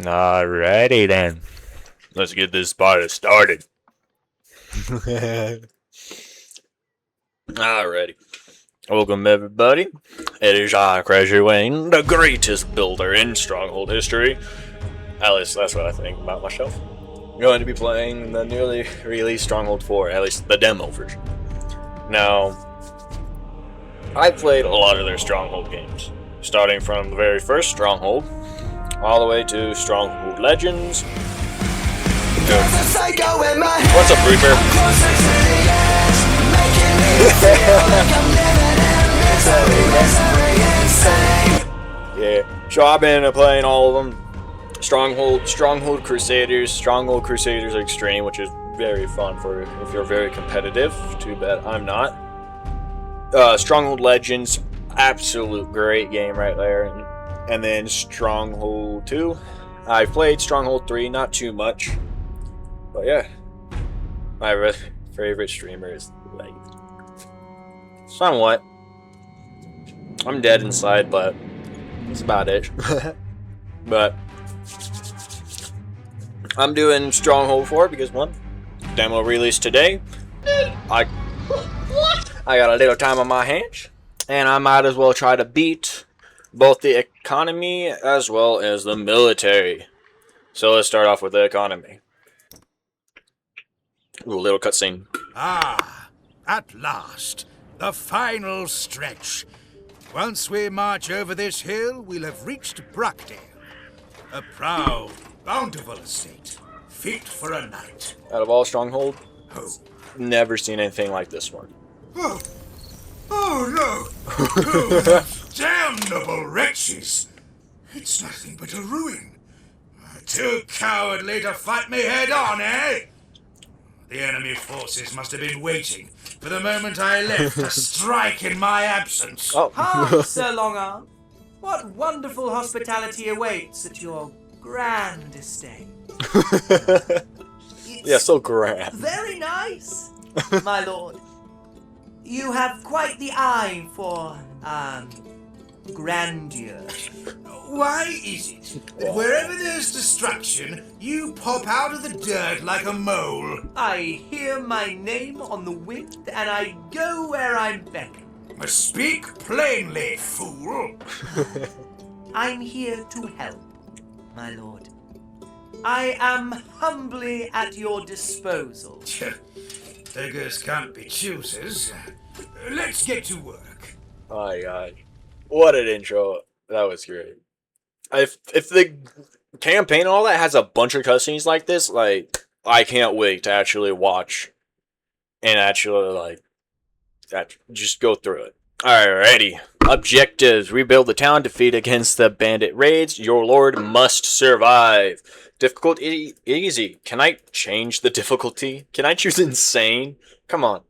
Alrighty then. Let's get this party started. Alrighty. Welcome everybody. It is I, Crazy Wayne, the greatest builder in Stronghold history. At least that's what I think about myself. I'm going to be playing the newly released Stronghold 4, at least the demo version. Now, I've played a lot of their Stronghold games, starting from the very first Stronghold, all the way to Stronghold Legends. What's up, Reaper? Yeah, so I've been playing all of them. Stronghold Crusaders, Stronghold Crusaders Extreme, which is very fun for if you're very competitive. Too bad I'm not. Stronghold Legends, absolute great game right there. And then Stronghold 2. I've played Stronghold 3, not too much. But yeah, my favorite streamer is like somewhat. I'm dead inside, but that's about it. But I'm doing Stronghold 4 because one, demo release today. I got a little time on my hands, and I might as well try to beat both the economy as well as the military. So let's start off with the economy. Ooh, little cutscene. Ah, at last, the final stretch. Once we march over this hill, we'll have reached Brockdale. A proud, bountiful estate, fit for a knight. Out of all Stronghold, Oh, never seen anything like this one. oh, oh no! Oh, damnable wretches! It's nothing but a ruin. Too cowardly to fight me head on, eh? The enemy forces must have been waiting for the moment I left to strike in my absence. Oh. Hark, Sir Longarm. What wonderful hospitality awaits at your grand estate. Yeah, so grand. Very nice, my lord. You have quite the eye for, grandeur. Why is it that wherever there's destruction, you pop out of the dirt like a mole? I hear my name on the wind, and I go where I'm beckoned. Speak plainly, fool. I'm here to help, my lord. I am humbly at your disposal. Beggars can't be choosers. Let's get to work. Oh my god. What an intro. That was great. If the campaign and all that has a bunch of cutscenes like this, like, I can't wait to actually watch and actually, like, just go through it. Alrighty. Objectives. Rebuild the town, defeat against the bandit raids. Your lord must survive. Difficulty easy. Can I change the difficulty? Can I choose insane? Come on.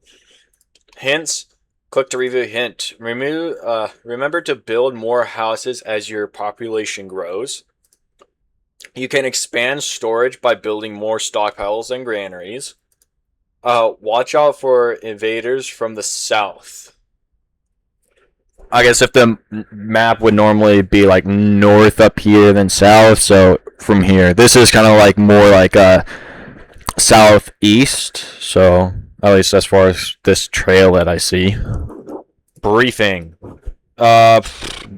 Hints. Click to review hint. Remember to build more houses as your population grows. You can expand storage by building more stockpiles and granaries. Watch out for invaders from the south. I guess if the map would normally be like north up here than south, so from here. This is kind of like more like southeast, so at least as far as this trail that I see. Briefing. Blah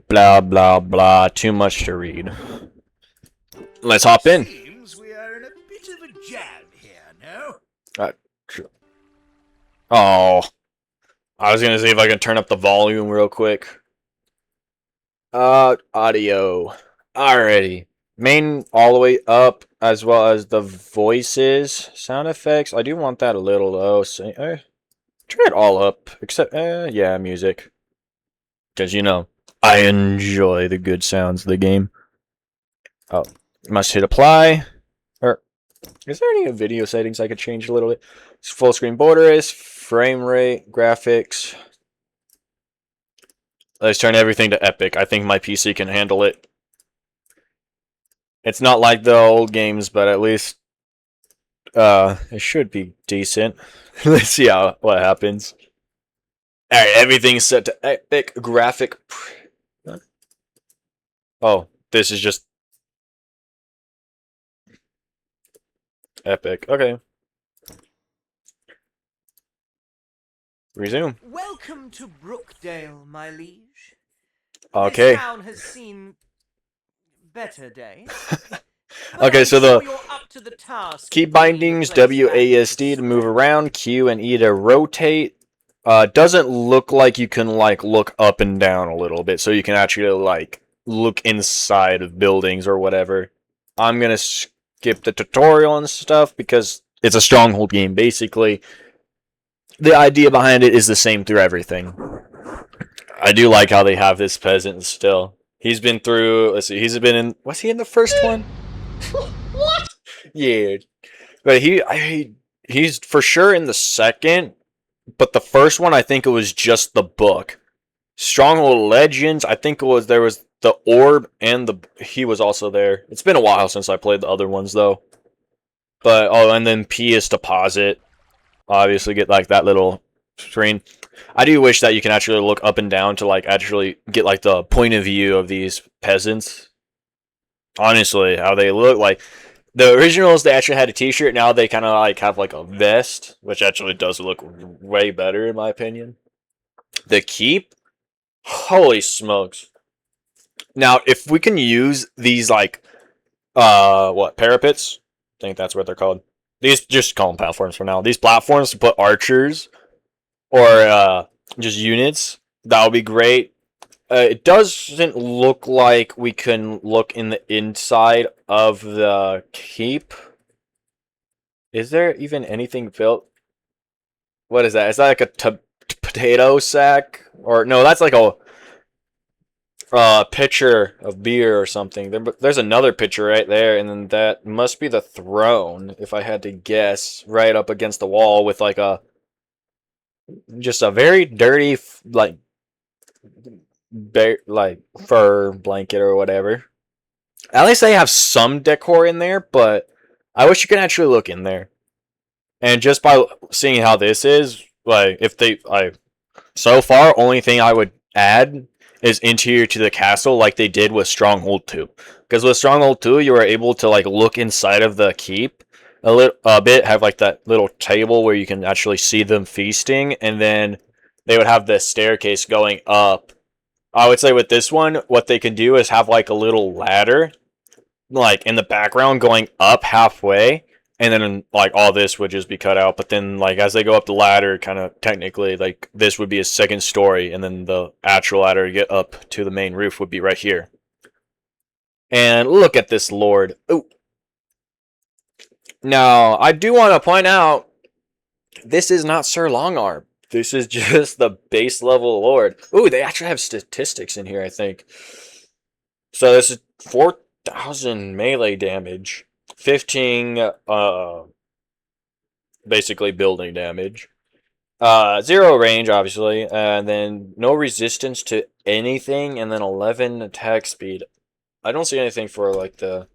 blah blah. Too much to read. Let's hop in. Seems we are in a bit of a jam here, no? Oh, I was gonna see if I can turn up the volume real quick. Audio. Alrighty. Main all the way up, as well as the voices, sound effects. I do want that a little low. So, turn it all up, except, yeah, music. Because, you know, I enjoy the good sounds of the game. Oh, must hit apply. Or, is there any video settings I could change a little bit? Full screen borders, frame rate, graphics. Let's turn everything to epic. I think my PC can handle it. It's not like the old games, but at least it should be decent. Let's see what happens. Alright, everything's set to epic graphic. Oh, this is just Epic. Okay. Resume. Welcome to Brookdale, my liege. Okay. This town has seen better days. But Okay, I'm so sure the you're up to the task. key of bringing the bindings, place back WASD to move swing. around, Q and E to rotate. Doesn't look like you can like look up and down a little bit, so you can actually like look inside of buildings or whatever. I'm gonna skip the tutorial and stuff because it's a Stronghold game. Basically, the idea behind it is the same through everything. I do like how they have this peasant still. He's been through. Let's see. He's been in. Was he in the first one? What? Yeah, but he's for sure in the second. But the first one, I think it was just the book. Stronghold Legends, I think it was there was the orb and the he was also there. It's been a while since I played the other ones though. But oh, and then P is deposit. Obviously, get like that little screen. I do wish that you can actually look up and down to like actually get like the point of view of these peasants. Honestly, how they look like the originals, they actually had a T-shirt. Now they kind of like have like a vest, which actually does look way better in my opinion. The keep, holy smokes! Now, if we can use these like what parapets? I think that's what they're called. These just call them platforms for now. These platforms to put archers or just units, that would be great. It doesn't look like we can look in the inside of the keep. Is there even anything built? What is that? Is that like a potato sack? Or no, that's like a pitcher of beer or something. There's another pitcher right there, and then that must be the throne, if I had to guess, right up against the wall with like a just a very dirty like like fur blanket or whatever. At least they have some decor in there, but I wish you could actually look in there. And just by seeing how this is, like if they like so far, only thing I would add is interior to the castle, like they did with Stronghold 2. Because with Stronghold 2, you were able to like look inside of the keep a bit, have like that little table where you can actually see them feasting, and then they would have the staircase going up. I would say with this one, what they can do is have like a little ladder, like in the background going up halfway, and then like all this would just be cut out. But then like as they go up the ladder, kind of technically like this would be a second story, and then the actual ladder to get up to the main roof would be right here. And look at this lord. Ooh. Now I do want to point out this is not Sir Longarm. This is just the base level lord. Ooh, they actually have statistics in here, I think. So this is 4,000 melee damage, 15 basically building damage, 0 range obviously, and then no resistance to anything, and then 11 attack speed. I don't see anything for like the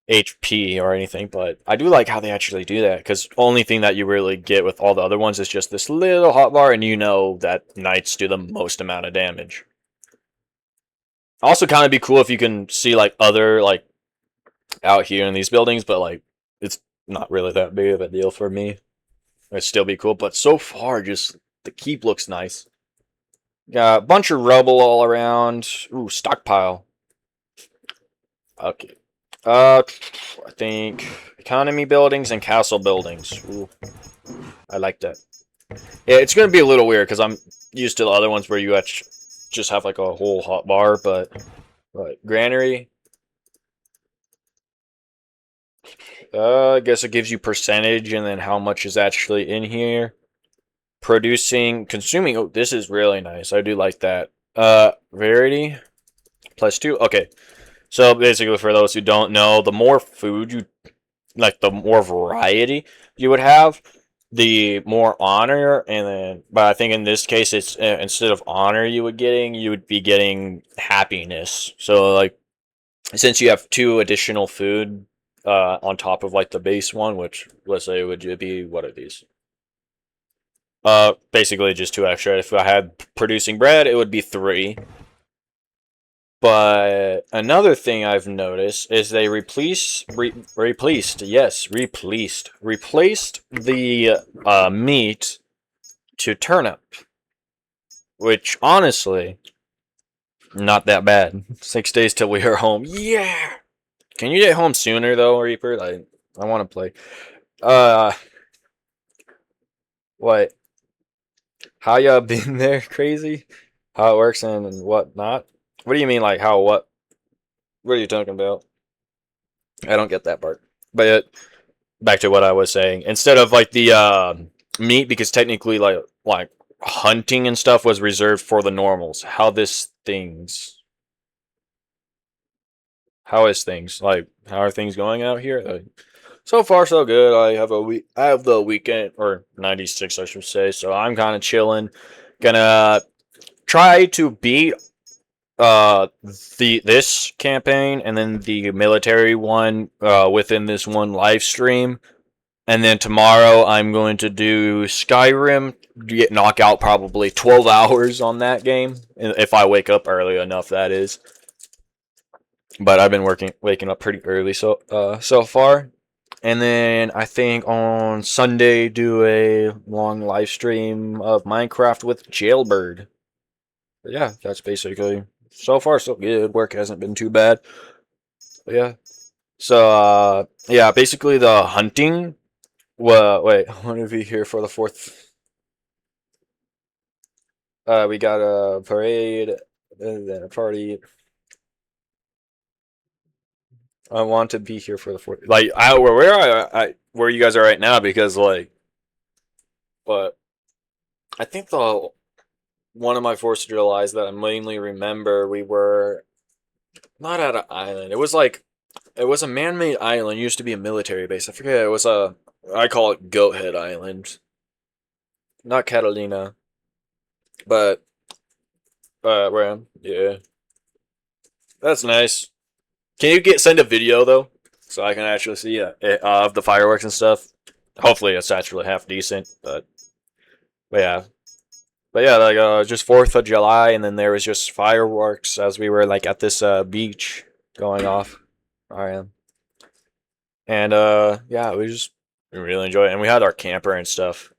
HP or anything, but I do like how they actually do that, because only thing that you really get with all the other ones is just this little hotbar, and you know that knights do the most amount of damage. Also, kind of be cool if you can see like other like out here in these buildings, but like it's not really that big of a deal for me. It'd still be cool, but so far, just the keep looks nice. Got a bunch of rubble all around. Ooh, stockpile. Okay. I think economy buildings and castle buildings. Ooh, I like that. Yeah, it's gonna be a little weird because I'm used to the other ones where you just have like a whole hot bar, but granary. I guess it gives you percentage and then how much is actually in here. Consuming. Oh, this is really nice. I do like that. Rarity +2. Okay. So basically, for those who don't know, the more food you like, the more variety you would have, the more honor. And then, but I think in this case, it's instead of honor you would be getting happiness. So like, since you have 2 additional food on top of like the base one, which let's say would be, what are these? Basically just 2 extra. If I had producing bread, it would be 3. But another thing I've noticed is they replaced the meat to turnip, which honestly, not that bad. 6 days till we are home. Yeah. Can you get home sooner though, Reaper? I want to play. Uh, what? How y'all been there? Crazy? How it works and what not? What do you mean, like how what? What are you talking about? I don't get that part. But back to what I was saying. Instead of like the meat, because technically like hunting and stuff was reserved for the normals. How is things? Like how are things going out here? So far so good. I have the weekend or 96 I should say. So I'm kind of chilling. Gonna try to beat this campaign and then the military one within this one live stream. And then tomorrow I'm going to do Skyrim, knock out probably 12 hours on that game. If I wake up early enough, that is. But I've been waking up pretty early so far. And then I think on Sunday do a long live stream of Minecraft with Jailbird. But yeah, that's basically so far so good. Work hasn't been too bad. But yeah. So yeah, basically the hunting. Well, wait, I want to be here for the 4th. We got a parade and then a party. I want to be here for the 4th. Like, where you guys are right now, because like, but I think the one of my 4th of July's that I mainly remember, we were not at an island. It was a man-made island. It used to be a military base. I forget. I call it Goathead Island, not Catalina, but where yeah, that's nice. Can you send a video though, so I can actually see of the fireworks and stuff? Hopefully it's actually half decent, but yeah. But yeah, like just 4th of July, and then there was just fireworks as we were like at this beach going off. I am. And yeah, we really enjoyed it, and we had our camper and stuff.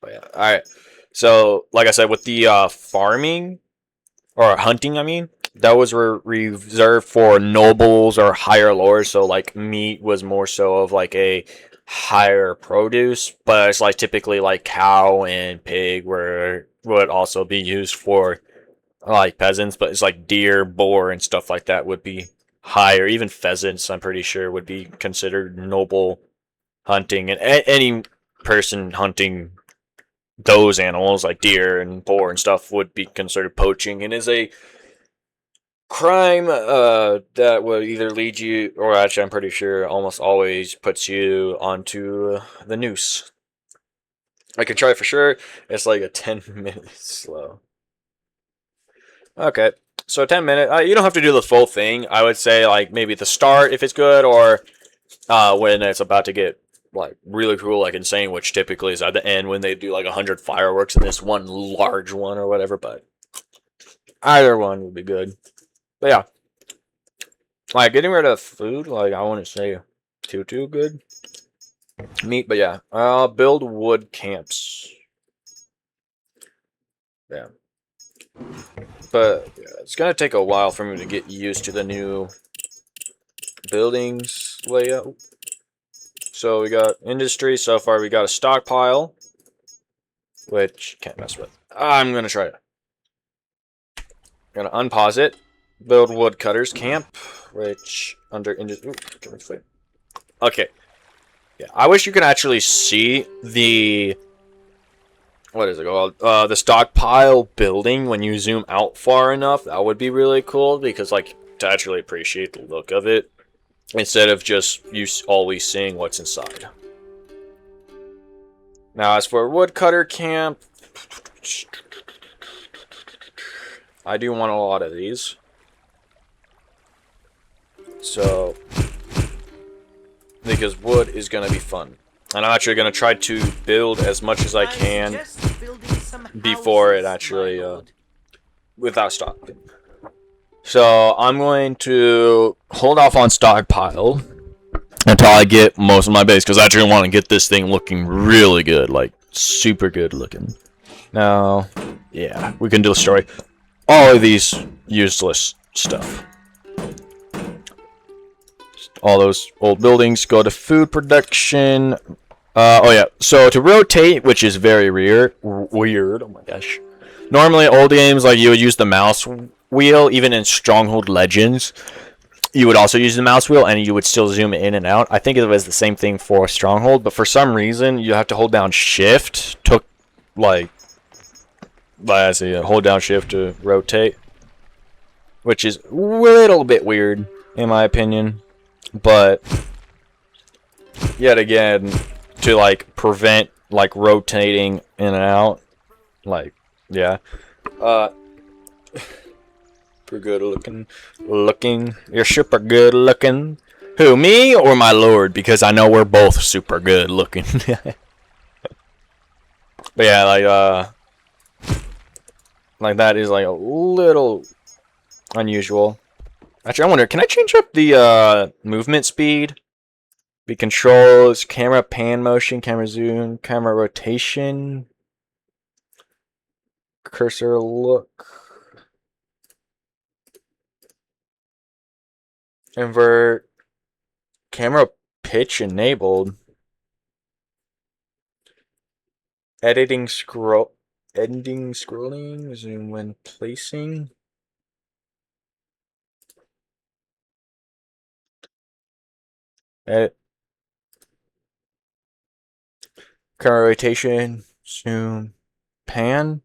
But yeah, all right. So like I said, with the farming or hunting, I mean, that was reserved for nobles or higher lords. So like meat was more so of like a higher produce, but it's like typically like cow and pig would also be used for like peasants, but it's like deer, boar, and stuff like that would be higher. Even pheasants, I'm pretty sure, would be considered noble hunting, and any person hunting those animals like deer and boar and stuff would be considered poaching, and is a crime that would either lead you, or actually I'm pretty sure almost always puts you onto the noose. I can try for sure. It's like a 10-minute slow. Okay, so 10 minute. You don't have to do the full thing. I would say like maybe the start if it's good, or when it's about to get like really cool, like insane, which typically is at the end when they do like 100 fireworks in this one large one or whatever. But either one would be good. But yeah, like getting rid of food, like I wouldn't say too good meat, but yeah, build wood camps. Yeah, but yeah, it's gonna take a while for me to get used to the new buildings layout. So we got industry so far. We got a stockpile, which can't mess with. I'm gonna try it. I'm gonna unpause it. Build woodcutters camp, which under industry. Okay. Yeah, I wish you could actually see the what is it called? The stockpile building when you zoom out far enough. That would be really cool because, like, to actually appreciate the look of it instead of just you always seeing what's inside. Now, as for woodcutter camp, I do want a lot of these. So, because wood is going to be fun. And I'm actually going to try to build as much as I can before it actually, without stopping. So I'm going to hold off on stockpile until I get most of my base, because I actually want to get this thing looking really good, like super good looking. Now, yeah, we can destroy all of these useless stuff. All those old buildings go to food production. Oh yeah, so to rotate, which is very weird. Oh my gosh. Normally, old games, like, you would use the mouse wheel, even in Stronghold Legends. You would also use the mouse wheel, and you would still zoom in and out. I think it was the same thing for Stronghold, but for some reason, you have to hold down Shift to, like, let's see, hold down Shift to rotate, which is a little bit weird, in my opinion. But yet again, to, like, prevent, like, rotating in and out, like, yeah. Super good looking. You're super good looking. Who, me or my lord? Because I know we're both super good looking. But yeah, like that is like a little unusual. Actually, I wonder, can I change up the movement speed? The controls, camera pan motion, camera zoom, camera rotation, cursor look, invert, camera pitch enabled, editing scrolling, zoom when placing. Edit. Camera rotation, zoom, pan.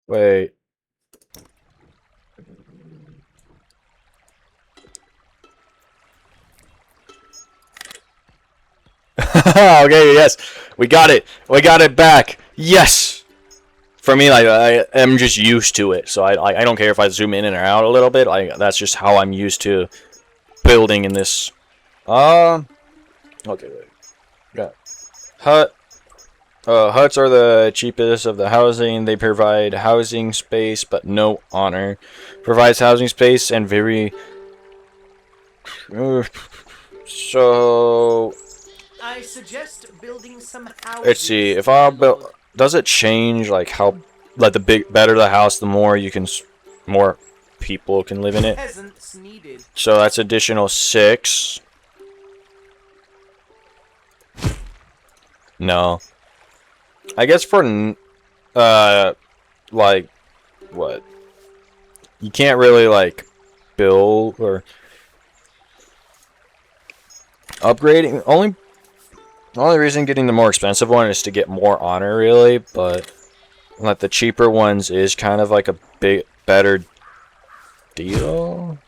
Wait. Okay, yes. We got it. We got it back. Yes. For me, like, I am just used to it, so I don't care if I zoom in and out a little bit. That's just how I'm used to building in this. Okay, wait. Got hut. Huts are the cheapest of the housing. They provide housing space, but no honor. Provides housing space and very. So I suggest building some houses. let's see. If I build, does it change like how, like, the better the house, the more you can, more people can live in it. Peasants needed. So that's additional 6. No. I guess for like, what? You can't really, like, build or upgrading. The only reason getting the more expensive one is to get more honor, really, but like the cheaper ones is kind of like a bit better deal.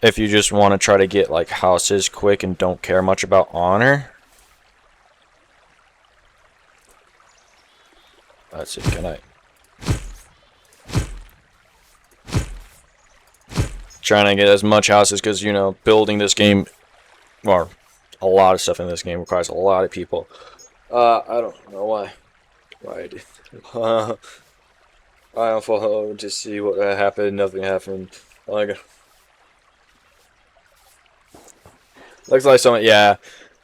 If you just want to try to get, like, houses quick and don't care much about honor. Let's see, can I? Trying to get as much houses, because, you know, building this game, or a lot of stuff in this game, requires a lot of people. I don't know why. Why I did. I unfollowed to see what happened. Nothing happened. Like, looks like someone. Yeah,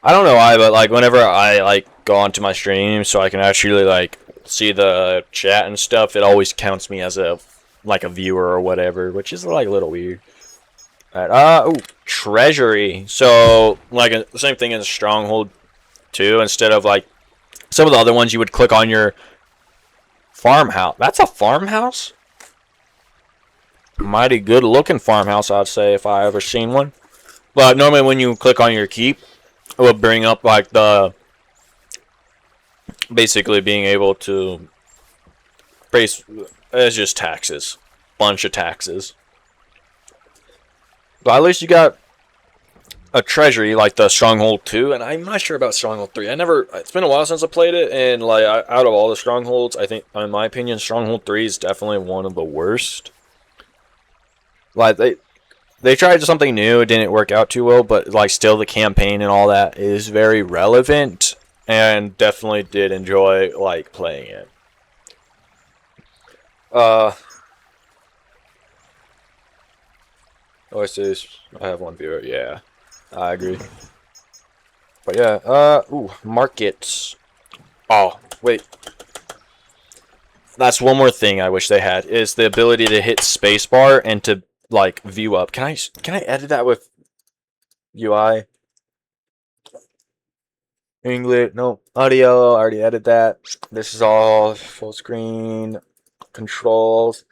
I don't know why, but, like, whenever I, like, go onto my stream so I can actually, like, see the chat and stuff, it always counts me as a, like, a viewer or whatever, which is, like, a little weird. Alright, ooh, treasury. So, like, the same thing in Stronghold 2. Instead of, like, some of the other ones, you would click on your farmhouse. That's a farmhouse? Mighty good looking farmhouse, I'd say, if I ever seen one. But normally when you click on your keep, it will bring up, like, the basically being able to base. It's just taxes, bunch of taxes. But at least you got a treasury like the Stronghold 2, and I'm not sure about Stronghold 3. It's been a while since I played it, and, like, out of all the Strongholds, I think, in my opinion, Stronghold 3 is definitely one of the worst. Like, they tried something new, it didn't work out too well, but, like, still the campaign and all that is very relevant. and definitely did enjoy like playing it. Oysters. I have one viewer. Yeah, I agree. But yeah, ooh, markets. Oh, wait. That's one more thing I wish they had is the ability to hit spacebar and to like view up. Can I edit that with UI? English, no audio. I already edited that. This is all full screen controls.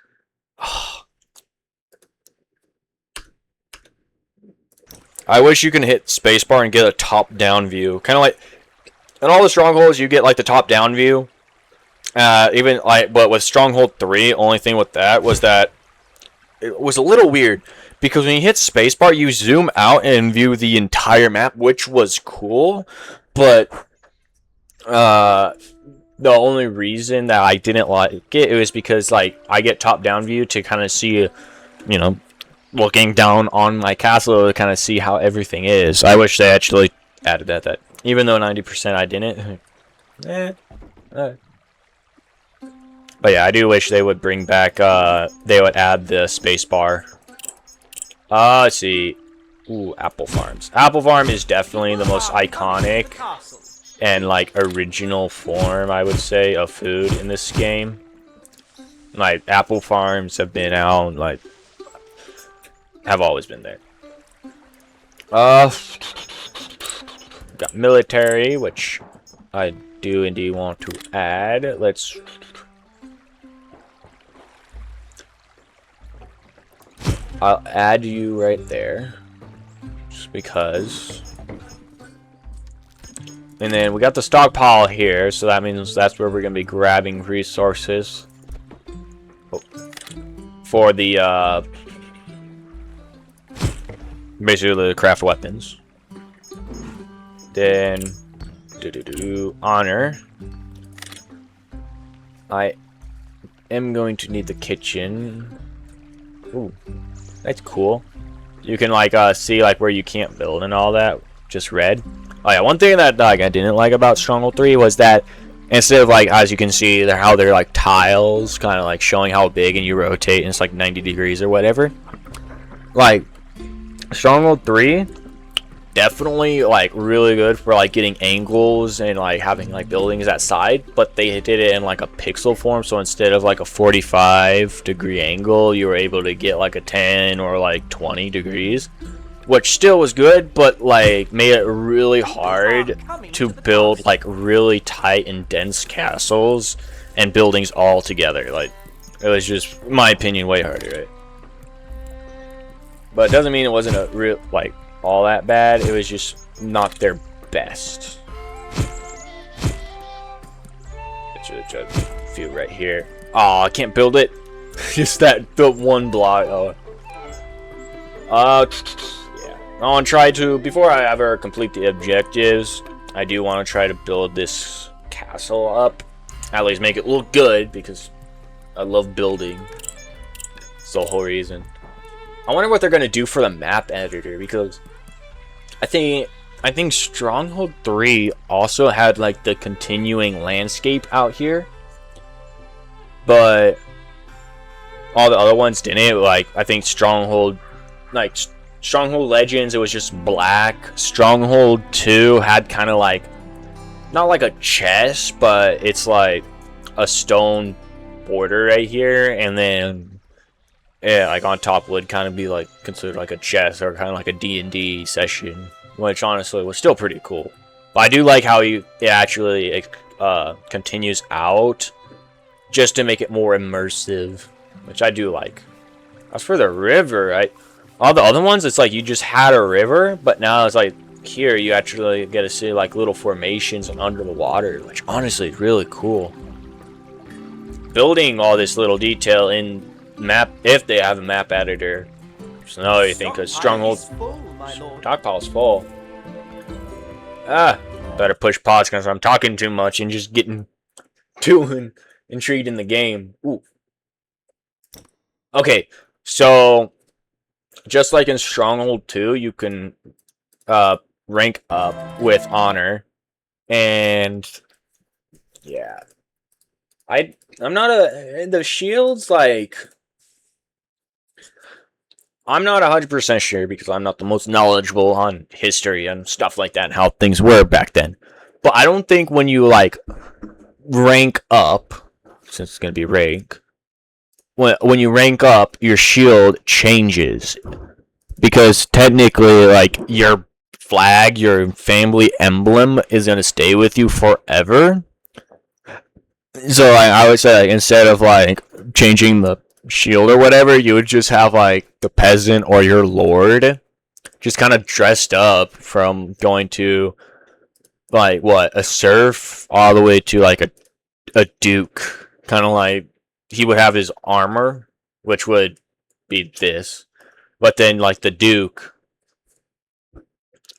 I wish you can hit spacebar and get a top-down view, kind of like in all the strongholds. You get like the top-down view. Even like, but with Stronghold 3, only thing with that was that it was a little weird because when you hit spacebar, you zoom out and view the entire map, which was cool. But the only reason that I didn't like it was because like I get top-down view to kind of see, you know, looking down on my castle to kind of see how everything is. I wish they actually added that even though 90% I didn't. But yeah, I do wish they would bring back, they would add the spacebar. Let's see. Ooh, Apple Farms. Apple Farm is definitely the most iconic and, like, original form, I would say, of food in this game. Like, Apple Farms have been out, like, have always been there. Got military, which I do indeed want to add. Let's... I'll add you right there, just because. And then we got the stockpile here, so that means that's where we're going to be grabbing resources for the, basically the craft weapons. Then, honor. I am going to need the kitchen. Ooh. That's cool. You can like see like where you can't build and all that. Just red. Oh yeah, one thing that like I didn't like about Stronghold 3 was that instead of like, as you can see, how they're like tiles, kind of like showing how big, and you rotate and it's like 90 degrees or whatever. Like Stronghold 3, definitely like really good for like getting angles and like having like buildings at side, but they did it in like a pixel form, so instead of like a 45-degree angle, you were able to get like a 10 or like 20 degrees, which still was good, but like made it really hard to build like really tight and dense castles and buildings all together. Like it was just, in my opinion, way harder, right? But it doesn't mean it wasn't a real like all that bad. It was just not their best. Get a few right here. Oh, I can't build it. Just the one block. Oh. Yeah. I want to try to, before I ever complete the objectives, I do want to try to build this castle up. At least make it look good, because I love building. It's the whole reason. I wonder what they're gonna do for the map editor, because I think Stronghold 3 also had like the continuing landscape out here, but all the other ones didn't. Like I think Stronghold Legends, it was just black. Stronghold 2 had kind of like, not like a chest, but it's like a stone border right here, and then yeah, like on top would kind of be like considered like a chest, or kind of like a D&D session, which honestly was still pretty cool. But I do like how it actually continues out just to make it more immersive, which I do like. As for the river, all the other ones, it's like you just had a river, but now it's like here you actually get to see like little formations under the water, which honestly is really cool. Building all this little detail in map, if they have a map editor. So now you think, because Stronghold stockpile's full. Better push pause because I'm talking too much and just getting too intrigued in the game. Ooh. Okay, so just like in Stronghold 2, you can rank up with honor And yeah, I'm not a the shields like. I'm not 100% sure because I'm not the most knowledgeable on history and stuff like that and how things were back then. But I don't think when you like rank up, since it's gonna be rank, when you rank up, your shield changes because technically, like your flag, your family emblem is gonna stay with you forever. So like, I would say like, instead of like changing the shield or whatever, you would just have like the peasant or your lord just kind of dressed up from going to like what a serf all the way to like a duke, kind of like he would have his armor, which would be this, but then like the duke,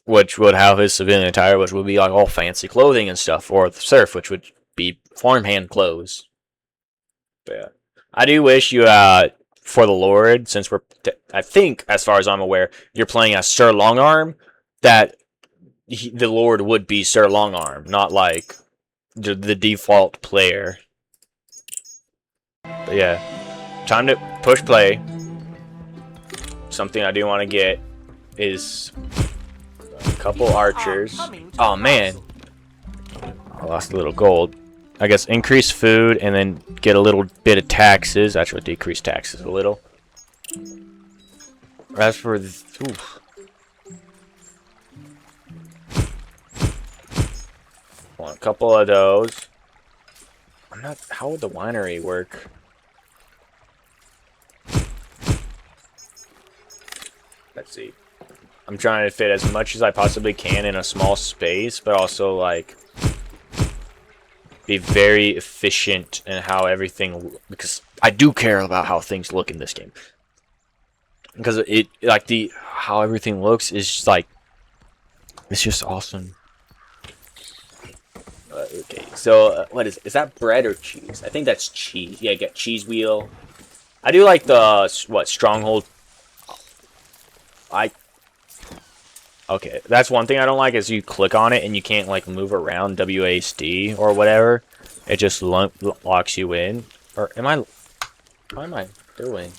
which would have his civilian attire, which would be like all fancy clothing and stuff, or the serf, which would be farmhand clothes. But yeah, I do wish you for the Lord, since I think as far as I'm aware, you're playing as Sir Longarm, that the Lord would be Sir Longarm, not like the default player. But yeah, time to push play. Something I do want to get is a couple archers. Oh man, I lost a little gold. I guess increase food and then get a little bit of taxes. Actually, decrease taxes a little. As for the, oof. Want a couple of those. I'm not. How would the winery work? Let's see. I'm trying to fit as much as I possibly can in a small space, but also like be very efficient in how everything, because I do care about how things look in this game, because it like the how everything looks is just like it's just awesome. Okay, so what is that bread or cheese? I think that's cheese. Yeah, get cheese wheel. I do like the Stronghold. Okay, that's one thing I don't like is you click on it and you can't like move around WASD or whatever. It just locks you in. Or am I? What am I doing?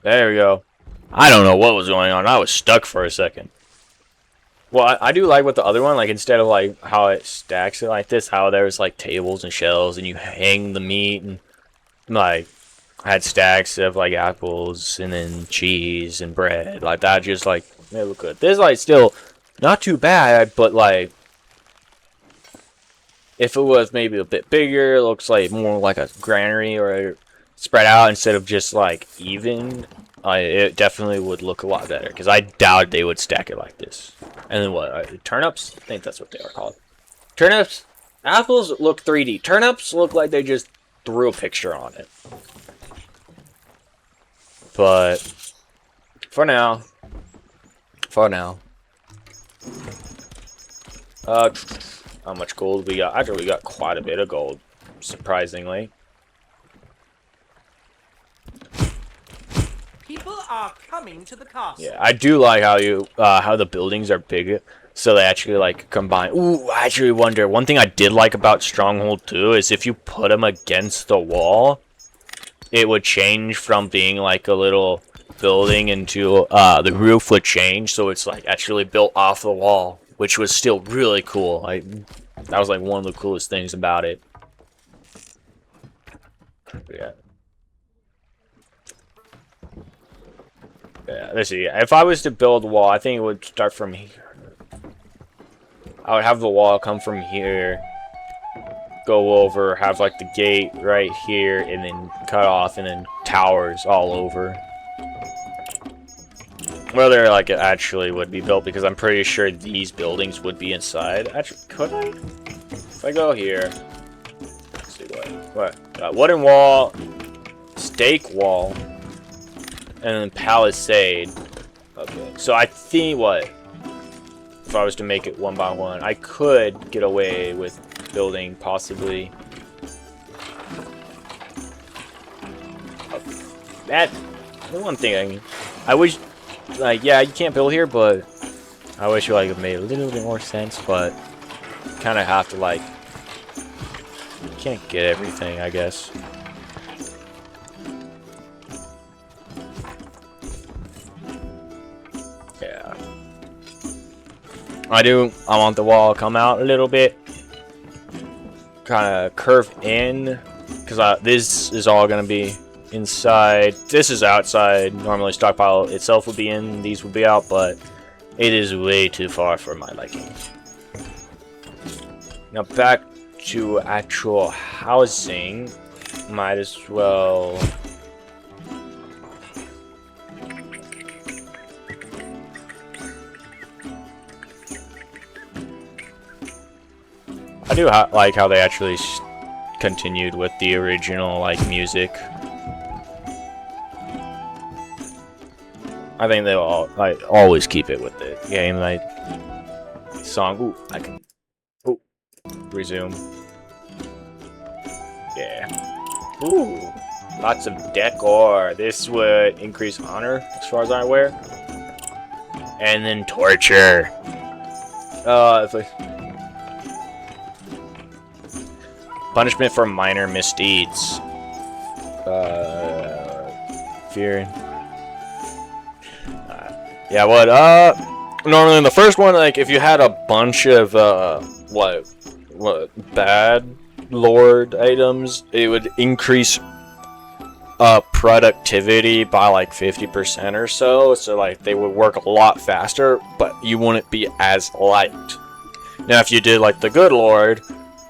There we go. I don't know what was going on. I was stuck for a second. Well, I do like what the other one, like instead of like how it stacks it like this, how there's like tables and shelves and you hang the meat and like I had stacks of like apples and then cheese and bread like that. Just like they look good. This like still not too bad, but like if it was maybe a bit bigger, it looks like more like a granary or spread out instead of just like even. It definitely would look a lot better because I doubt they would stack it like this. And then what? Turnips? I think that's what they are called. Turnips. Apples look 3D. Turnips look like they just threw a picture on it. But for now, how much gold we got? Actually, we got quite a bit of gold, surprisingly. People are coming to the castle. Yeah, I do like how the buildings are big, so they actually like combine. Ooh, I actually wonder. One thing I did like about Stronghold 2 is if you put them against the wall, it would change from being like a little building into the roof would change, so it's like actually built off the wall, which was still really cool. That was like one of the coolest things about it. Yeah. Yeah, let's see. If I was to build a wall, I think it would start from here. I would have the wall come from here, go over, have like the gate right here, and then cut off, and then towers all over. Whether like it actually would be built, because I'm pretty sure these buildings would be inside. Actually, could I? If I go here, let's see what? Wooden wall, stake wall. And then palisade. Okay, so I think if I was to make it one by one, I could get away with building possibly. That one thing I wish like, yeah, you can't build here, but I wish like it made a little bit more sense. But kind of have to like, you can't get everything, I guess. Yeah. I want the wall to come out a little bit. Kind of curve in. Because this is all going to be inside. This is outside. Normally stockpile itself would be in. These would be out. But it is way too far for my liking. Now back to actual housing. Might as well... I do like how they actually continued with the original like music. I think they'll always keep it with the game like song. Ooh, I can resume. Yeah. Ooh, lots of decor. This would increase honor as far as I'm aware. And then torture. It's like punishment for minor misdeeds. Fear. Yeah, what? Normally in the first one, like, if you had a bunch of, what, bad lord items, it would increase, productivity by, like, 50% or so. So, like, they would work a lot faster, but you wouldn't be as liked. Now, if you did, like, the good lord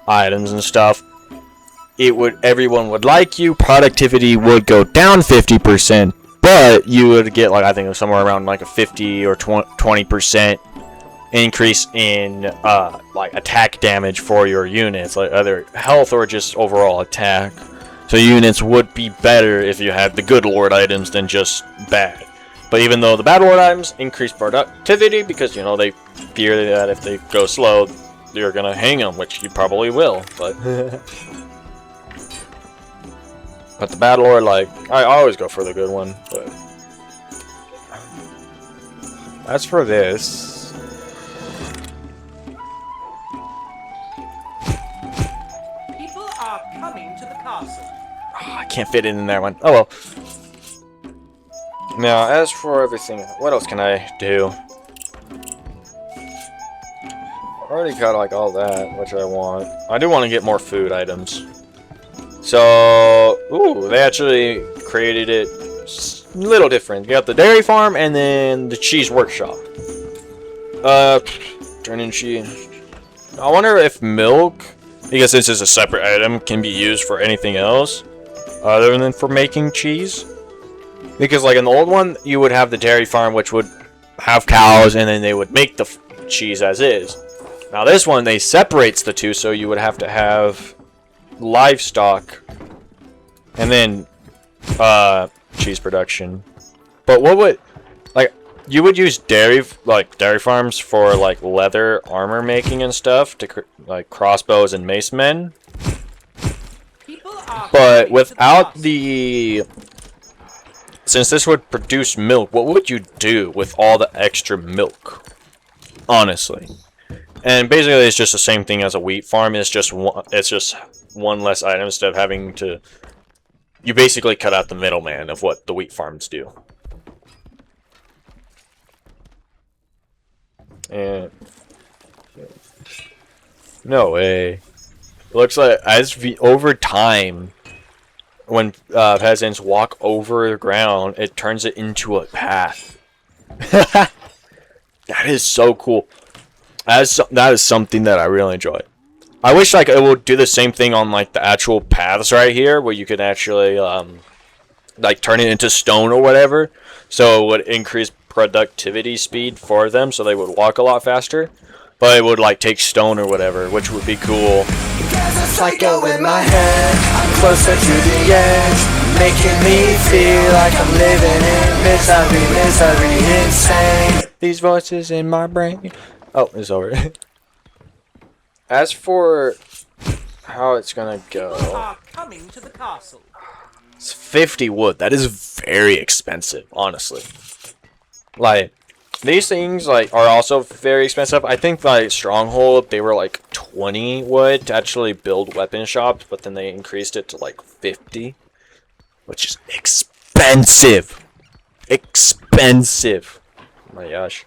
items and stuff, everyone would like you, productivity would go down 50%, but you would get, like, I think it was somewhere around, like, a 50 or 20% increase in, like, attack damage for your units, like, either health or just overall attack. So units would be better if you had the good lord items than just bad. But even though the bad lord items increase productivity, because, you know, they fear that if they go slow, you're gonna hang them, which you probably will, but... But the Battle Lord, like, I always go for the good one, but... As for this... People are coming to the castle. Oh, I can't fit it in that one. Oh well. Now, as for everything, what else can I do? I already got, like, all that, which I want. I do want to get more food items. So, ooh, they actually created it a little different. You got the dairy farm and then the cheese workshop. Turn in cheese. I wonder if milk, because this is a separate item, can be used for anything else other than for making cheese. Because, like, in the old one, you would have the dairy farm, which would have cows, and then they would make the cheese as is. Now, this one, they separates the two, so you would have to have livestock and then cheese production. But what would, like, you would use dairy farms for like leather armor making and stuff to like crossbows and mace men, but without since this would produce milk, what would you do with all the extra milk, honestly? And basically, it's just the same thing as a wheat farm. It's just one less item instead of having to... You basically cut out the middleman of what the wheat farms do. And... No way. It looks like over time, when peasants walk over the ground, it turns it into a path. That is so cool. That is something that I really enjoy. I wish like it would do the same thing on like the actual paths right here, where you could actually like turn it into stone or whatever, so it would increase productivity speed for them, so they would walk a lot faster. But it would like take stone or whatever, which would be cool. Psycho in my head, I'm closer to the edge, making me feel like I'm living in misery, insane. These voices in my brain. Oh, it's over. As for how it's gonna go, People are coming to the castle. it's 50 wood. That is very expensive, honestly. Like, these things like are also very expensive. I think like Stronghold, they were like 20 wood to actually build weapon shops, but then they increased it to like 50, which is expensive. Expensive. Oh my gosh.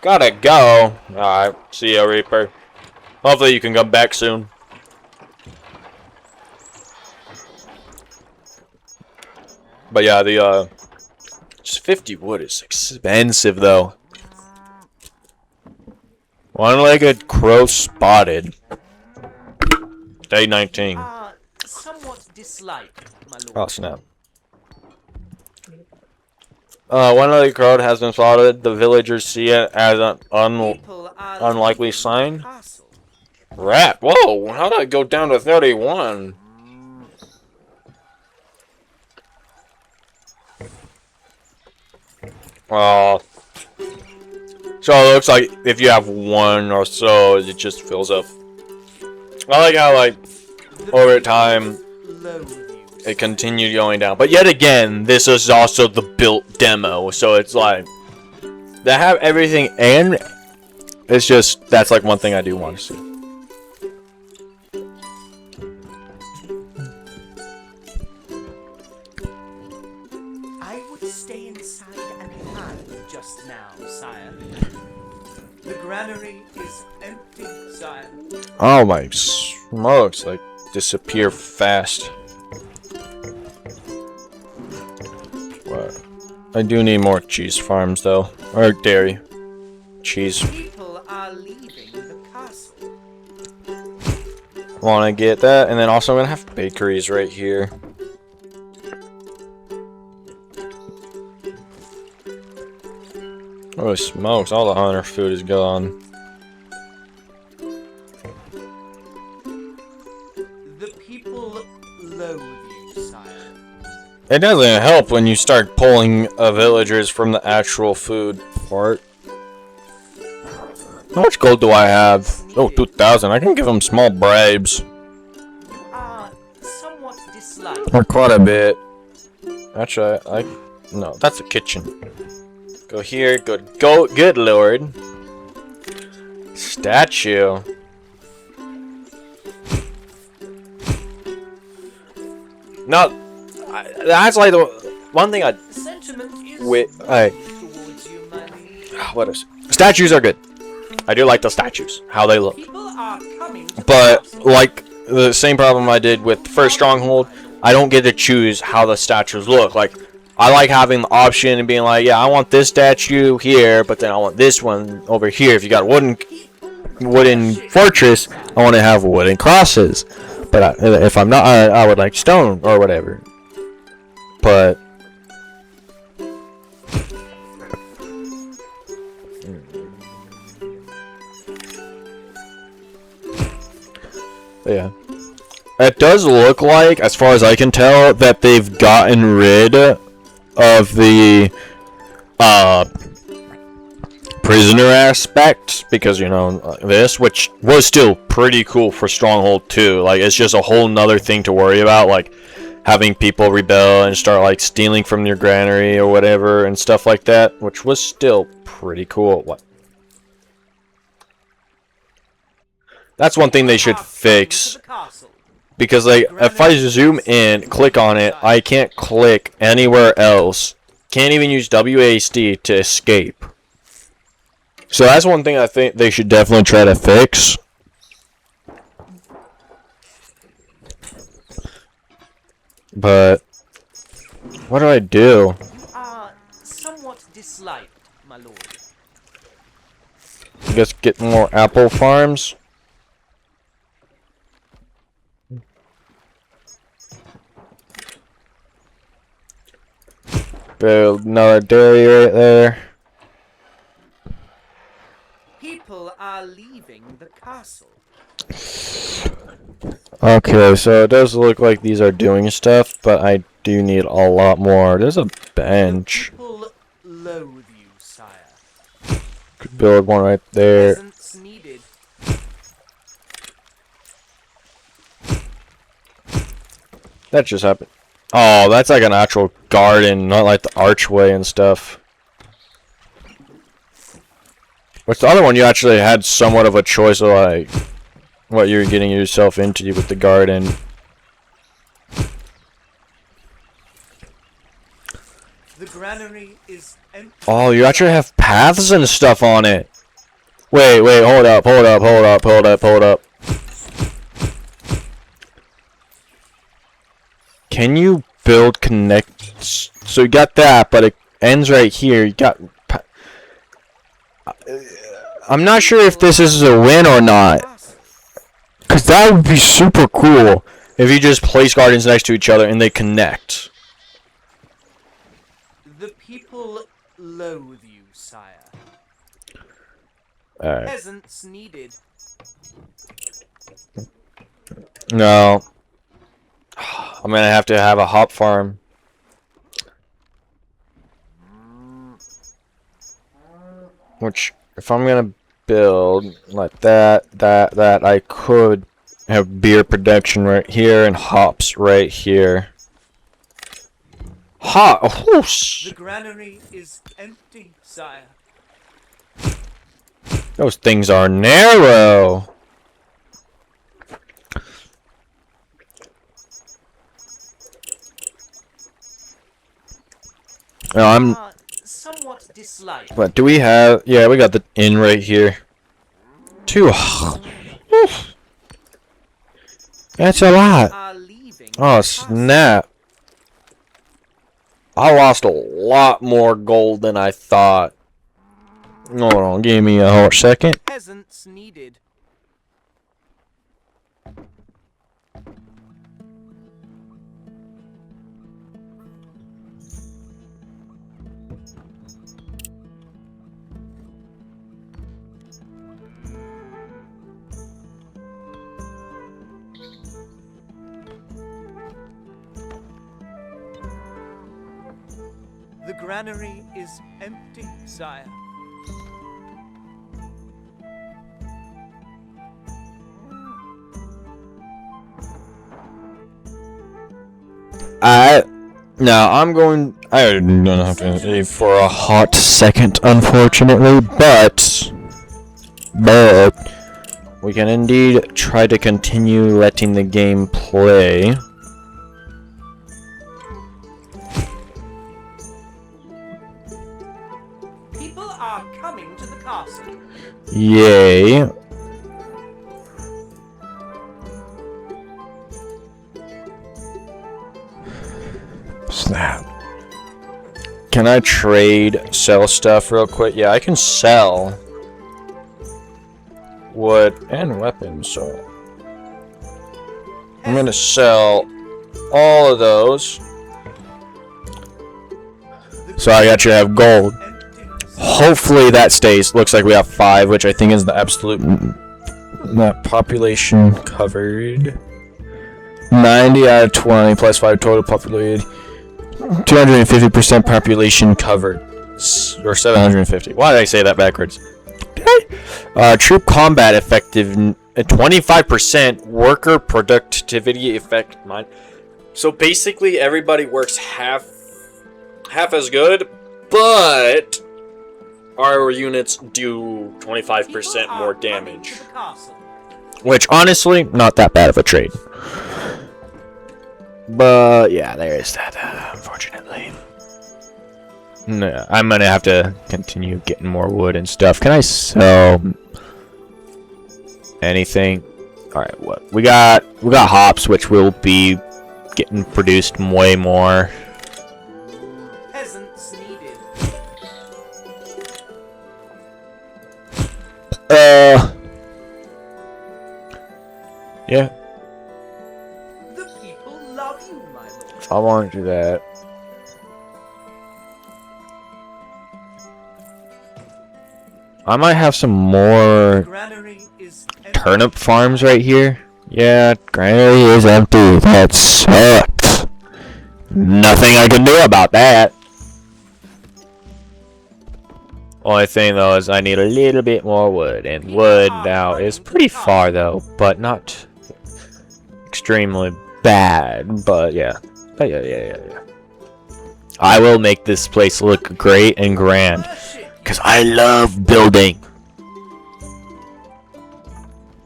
Gotta go. Alright, see ya, Reaper. Hopefully you can come back soon. But yeah, the just 50 wood is expensive though. One-legged crow spotted. Day 19. Somewhat disliked, my lord. Oh snap. One-legged crow has been spotted. The villagers see it as an unlikely sign. Rat. Whoa, how did I go down to 31? So it looks like if you have one or so, it just fills up. I like how, like, over time, it continued going down. But yet again, this is also the built demo, so it's like, they have everything, and it's just, that's like one thing I do want to see. I would stay inside and hide just now, sire. The granary is empty, sire. Oh my smokes, like, disappear fast. What? I do need more cheese farms, though. Or dairy. Cheese. People are leaving the castle. Want to get that, and then also I'm gonna have bakeries right here. Oh smokes! All the hunter food is gone. The people loathe you, sire. It doesn't help when you start pulling villagers from the actual food part. How much gold do I have? Oh, 2,000. I can give them small bribes. Somewhat disliked. Or quite a bit. Actually, no, that's the kitchen. Go here, good lord. Statue. No, that's like the one thing I what is statues are good. I do like the statues, how they look. But like the same problem I did with the first Stronghold, I don't get to choose how the statues look. Like I like having the option and being like, yeah, I want this statue here, but then I want this one over here. If you got a wooden fortress, I want to have wooden crosses. But if I'm not, I would like stone or whatever. But yeah, it does look like, as far as I can tell, that they've gotten rid of the prisoner aspect, because you know this, which was still pretty cool for Stronghold 2. Like it's just a whole nother thing to worry about, like having people rebel and start like stealing from your granary or whatever and stuff like that, which was still pretty cool. What? That's one thing they should fix, because like if I zoom in, click on it, I can't click anywhere else. Can't even use WASD to escape. So that's one thing I think they should definitely try to fix. But what do I do? Somewhat disliked, my lord. I guess get more apple farms. Build another dairy right there. People are leaving the castle. Okay, so it does look like these are doing stuff, but I do need a lot more. There's a bench. People loathe you, sire. Could build one right there. Presents needed. That just happened. Oh, that's like an actual garden, not like the archway and stuff. With the other one, you actually had somewhat of a choice of like what you're getting yourself into with the garden. The granary is empty. Oh, you actually have paths and stuff on it. Wait, hold up. Can you build connect? So you got that, but it ends right here. You got. I'm not sure if this is a win or not. Cause that would be super cool if you just place gardens next to each other and they connect. The people loathe you, sire. Alright. Peasants needed. No. I'm gonna have to have a hop farm. Which, if I'm gonna build like that, I could have beer production right here and hops right here. The granary is empty, sire. Those things are narrow. No, I'm. Somewhat disliked. What do we have? Yeah, we got the inn right here. Two. That's a lot. Are leaving Oh the snap! I lost a lot more gold than I thought. Hold on, give me a hot second. Peasants needed. The granary is empty, sire. No, I'm going. I don't have to leave for a hot second, unfortunately, but we can indeed try to continue letting the game play. People are coming to the castle. Yay. Snap. Can I sell stuff real quick? Yeah, I can sell wood and weapons, so I'm gonna sell all of those. So I actually have gold. Hopefully that stays. Looks like we have 5, which I think is the absolute population covered. 90 out of 20 plus 5 total populated. 250% population covered. Or 750. Why did I say that backwards? Troop combat effective 25% worker productivity effect mine. So basically everybody works half as good, but our units do 25% more damage. Which honestly, not that bad of a trade. But yeah, there is that, unfortunately. No, I'm gonna have to continue getting more wood and stuff. Can I sell anything? Alright, what? We got hops, which will be getting produced way more. Peasants needed. Yeah. The people love you, my lord. I want to do that. I might have some more Granary is empty. turnip farms right here. Yeah, granary is empty. That sucks. Nothing I can do about that. Only thing though is I need a little bit more wood, and wood now is pretty far though, but not extremely bad. But yeah, yeah. I will make this place look great and grand. Because I love building.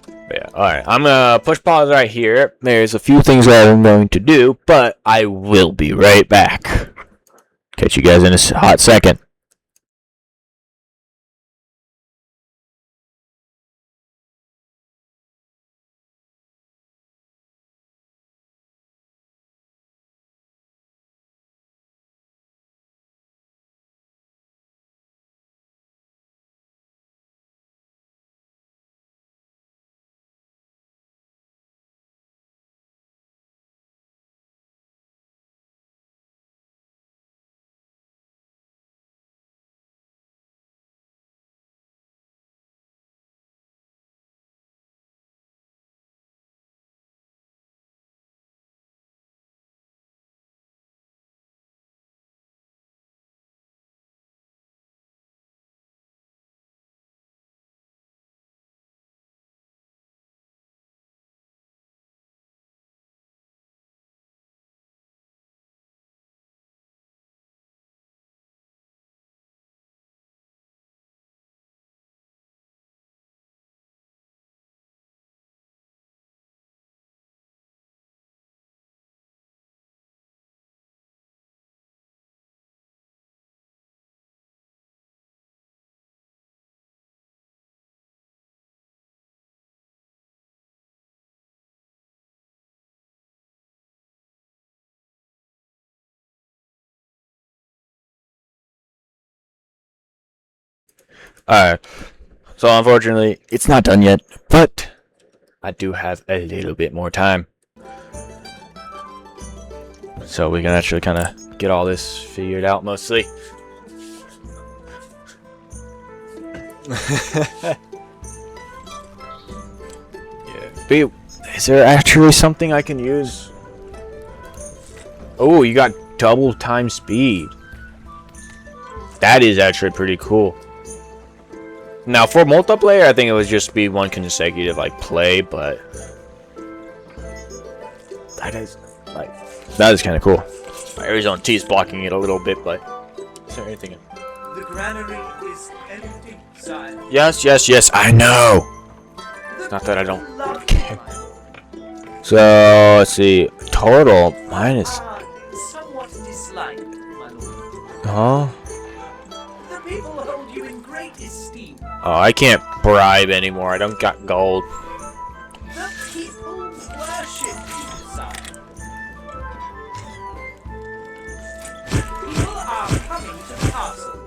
Yeah, alright. I'm gonna push pause right here. There's a few things that I'm going to do, but I will be right back. Catch you guys in a hot second. Alright. So unfortunately, it's not done yet, but I do have a little bit more time. So we can actually kind of get all this figured out mostly. Yeah. But is there actually something I can use? Oh, you got double time speed. That is actually pretty cool. Now for multiplayer, I think it would just be one consecutive like play, but that is kind of cool. My Arizona T is blocking it a little bit, but is there anything? The granary is empty, sire. Yes, I know. It's not that I don't Love care. my lord. So let's see. Total minus. Somewhat disliked, my lord. Huh? The people hold you in great esteem. Oh, I can't bribe anymore. I don't got gold. The people worship you, sire. People are coming to the castle.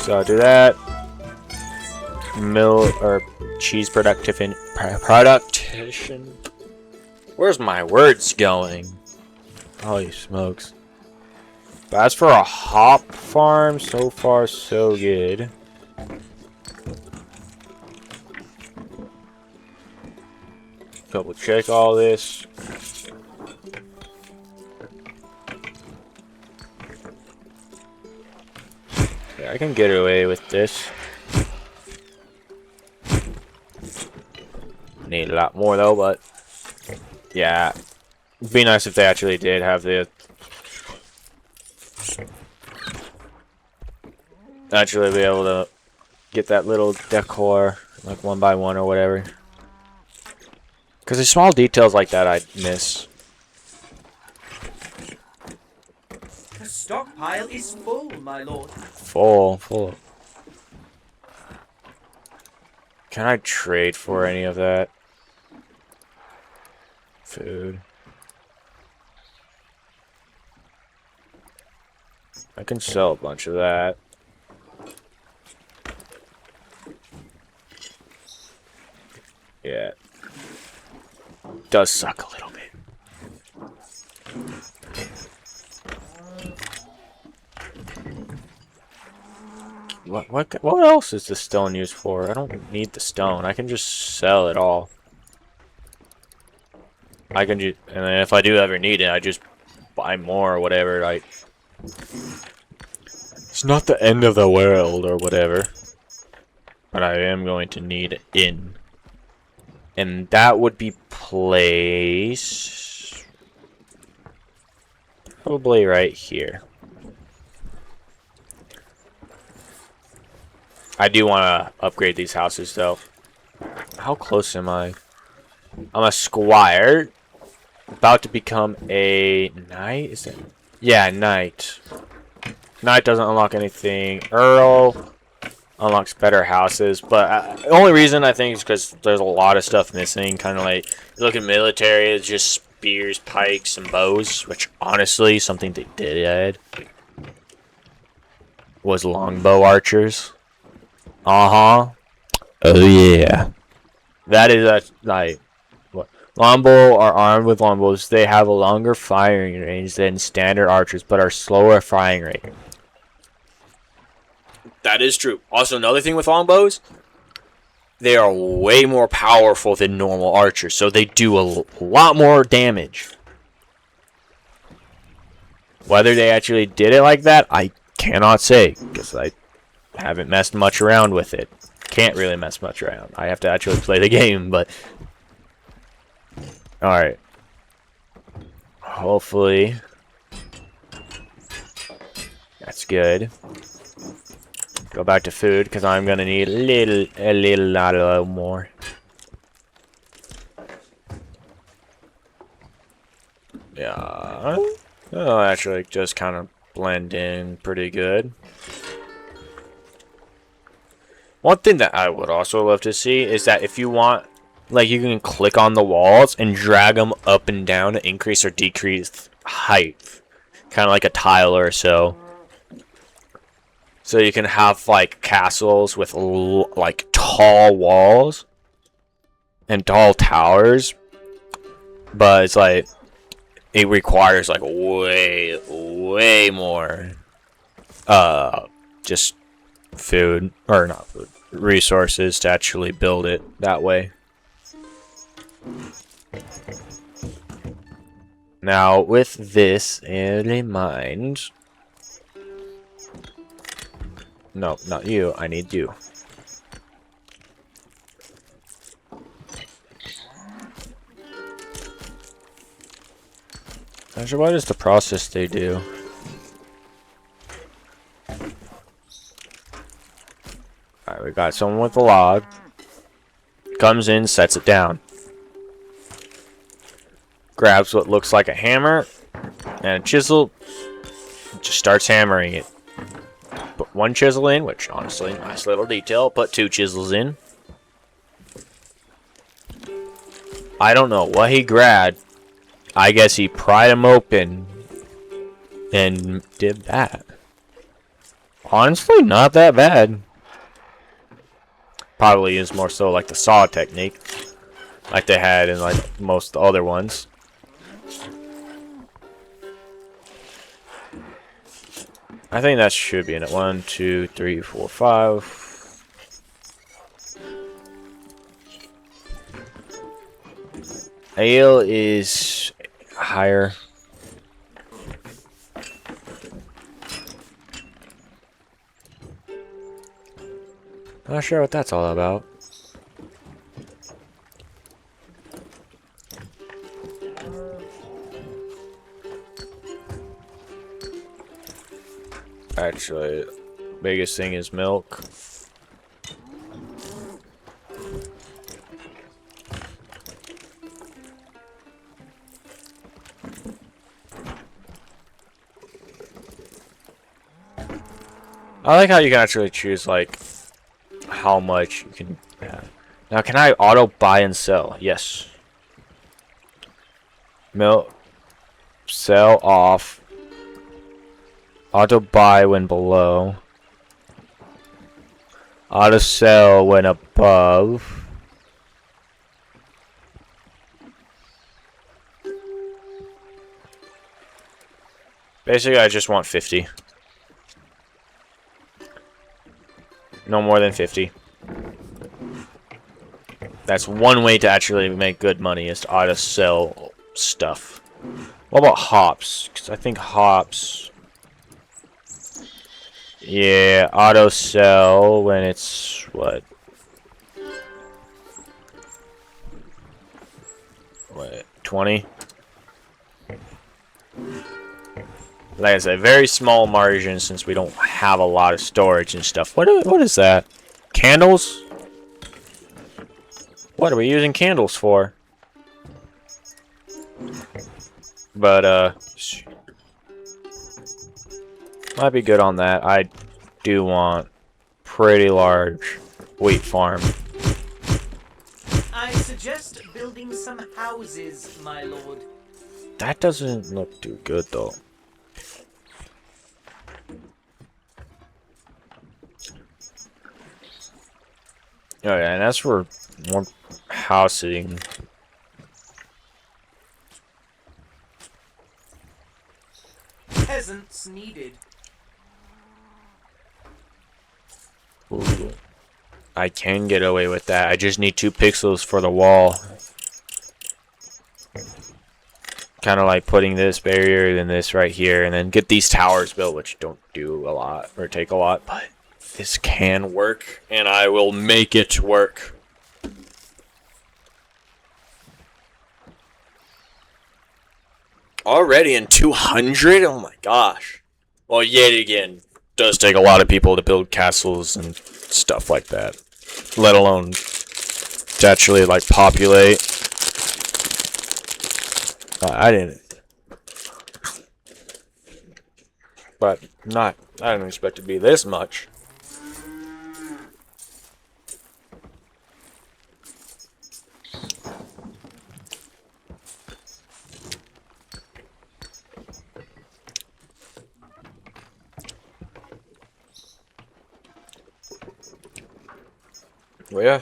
So do that. Mill or cheese production. Where's my words going? Holy smokes. But as for a hop farm, so far so good. Double check all this. Yeah, I can get away with this. Need a lot more though, but yeah, it'd be nice if they actually did have the actually be able to get that little decor like one by one or whatever. Because there's small details like that I miss. The stockpile is full, my lord. Full. Can I trade for any of that? Food. I can sell a bunch of that. Yeah. Does suck a little bit. What else is the stone used for? I don't need the stone. I can just sell it all. I can just, and then if I do ever need it, I just buy more or whatever. Like, it's not the end of the world or whatever. But I am going to need it in. And that would be place. probably right here. I do want to upgrade these houses, though. How close am I? I'm a squire. About to become a knight? Is it? Yeah, knight. Knight doesn't unlock anything. Earl unlocks better houses. But the only reason I think is because there's a lot of stuff missing. Kind of like, you look at military, it's just spears, pikes, and bows. Which, honestly, something they did add was longbow archers. Uh-huh. Oh, yeah. That is, like, what? Longbow are armed with longbows. They have a longer firing range than standard archers, but are slower firing rate. That is true. Also, another thing with longbows, they are way more powerful than normal archers, so they do a lot more damage. Whether they actually did it like that, I cannot say, because I haven't messed much around with it. Can't really mess much around. I have to actually play the game, but... Alright. Hopefully... That's good. Go back to food, because I'm going to need a little more. Yeah. Oh, actually, just kind of blend in pretty good. One thing that I would also love to see is that if you want, like, you can click on the walls and drag them up and down to increase or decrease height. Kind of like a tile or so. So you can have, like, castles with, like, tall walls and tall towers. But it's like, it requires, like, way more, just food, or not food, resources to actually build it that way. Now, with this in mind... No, not you. I need you. Actually, what is the process they do? Alright, we got someone with a log. Comes in, sets it down. Grabs what looks like a hammer and a chisel. Just starts hammering it. Put one chisel in, which honestly, nice little detail. Put two chisels in. I don't know what he grabbed. I guess he pried them open and did that. Honestly, not that bad. Probably is more so like the saw technique, like they had in like most of the other ones. I think that should be in it. 1, 2, 3, 4, 5. Ale is higher. Not sure what that's all about. Actually, biggest thing is milk. I like how you can actually choose like how much you can have. Now, can I auto buy and sell? Yes. Milk, sell off. Auto buy when below. Auto sell when above. Basically, I just want 50. No more than 50. That's one way to actually make good money, is to auto sell stuff. What about hops? Because I think hops... Yeah, auto sell when it's what? What, 20? Like I said, very small margin since we don't have a lot of storage and stuff. What is that? Candles? What are we using candles for? But, might be good on that. I do want pretty large wheat farm. I suggest building some houses, my lord. That doesn't look too good, though. Oh, yeah, and as for more housing... Peasants needed. Ooh. I can get away with that. I just need 2 pixels for the wall. Kind of like putting this barrier, then this right here, and then get these towers built, which don't do a lot or take a lot, but this can work, and I will make it work. Already in 200? Oh my gosh. Well, yet again, does take a lot of people to build castles and stuff like that. Let alone to actually, like, populate. I didn't. But I didn't expect it to be this much. Well, yeah.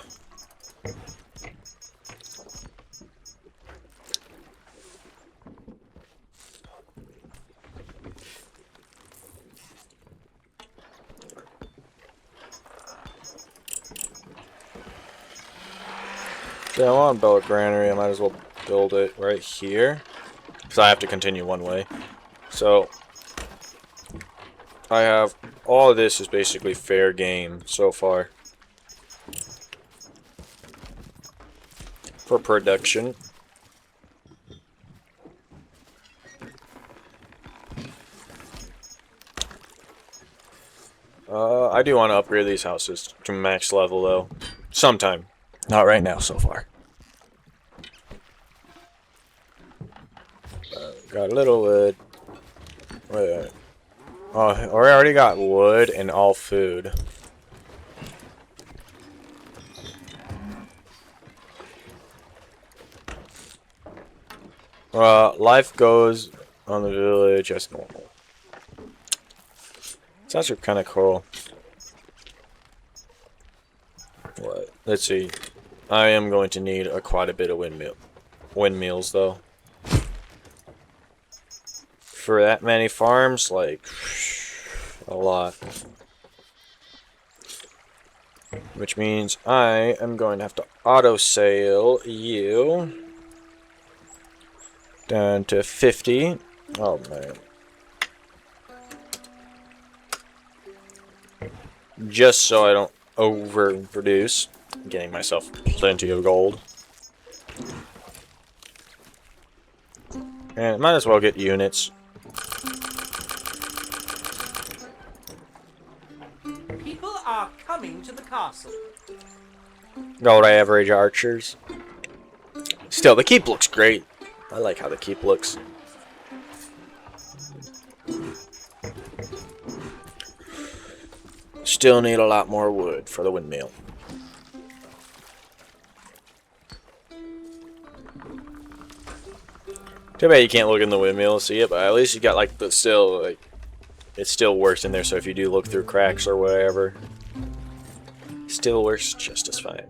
Yeah, I want to build a granary. I might as well build it right here. Because I have to continue one way. So, I have... all of this is basically fair game so far. For production. I do want to upgrade these houses to max level though. Sometime. Not right now so far. Got a little wood. Wait. Oh, we already got wood and all food. Life goes on the village as normal. It's actually kind of cool. What? Let's see. I am going to need quite a bit of windmills, though. For that many farms, like, a lot. Which means I am going to have to auto-sale you down to 50. Oh, man. Just so I don't overproduce. Getting myself plenty of gold. And might as well get units. People are coming to the castle. Gold average archers. Still, the keep looks great. I like how the keep looks. Still need a lot more wood for the windmill. Too bad you can't look in the windmill and see it, but at least you got like the still like it still works in there. So if you do look through cracks or whatever, it still works just as fine.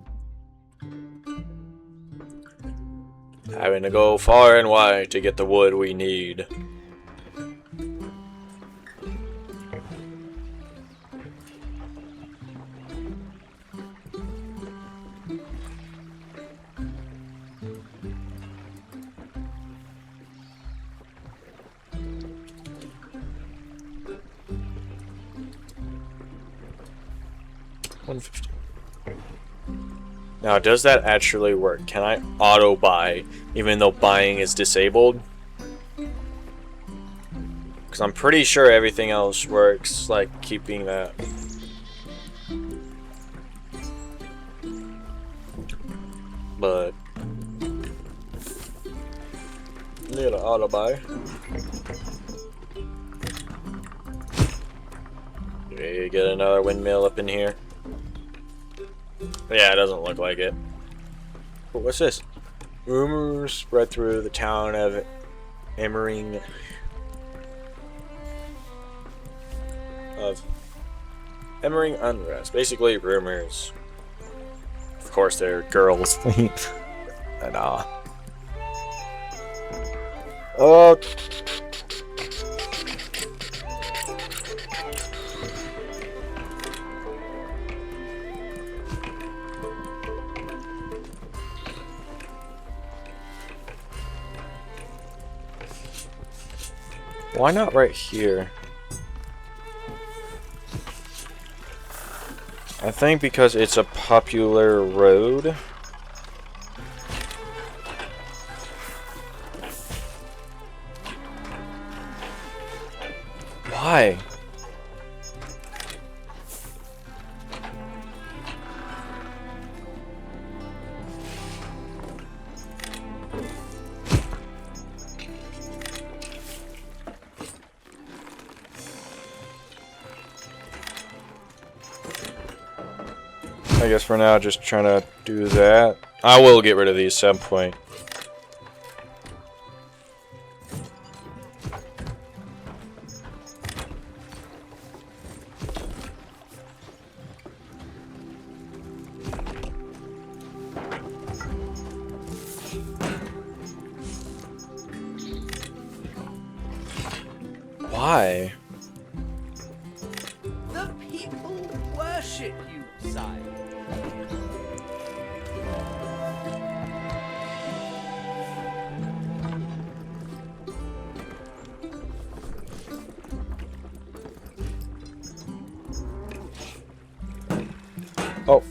Having to go far and wide to get the wood we need. $150. Now, does that actually work? Can I auto buy even though buying is disabled? Because I'm pretty sure everything else works, like keeping that. But need an alibi. Okay, get another windmill up in here. Yeah, it doesn't look like it. But what's this? Rumors spread through the town of Emmering. Emmering unrest. Basically, rumors. Of course, they're girls. And oh. Why not right here? I think because it's a popular road. Why? I guess for now, just trying to do that. I will get rid of these at some point. Why? The people worship you, sire. Oh.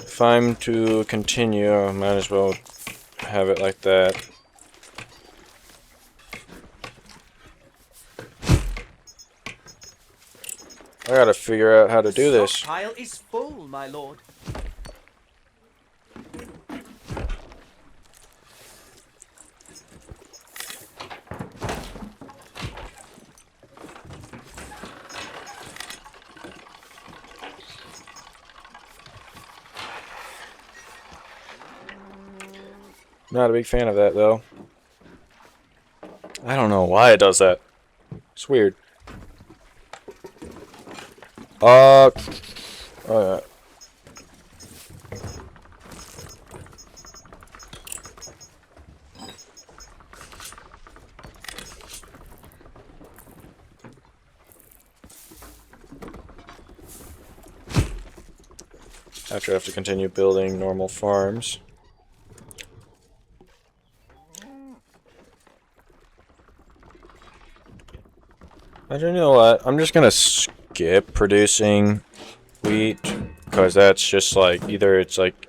If I'm to continue, I might as well have it like that. I gotta figure out how to do this. The pile is full, my lord. Not a big fan of that, though. I don't know why it does that. It's weird. Oh yeah. After I have to continue building normal farms. I don't know what. I'm just gonna skip producing wheat because that's just like either it's like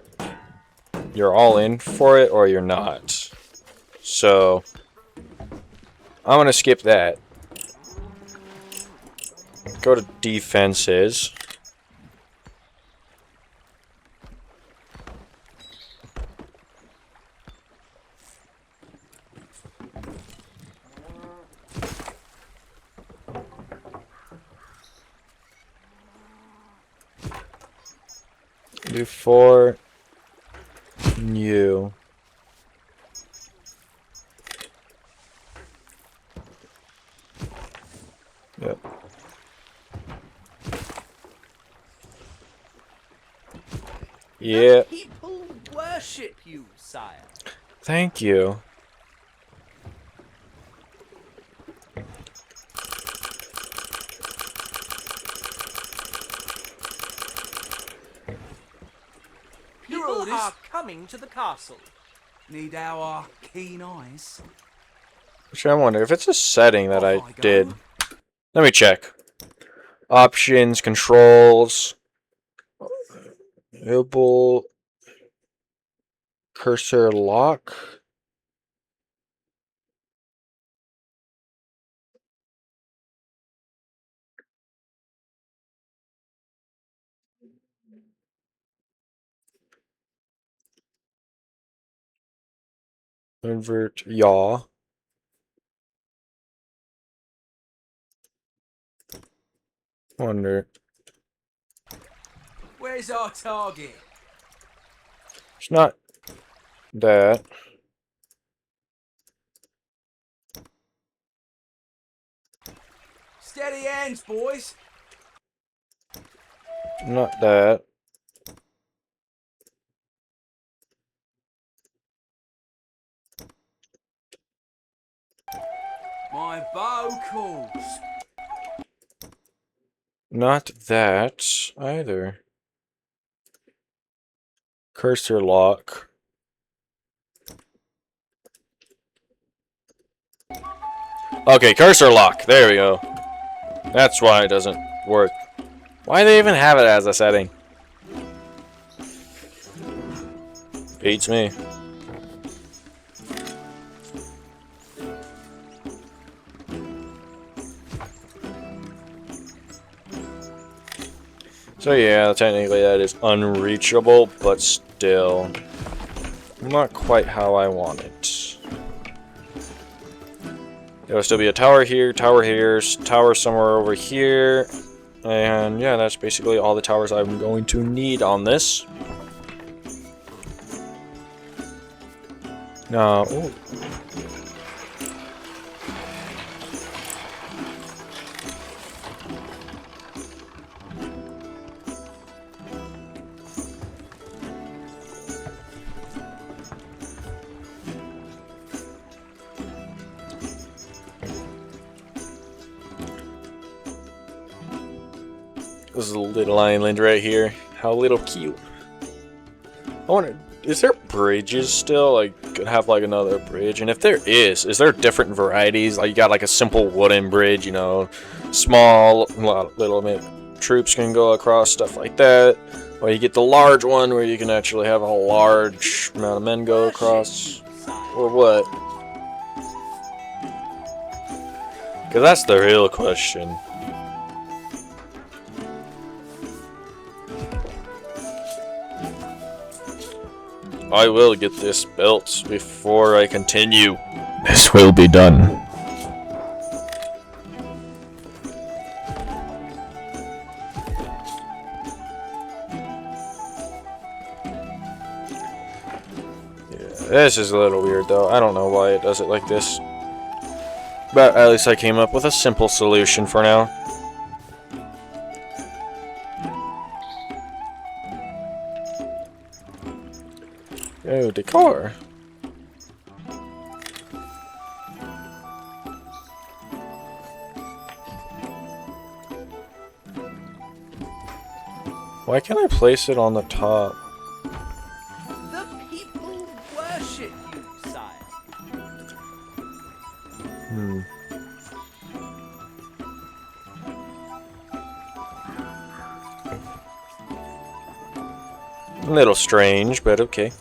you're all in for it or you're not. So I'm gonna skip that. Go to defenses. Do 4 new. Yep. Yeah. The people worship you, sire. Thank you. People are coming to the castle. Need our keen eyes. Which I wonder if it's a setting that I did. Let me check. Options, controls, enable cursor lock. Invert yaw. Wonder. Where's our target? It's not that. Steady hands, boys. Not that. My vocals. Not that either. Cursor lock. Okay, cursor lock. There we go. That's why it doesn't work. Why do they even have it as a setting? Beats me. So yeah, technically that is unreachable, but still not quite how I want it. There will still be a tower here, tower somewhere over here, and yeah, that's basically all the towers I'm going to need on this. Now, ooh. This is a little island right here. How little cute. I wonder, is there bridges still? Like, could have like another bridge? And if there is there different varieties? Like, you got like a simple wooden bridge, you know, small, little troops can go across, stuff like that. Or you get the large one where you can actually have a large amount of men go across. Or what? Because that's the real question. I will get this built before I continue. This will be done. Yeah, this is a little weird though. I don't know why it does it like this. But at least I came up with a simple solution for now. Oh, decor. Why can't I place it on the top? The people worship you, sire. A little strange, but okay.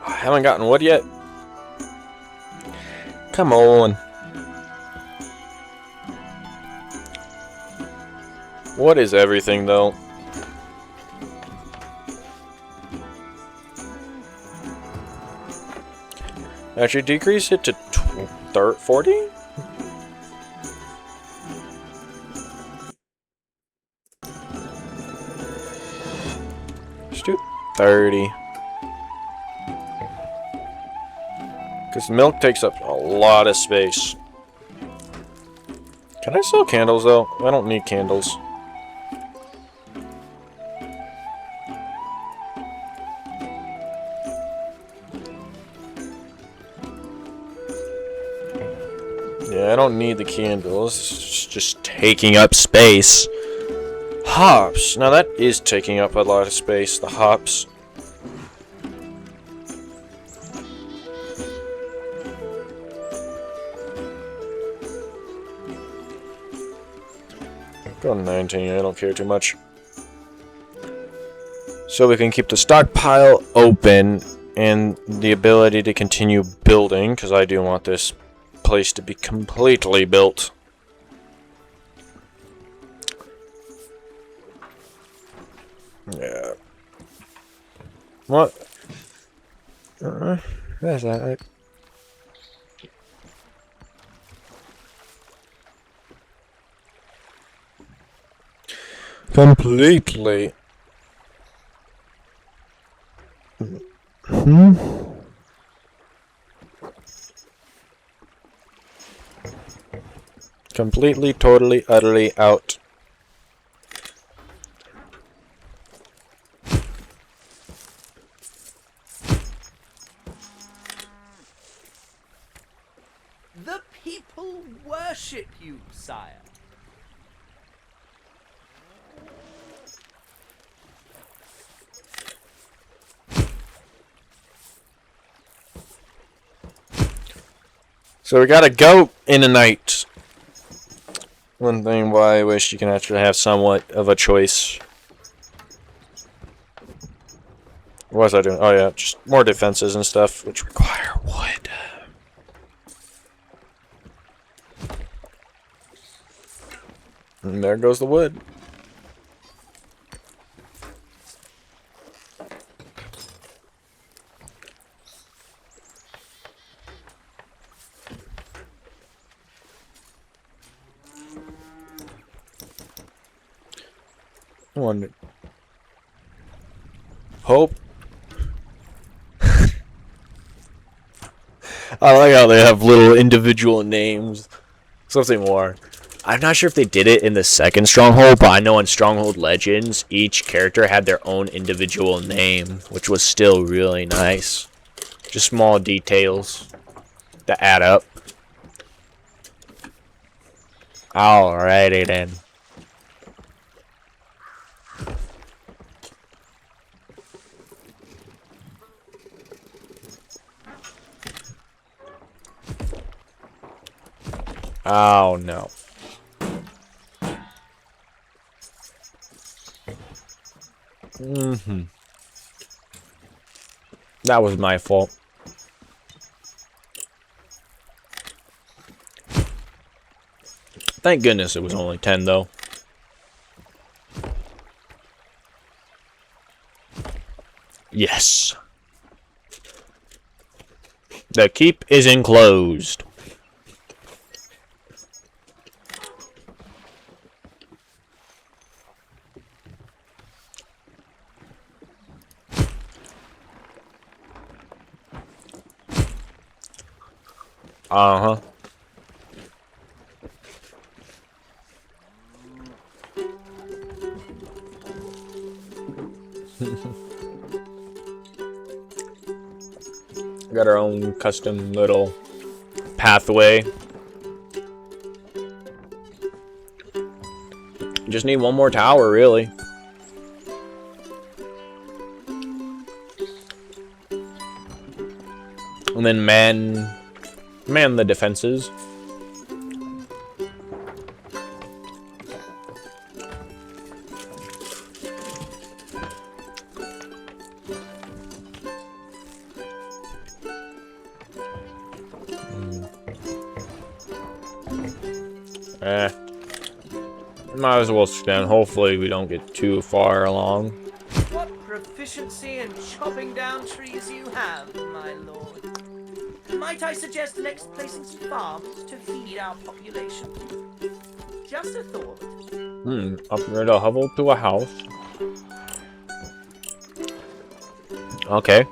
I haven't gotten wood yet. Come on. What is everything, though? Actually, decrease it to 40? Let's do 30. Because milk takes up a lot of space. Can I sell candles, though? I don't need candles. Yeah, I don't need the candles. It's just taking up space. Hops. Now that is taking up a lot of space, the hops. Go 19, I don't care too much. So we can keep the stockpile open and the ability to continue building, because I do want this place to be completely built. Yeah. What? That's that. Completely. Completely, totally, utterly out. The people worship you, sire. So we got a goat in a night. One thing why I wish you can actually have somewhat of a choice. What was I doing? Oh yeah, just more defenses and stuff, which require wood. And there goes the wood. Wonder. Hope. I like how they have little individual names. Something more. I'm not sure if they did it in the second Stronghold, but I know in Stronghold Legends, each character had their own individual name, which was still really nice. Just small details that add up. Alrighty then. Oh no. That was my fault. Thank goodness it was only 10 though. Yes. The keep is enclosed. Uh-huh. Got our own custom little pathway. Just need one more tower, really. And then man the defenses. Might as well stand. Hopefully we don't get too far along. What proficiency in chopping down trees you have, my lord. Might I suggest next placing some farms to feed our population? Just a thought. Upgrade a hovel to a house. Okay.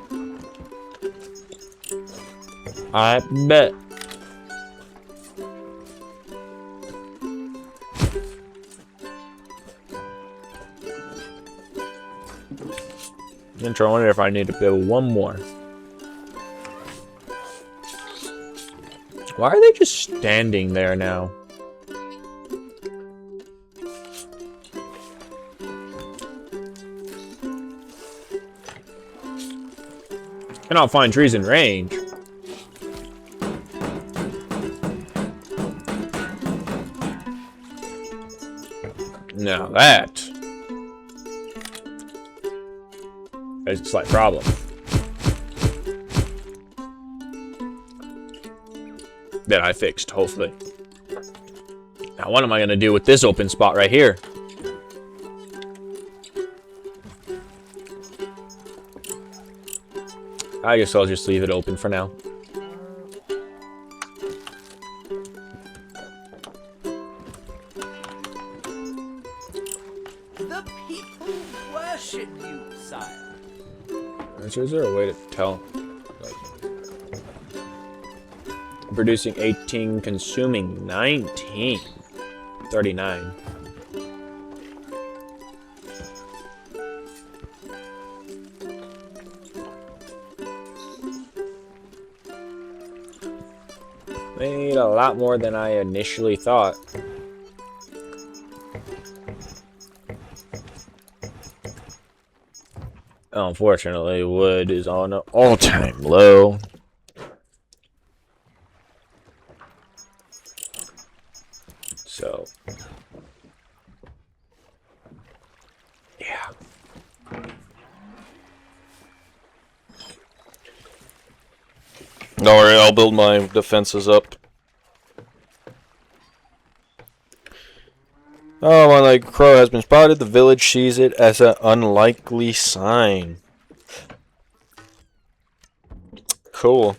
I bet. I wonder if I need to build one more. Why are they just standing there now? Cannot find trees in range. Now that is a slight problem. That I fixed, hopefully. Now, what am I going to do with this open spot right here? I guess I'll just leave it open for now. The people worship you, sire. Is there a way to tell? Like, producing 18, consuming 19. 39. They need a lot more than I initially thought. Unfortunately, wood is on an all-time low. So, yeah. Don't worry, I'll build my defenses up. Oh, one like crow has been spotted. The village sees it as an unlikely sign. Cool.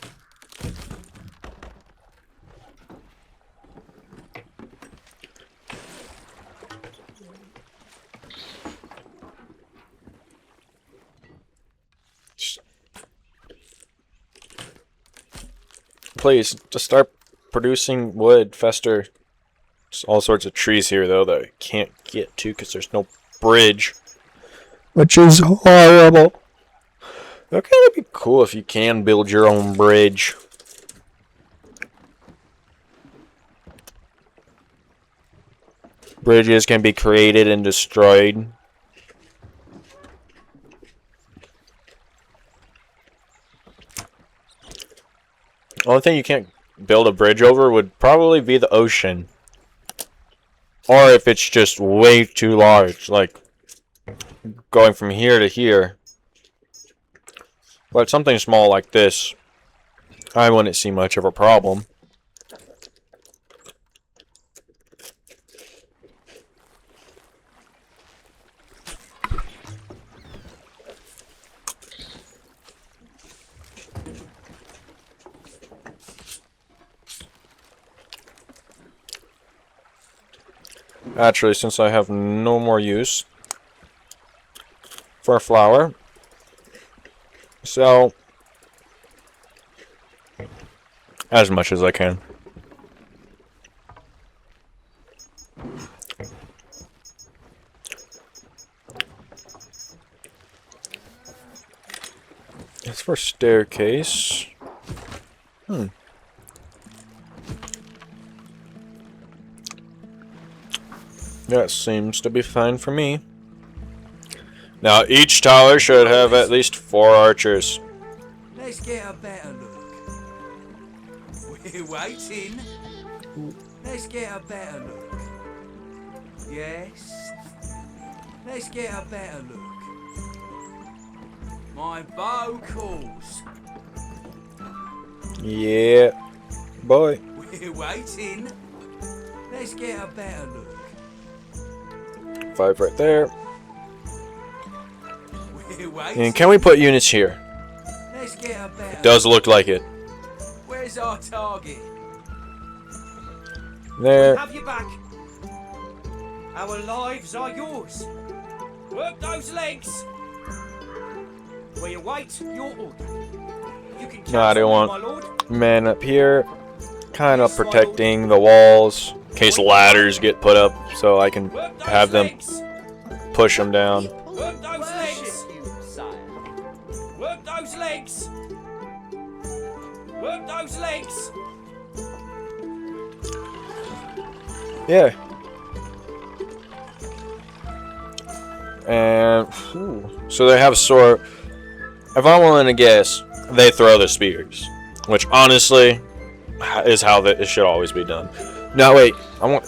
Please, just start producing wood faster. There's all sorts of trees here, though, that I can't get to because there's no bridge. Which is horrible. That kind of be cool if you can build your own bridge. Bridges can be created and destroyed. Only thing you can't build a bridge over would probably be the ocean. Or if it's just way too large, like going from here to here. But something small like this, I wouldn't see much of a problem. Actually, since I have no more use for flour, sell as much as I can. As for staircase, that seems to be fine for me. Now, each tower should have at least 4 archers. Let's get a better look. We're waiting. Let's get a better look. Yes. Let's get a better look. My bow calls. Yeah, boy. We're waiting. Let's get a better look. 5 right there. We're waiting. And can we put units here? Let's get a better It does look like it. Where's our target? There. Have you back. Our lives are yours. Work those legs. We await your order. You can No, I don't count on me, want my lord. men up here. Kind of protecting the walls in case ladders get put up so I can Work those have them legs. push them down. Work those legs. You, sire. Work those legs. Work those legs. Yeah. And so they have sword. If I'm willing to guess, they throw the spears, which honestly is how it should always be done. Now wait,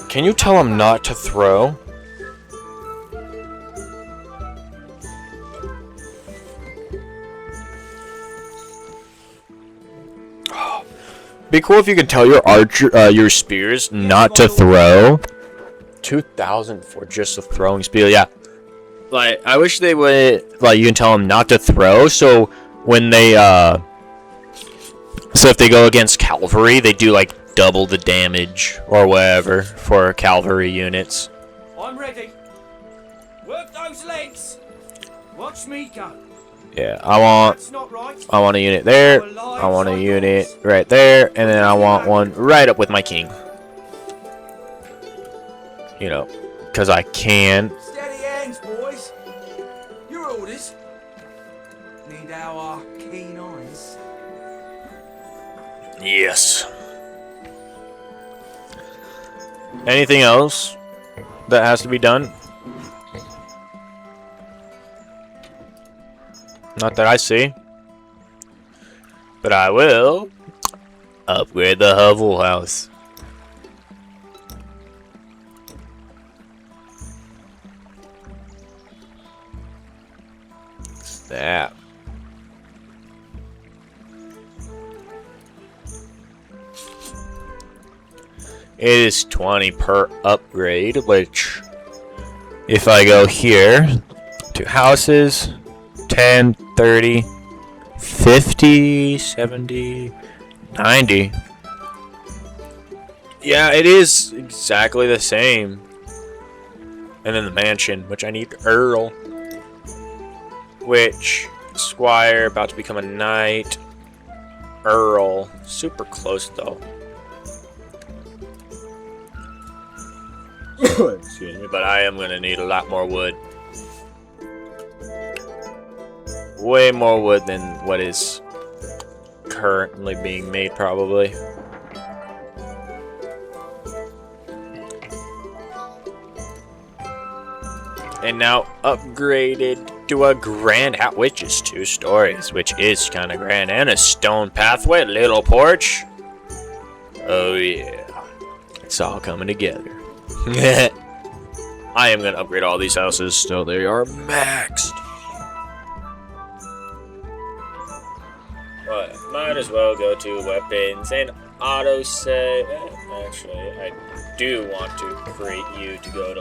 can you tell them not to throw? Be cool if you could tell your spears not to throw. 2,000 for just a throwing spear. Yeah. Like, I wish they would, like, you can tell them not to throw, so when they, so if they go against cavalry, they do, like, double the damage, or whatever, for cavalry units. I'm ready. Work those legs. Watch me go. Yeah, I want That's not right. a unit there, I want a unit right there, and then I want one right up with my king. You know, because I can. Steady hands, boys. Your orders. Need our keen eyes. Yes. Anything else that has to be done? Not that I see. But I will upgrade the hovel house. What's that? It is 20 per upgrade, which if I go here to houses, 10, 30, 50, 70, 90. Yeah, it is exactly the same. And then the mansion, which I need Earl. Which, Squire, about to become a knight. Earl, super close though. Excuse me, but I am going to need a lot more wood. Way more wood than what is currently being made, probably. And now upgraded to a grand house, which is 2 stories, which is kind of grand, and a stone pathway, little porch. Oh yeah, it's all coming together. I am gonna upgrade all these houses, so they are maxed. But might as well go to weapons and auto save. Actually, I do want to create you to go to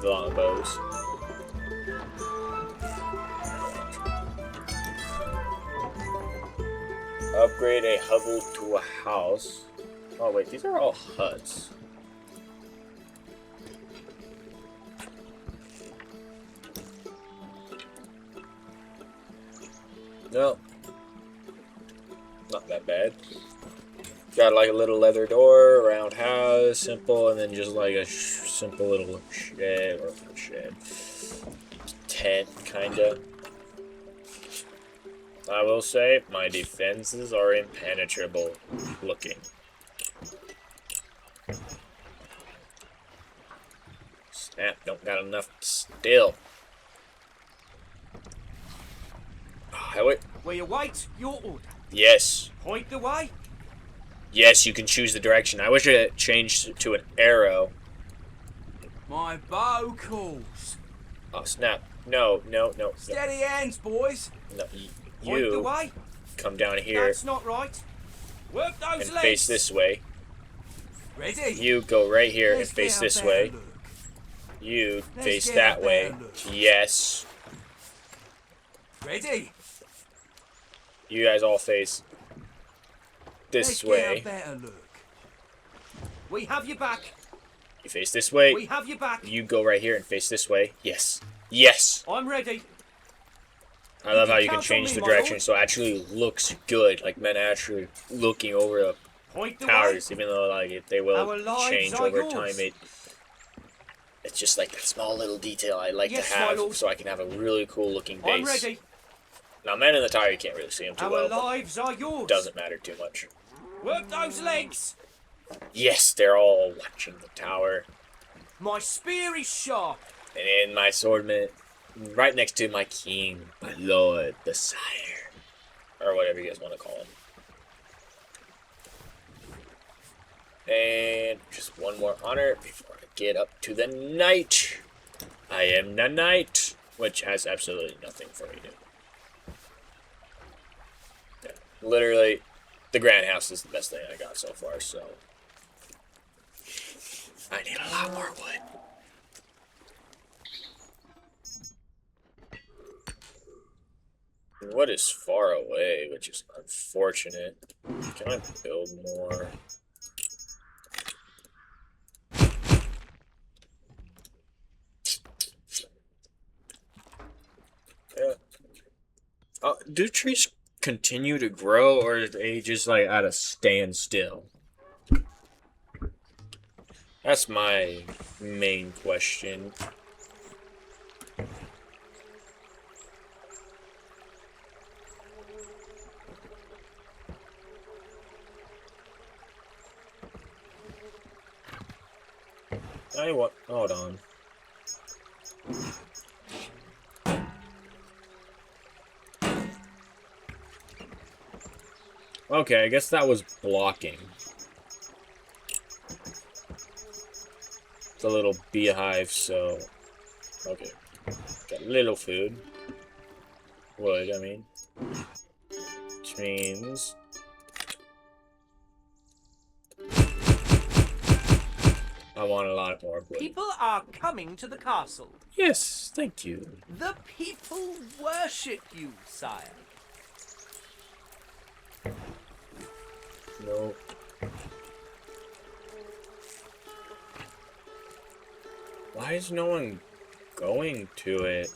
the longbows. Upgrade a hovel to a house. Oh wait, these are all huts. No, not that bad. Got like a little leather door, round house, simple, and then just like a simple little shed, or shed, tent, kinda. I will say, my defenses are impenetrable looking. Snap, don't got enough still. Wait. Where you wait, your order. Yes. Point the way. Yes, you can choose the direction. I wish it changed to an arrow. My bow calls. Oh, snap. No. Steady hands, boys. No, Point the you way. come down here That's not right. Work those and legs. face this way. Ready. You go right here Let's and face get a this better way. look. You Let's face get that a way. better look. Yes. Ready. You guys all face this Let's way. get a better look. We have your back. You face this way. We have your back. You go right here and face this way. Yes. Yes. I'm ready. I love You how can you can count on change me, the my direction lord. so it actually looks good. Like men actually looking over the Point the towers, way. even though like if they will Our lives change are over yours. time. It's just like that small little detail I like Yes, to my have lord. so I can have a really cool looking I'm base. ready. Now men in the tower you can't really see them too Our well. But lives are yours. it doesn't matter too much. Work those legs. Yes, they're all watching the tower. My spear is sharp. And in my swordman, right next to my king, my lord, the sire. Or whatever you guys want to call him. And just one more honor before I get up to the knight. I am the knight, which has absolutely nothing for me to do. Yeah, literally, the grand house is the best thing I got so far, so I need a lot more wood. Wood is far away, which is unfortunate. Can I build more? Yeah. Do trees continue to grow, or are they just like at a standstill? That's my main question. What? Hold on. Okay, I guess that was blocking. It's a little beehive, so... Okay. Got a little food. Wood, I mean. Which means... I want a lot more wood. People are coming to the castle. Yes, thank you. The people worship you, sire. No. Why is no one going to it?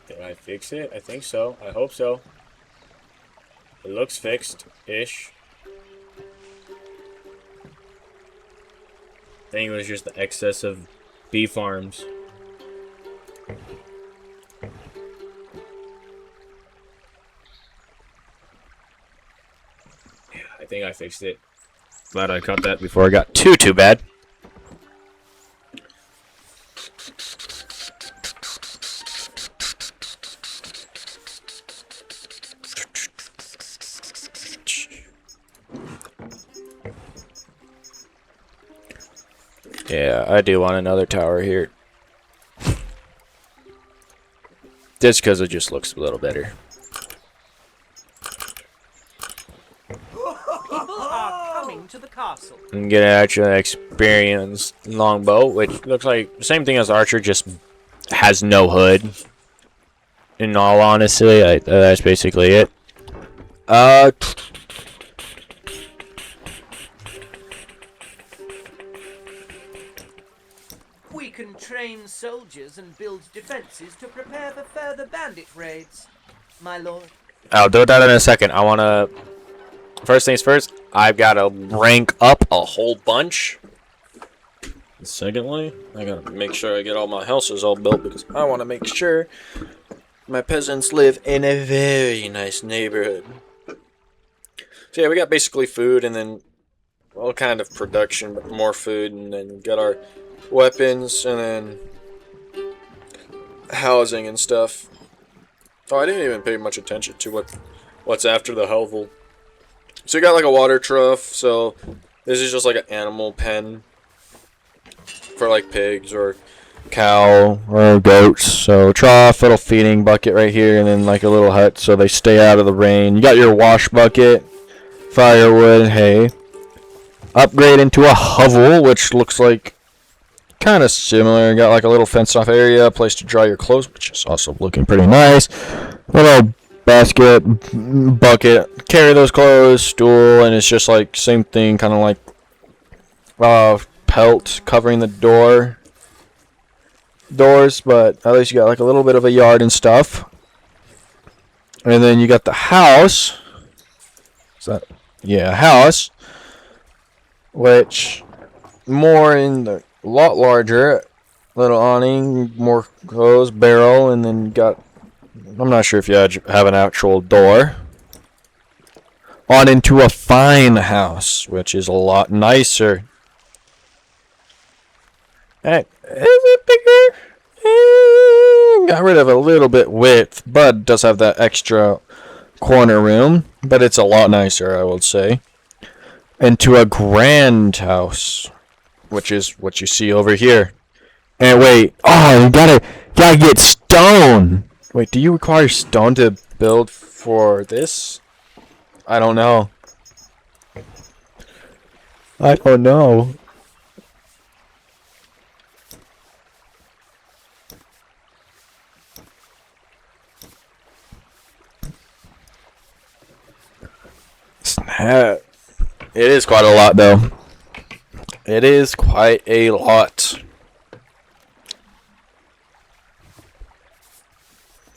Did I fix it? I think so. I hope so. It looks fixed-ish. I think it was just the excess of bee farms. Yeah, I think I fixed it. Glad I caught that before I got too bad. Yeah, I do want another tower here. Just because it just looks a little better. People are coming to the castle. And get an actual experienced longbow, which looks like the same thing as archer, just has no hood. In all honesty, that's basically it. We can train soldiers and build defenses to prepare for further bandit raids, my lord. I'll do that in a second. I want to... First things first, I've got to rank up a whole bunch. Secondly, I got to make sure I get all my houses all built because I want to make sure my peasants live in a very nice neighborhood. So yeah, we got basically food and then all kind of production, but more food, and then got our weapons and then housing and stuff. Oh, I didn't even pay much attention to what's after the hovel. So you got like a water trough, so this is just like an animal pen for like pigs or cow or goats. So trough, little feeding bucket right here, and then like a little hut so they stay out of the rain. You got your wash bucket, firewood, hay. Upgrade into a hovel, which looks like kind of similar. Got like a little fenced off area, place to dry your clothes, which is also looking pretty nice. Little basket, bucket, carry those clothes, stool, and it's just like same thing, kind of like pelt covering the doors, but at least you got like a little bit of a yard and stuff. And then you got the house. Is that, yeah, house, which more in the lot larger, little awning, more clothes, barrel, and then got, I'm not sure if you have an actual door. On into a fine house, which is a lot nicer. Hey, is it bigger? Got rid of a little bit width, but does have that extra corner room, but it's a lot nicer, I would say. Into a grand house, which is what you see over here. And wait, oh, you gotta get stone. Wait, do you require stone to build for this? I don't know. I don't know. Snap. It is quite a lot, though. It is quite a lot.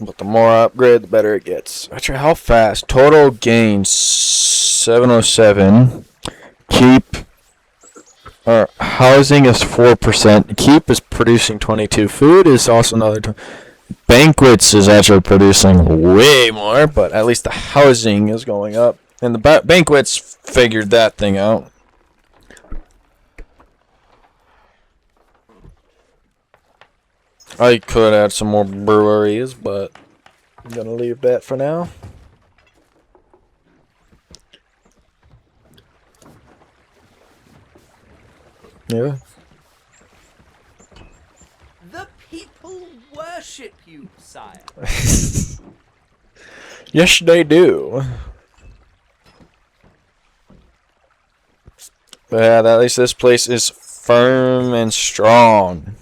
But the more I upgrade, the better it gets. Actually, how fast? Total gain 707. Keep. Housing is 4%. Keep is producing 22. Food is also another 20. Banquets is actually producing way more, but at least the housing is going up. And the banquets figured that thing out. I could add some more breweries, but I'm gonna leave that for now. Yeah. The people worship you, sire. Yes, they do. But yeah, at least this place is firm and strong.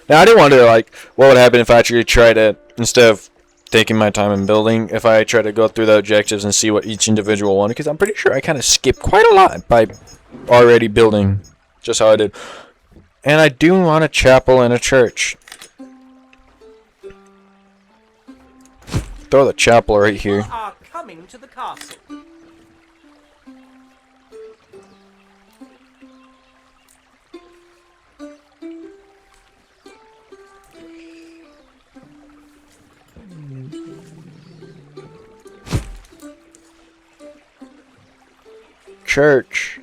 Now, I didn't wonder, like, what would happen if I actually tried to, instead of taking my time in building, if I try to go through the objectives and see what each individual wanted, because I'm pretty sure I kind of skipped quite a lot by already building, just how I did. And I do want a chapel and a church. Throw the chapel right here. People are coming to the castle. Church.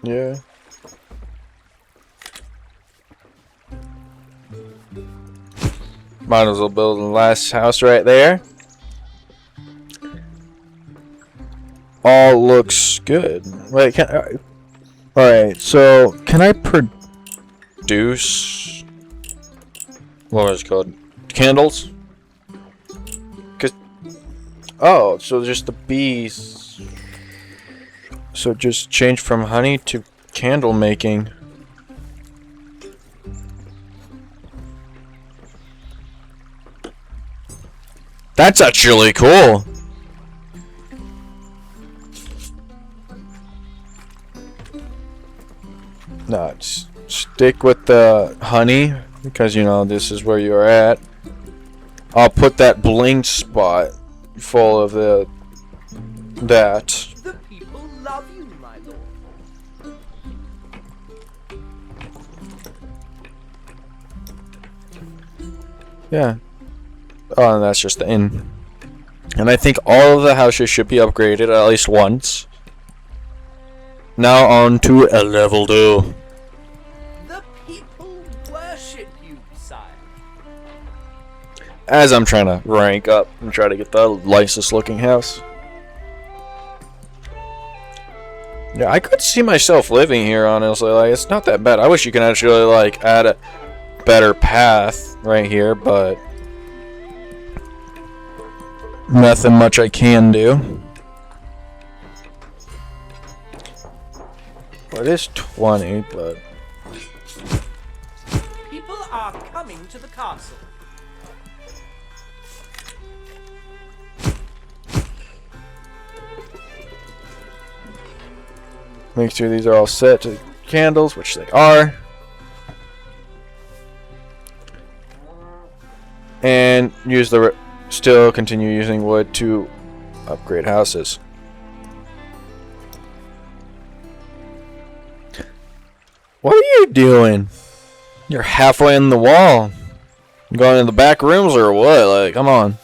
Yeah. Might as well build the last house right there. All looks good. Wait, alright, so can I produce what is it called? Candles? Oh, so just the bees. So just change from honey to candle making. That's actually cool. No, stick with the honey because you know this is where you're at. I'll put that bling spot full of that. The people love you, my lord. Yeah. Oh, and that's just the inn. And I think all of the houses should be upgraded at least once. Now on to a level 2. The people worship you, sire. As I'm trying to rank up and try to get the nicest looking house. Yeah, I could see myself living here, honestly. Like, it's not that bad. I wish you could actually, like, add a better path right here, but nothing much I can do. Well, it is 20, but People are coming to the castle. make sure these are all set to candles, which they are. And use the still continue using wood to upgrade houses. What are you doing? You're halfway in the wall. You going in the back rooms or what? Like, come on.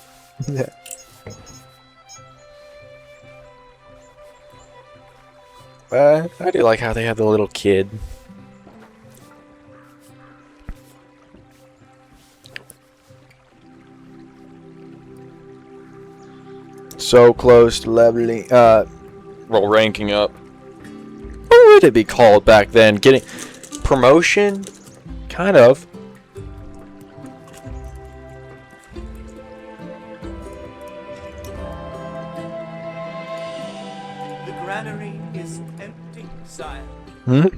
I do like how they have the little kid. So close to leveling, well, ranking up. What would it be called back then? Getting promotion? Kind of. The granary is empty, sire. Hmm?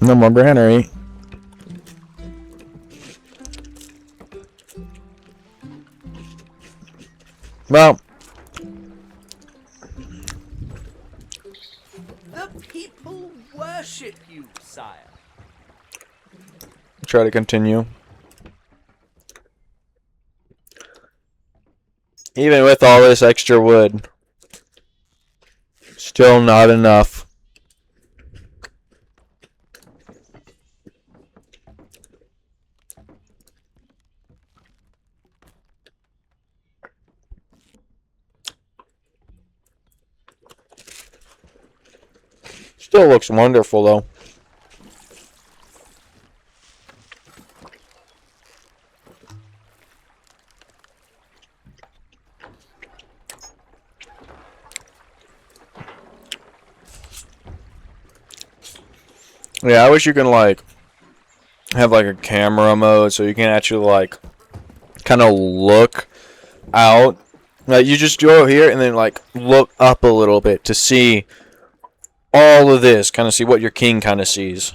No more granary. Well, The people worship you, sire. try to continue. Even with all this extra wood, still not enough. Still looks wonderful though. Yeah, I wish you can like have like a camera mode so you can actually like kind of look out. Like you just go here and then like look up a little bit to see all of this, kind of see what your king kind of sees.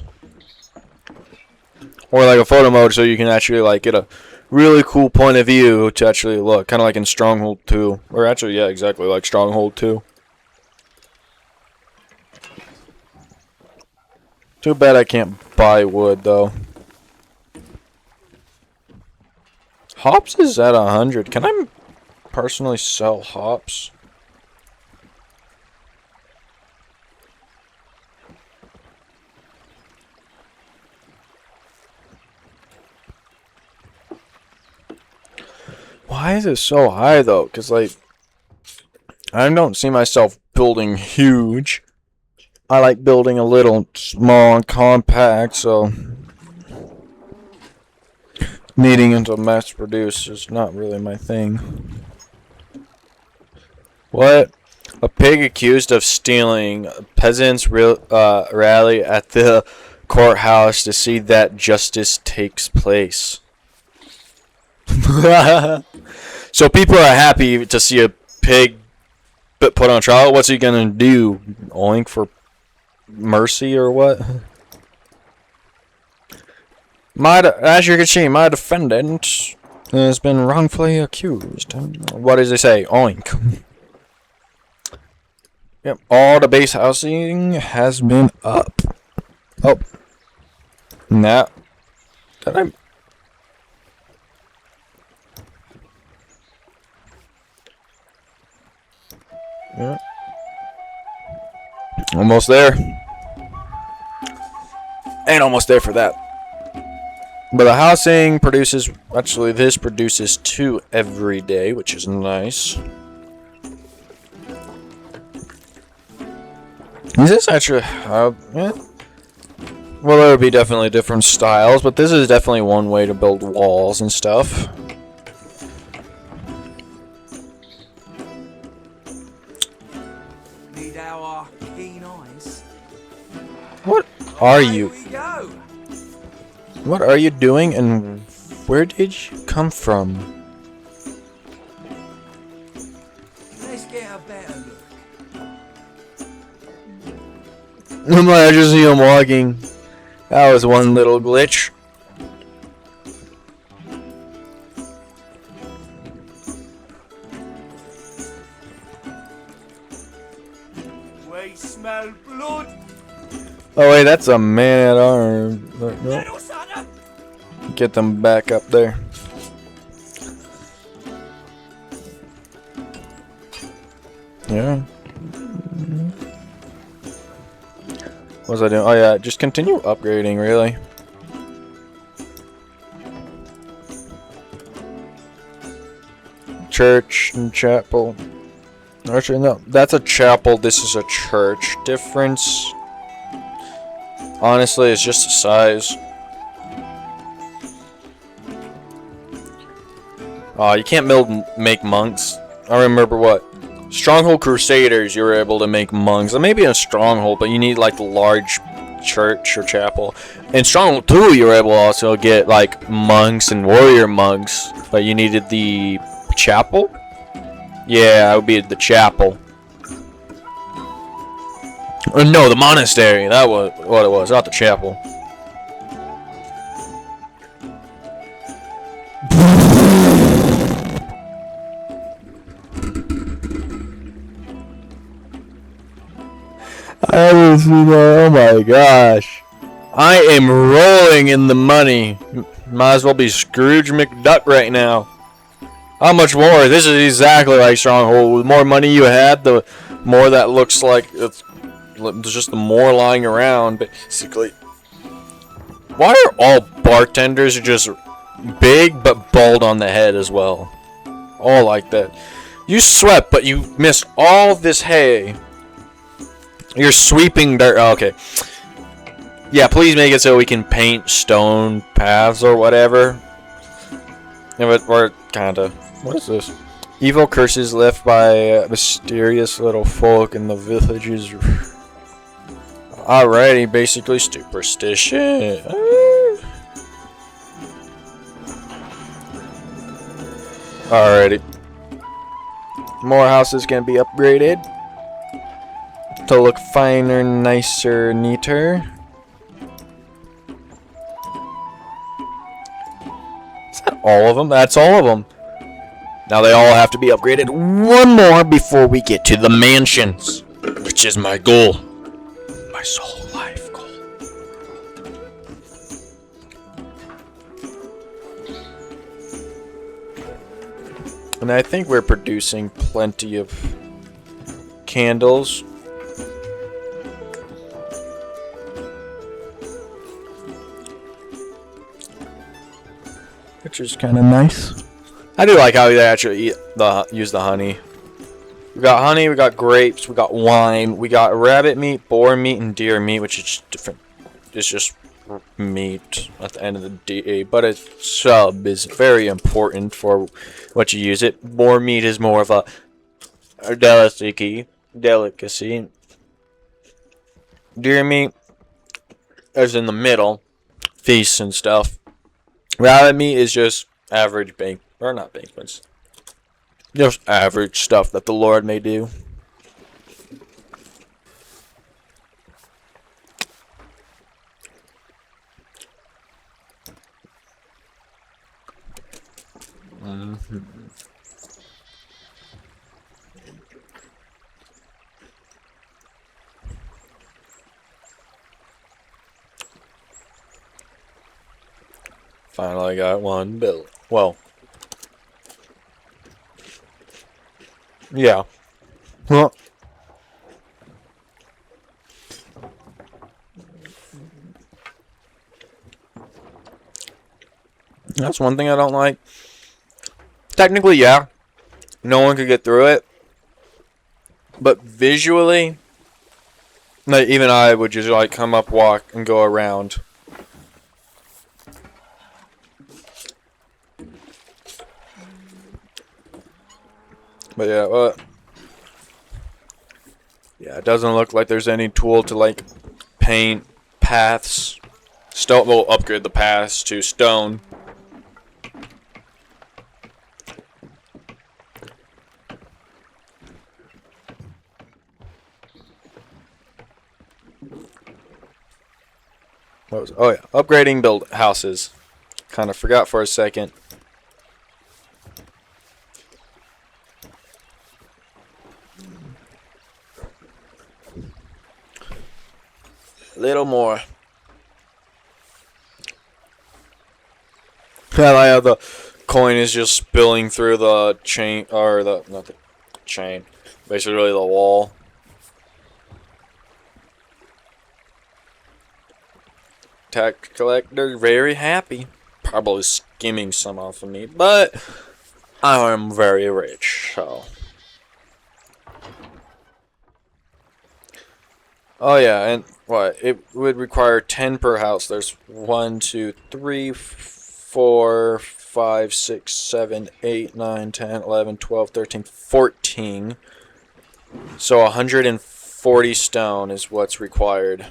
Or like a photo mode so you can actually like get a really cool point of view to actually look, kind of like in Stronghold 2. Or actually, yeah, exactly like Stronghold 2. Too bad I can't buy wood though. Hops is at 100. Can I personally sell hops? Why is it so high though? Because like, I don't see myself building huge. I like building a little small and compact, so needing into mass produce is not really my thing. What? A pig accused of stealing. Peasants rally at the courthouse to see that justice takes place. So people are happy to see a pig put on trial. What's he gonna do? Oink for mercy or what? As you can see, my defendant has been wrongfully accused. What does it say? Oink. Yep, all the base housing has been up. Oh. Nah. Did I? Yeah. Almost there. Ain't almost there for that. But the housing produces, actually this produces 2 every day, which is nice. Is this actually, yeah. Well, there would be definitely different styles, but this is definitely one way to build walls and stuff. Need our keen eyes. What are you? Here we go. What are you doing and where did you come from? Let's get a better look. I just see him walking. That was one little glitch. We smell blood. Oh wait, that's a man at arms. No. Little son. Get them back up there. Yeah. What was I doing? Oh yeah, just continue upgrading, really. Church and chapel. Actually, no, that's a chapel. This is a church. Difference. Honestly, it's just the size. You can't make monks. I remember what Stronghold Crusaders. You were able to make monks. Maybe in Stronghold, but you need like the large church or chapel. In Stronghold 2, you were able to also get like monks and warrior monks, but you needed the chapel. Yeah, it would be the chapel. Or no, the monastery. That was what it was, not the chapel. I haven't seen that. Oh my gosh. I am rolling in the money. Might as well be Scrooge McDuck right now. How much more? This is exactly like Stronghold. The more money you had, the more that looks like it's just the more lying around, basically. Why are all bartenders just big but bald on the head as well? All like that. You swept, but you missed all this hay. You're sweeping dirt. Oh, okay. Yeah, please make it so we can paint stone paths or whatever. Yeah, but we're kinda. What is this? Evil curses left by mysterious little folk in the villages. Alrighty, basically superstition. Alrighty. More houses can be upgraded to look finer, nicer, neater. Is that all of them? That's all of them. Now they all have to be upgraded one more before we get to the mansions, which is my goal. My sole life goal. And I think we're producing plenty of candles. Which is kind of nice. I do like how they actually use the honey. We got honey, we got grapes, we got wine, we got rabbit meat, boar meat, and deer meat, which is different. It's just meat at the end of the day, but a sub is very important for what you use it. Boar meat is more of a delicacy. Deer meat is in the middle, feasts and stuff. Rabbit meat is just average or not banquets. Just average stuff that the Lord may do. Finally got one built. Well. Yeah. Well. That's one thing I don't like. Technically, yeah. No one could get through it. But visually, like, even I would just like come up, walk, and go around. But yeah, yeah, it doesn't look like there's any tool to like paint paths. Stone will upgrade the paths to stone. Oh yeah, upgrading build houses. Kind of forgot for a second. Little more. I like how the coin is just spilling through the chain, or not the chain, basically the wall. Tax collector, very happy. Probably skimming some off of me, but I am very rich, so. Oh yeah, and what? It would require 10 per house. There's 1, 2, 3, 4, 5, 6, 7, 8, 9, 10, 11, 12, 13, 14. So 140 stone is what's required.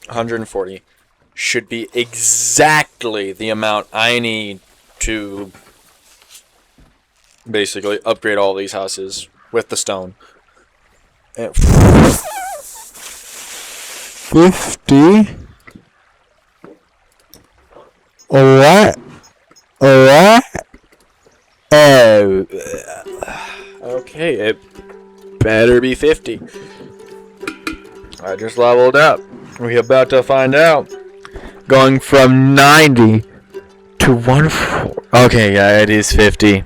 $140 should be exactly the amount I need to basically upgrade all these houses with the stone. And 50? Alright. Alright. Oh. Okay, it better be 50. I just leveled up. We're about to find out. Going from 90 to 140. Okay, yeah, it is 50.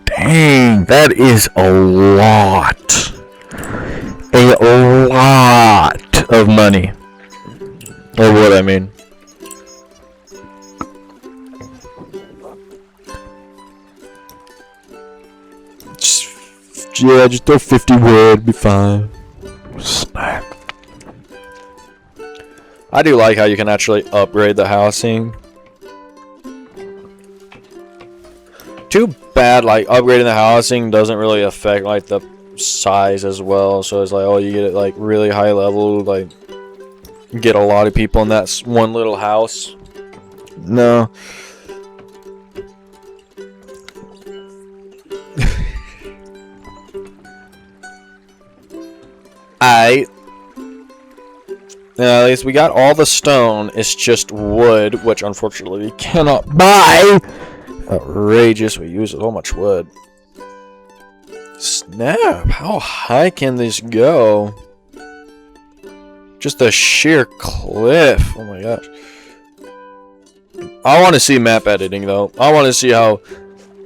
Dang, that is a lot. A lot of money. Or what I mean. Just throw 50 wood, be fine. Snap. I do like how you can actually upgrade the housing. Too bad, like, upgrading the housing doesn't really affect, like, the size as well. So it's like, oh, you get it, like, really high level, like, get a lot of people in that one little house. No. At least we got all the stone. It's just wood, which unfortunately we cannot buy. Outrageous. We use so much wood. Snap. How high can this go? Just a sheer cliff. Oh my gosh. I want to see map editing though. I want to see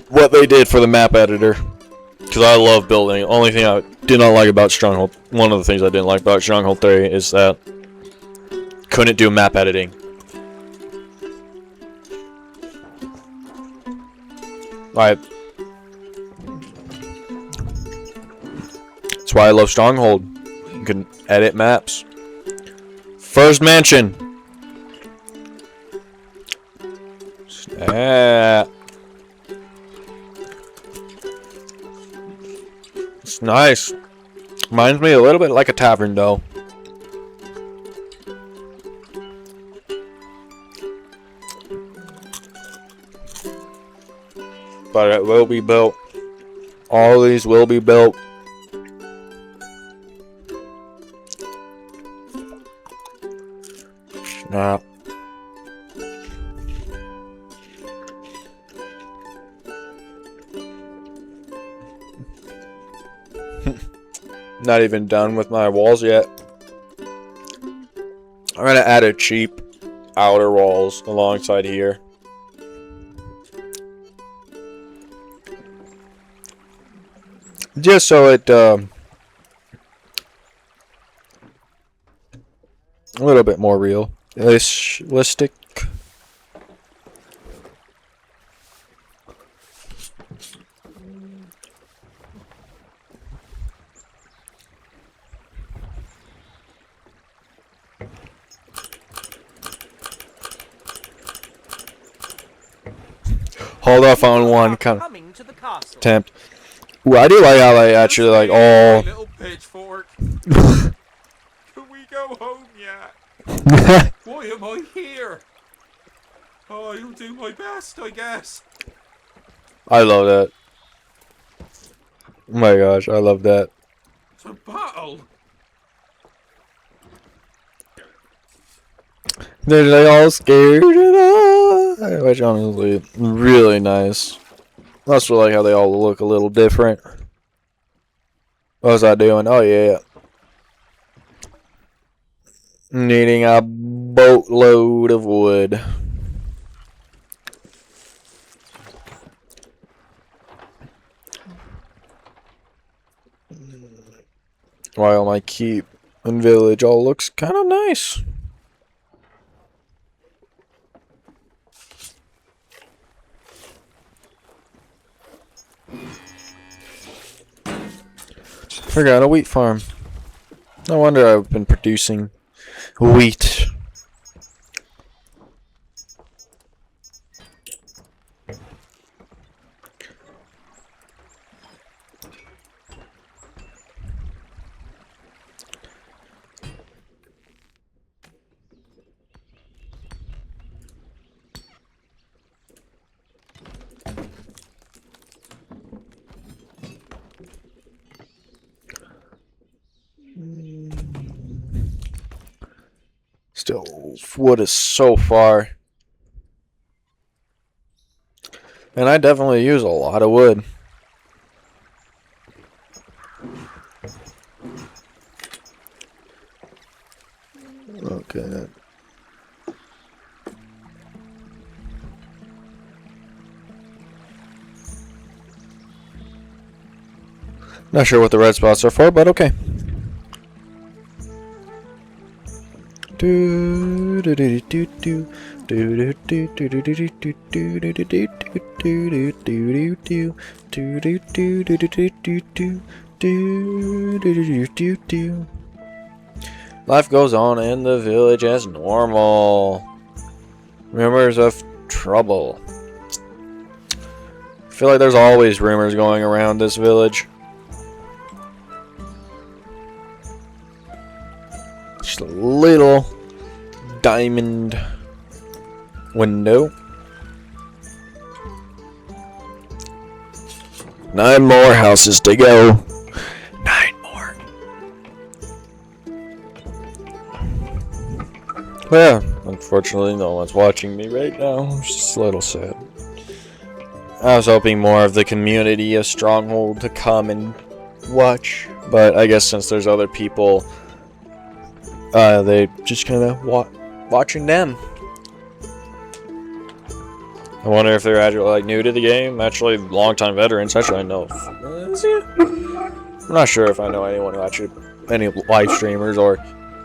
what they did for the map editor. Because I love building. Only thing I did not like about Stronghold, one of the things I didn't like about Stronghold 3 is that couldn't do map editing. Alright. That's why I love Stronghold. You can edit maps. First mansion. It's nice. Reminds me a little bit like a tavern though. But it will be built. All these will be built. Snap. Not even done with my walls yet. I'm gonna add a cheap outer walls alongside here. Just so it, a little bit more realistic. Hold off on one Coming to the castle. attempt. Ooh, I do like how they actually like all. Little pitchfork. Can we go home yet? Why am I here? Oh, I'll do my best, I guess. I love that. Oh my gosh, I love that. It's a battle. They're like all scared and all, which honestly really nice. I also like how they all look a little different. What was I doing? Oh yeah. Needing a boatload of wood. While my keep and village all looks kind of nice. Forgot a wheat farm. No wonder I've been producing wheat. Still, wood is so far. And I definitely use a lot of wood. Okay. Not sure what the red spots are for, but okay. Life goes on in the village as normal. Rumors of trouble. I feel like there's always rumors going around this village. Just a little diamond window. 9 more houses to go. 9 more. Well, unfortunately, no one's watching me right now. It's just a little sad. I was hoping more of the community of Stronghold to come and watch, but I guess since there's other people, they just kind of watching them. I wonder if they're actually like new to the game, actually long-time veterans. Actually, I know. I'm not sure if I know anyone who actually, any live streamers or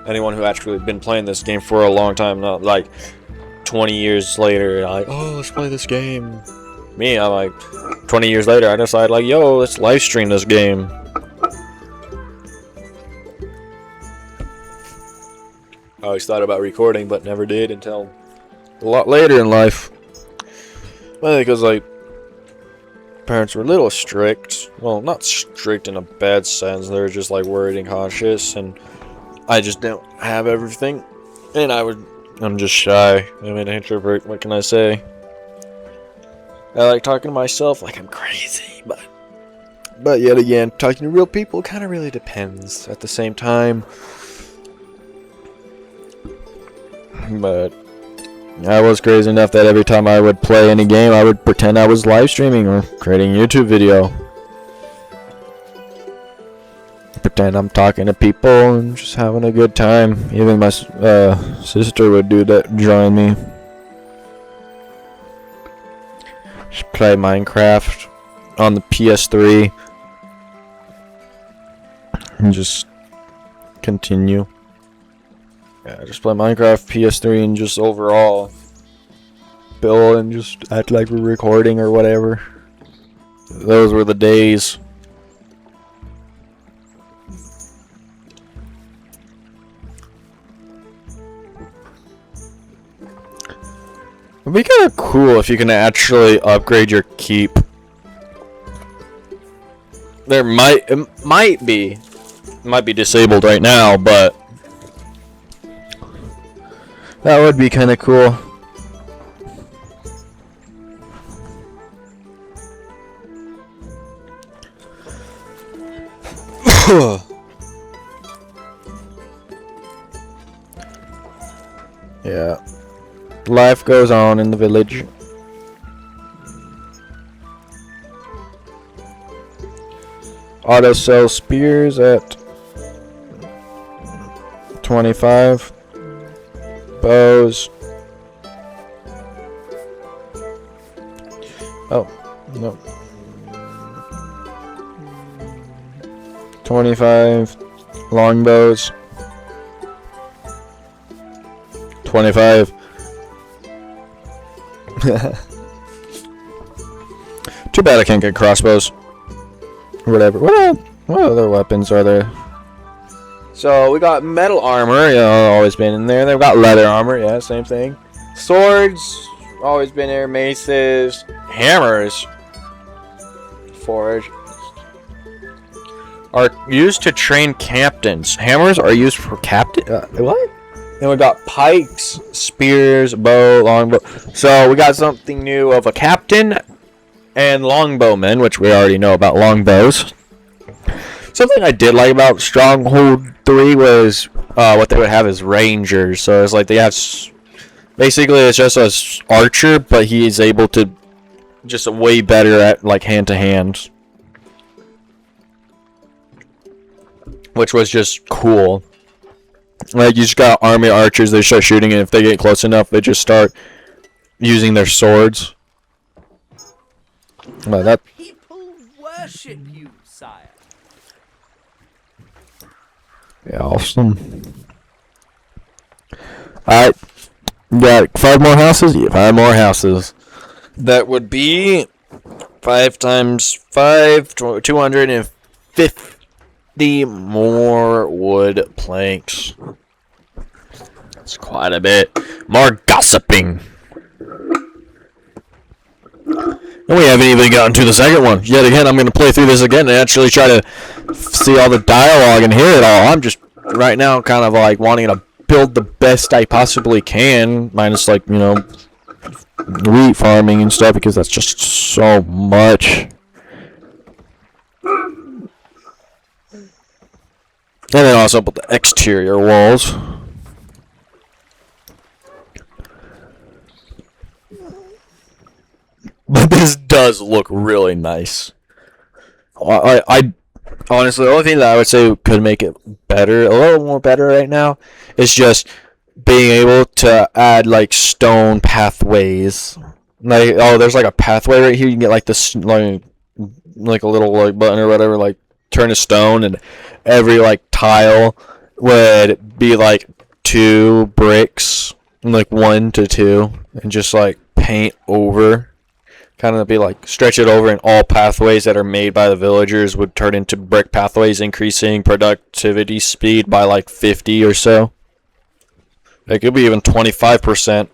anyone who actually been playing this game for a long time. Not like 20 years later, like, oh, let's play this game. Me, I'm like 20 years later, I decide like, yo, let's live stream this game. I always thought about recording, but never did until a lot later in life. Mainly because, like, parents were a little strict. Well, not strict in a bad sense. They were just, like, worried and cautious, and I just don't have everything. And I'm just shy. I'm an introvert. What can I say? I like talking to myself like I'm crazy, but yet again, talking to real people kind of really depends at the same time. But I was crazy enough that every time I would play any game, I would pretend I was live streaming or creating a YouTube video. Pretend I'm talking to people and just having a good time. Even my sister would do that, join me. Just play Minecraft on the PS3 and just continue. Yeah, just play Minecraft, PS3, and just overall build and just act like we're recording or whatever. Those were the days. It'd be kind of cool if you can actually upgrade your keep. It might be disabled right now, but that would be kind of cool. Yeah. Life goes on in the village. Auto sell spears at 25. Bows. Oh, no. 25 longbows. 25. Too bad I can't get crossbows. Or whatever. What other weapons are there? So we got metal armor, always been in there. They've got leather armor, yeah, same thing. Swords, always been there. Maces, hammers, forge, are used to train captains. Hammers are used for captain. What? Then we got pikes, spears, bow, longbow. So we got something new of a captain and longbowmen, which we already know about longbows. Something I did like about Stronghold 3 was what they would have as rangers. So it's like they have basically it's just a archer, but he is able to just way better at like hand to hand, which was just cool. Like you just got army archers, they start shooting, and if they get close enough, they just start using their swords. Well, that People worship you, sire. yeah, awesome. Alright, you got 5 more houses? Yeah, 5 more houses. That would be 5 times 5, 250 more wood planks. That's quite a bit. More gossiping. And we haven't even gotten to the second one. Yet again, I'm going to play through this again and actually try to see all the dialogue and hear it all. I'm just, right now, kind of like wanting to build the best I possibly can. Minus, like, you know, wheat farming and stuff, because that's just so much. And then also put the exterior walls. But this does look really nice. I honestly, the only thing that I would say could make it better, a little more better right now, is just being able to add like stone pathways. Like, oh, there's like a pathway right here. You can get like this, like a little like button or whatever, like turn to stone, and every like tile would be like 2 bricks, like 1 to 2, and just like paint over. Kind of be like stretch it over, and all pathways that are made by the villagers would turn into brick pathways, increasing productivity speed by like 50 or so. It could be even 25%.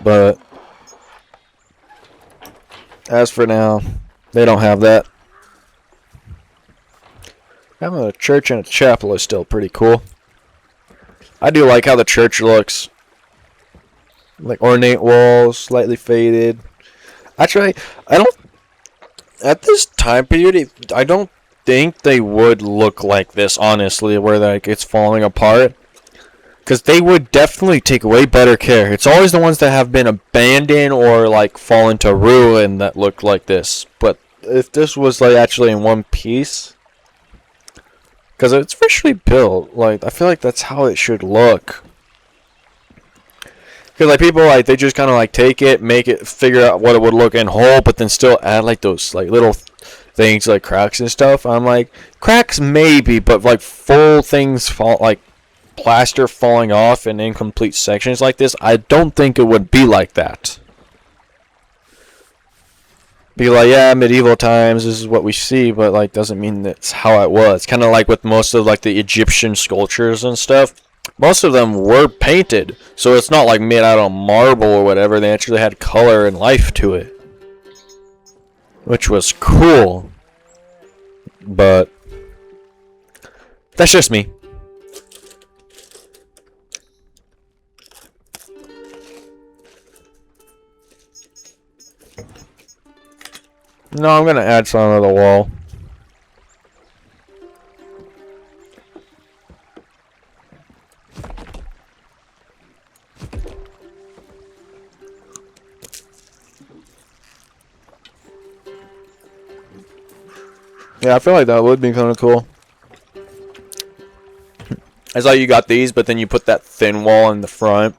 But as for now, they don't have that. Having a church and a chapel is still pretty cool. I do like how the church looks. Like ornate walls, slightly faded. Actually, I don't. At this time period, I don't think they would look like this. Honestly, where like it's falling apart, because they would definitely take way better care. It's always the ones that have been abandoned or like fallen to ruin that look like this. But if this was like actually in one piece, because it's freshly built, like I feel like that's how it should look. Because like people like they just kind of like take it, make it, figure out what it would look in whole, but then still add like those like little things like cracks and stuff. I'm like, cracks maybe, but like full things fall, like plaster falling off in incomplete sections like this, I don't think it would be like that. Be like, yeah, medieval times, this is what we see, but like doesn't mean that's how it was. Kind of like with most of like the Egyptian sculptures and stuff. Most of them were painted, so it's not like made out of marble or whatever. They actually had color and life to it, which was cool. But that's just me. No, I'm gonna add some to the wall. Yeah, I feel like that would be kind of cool. It's like you got these, but then you put that thin wall in the front.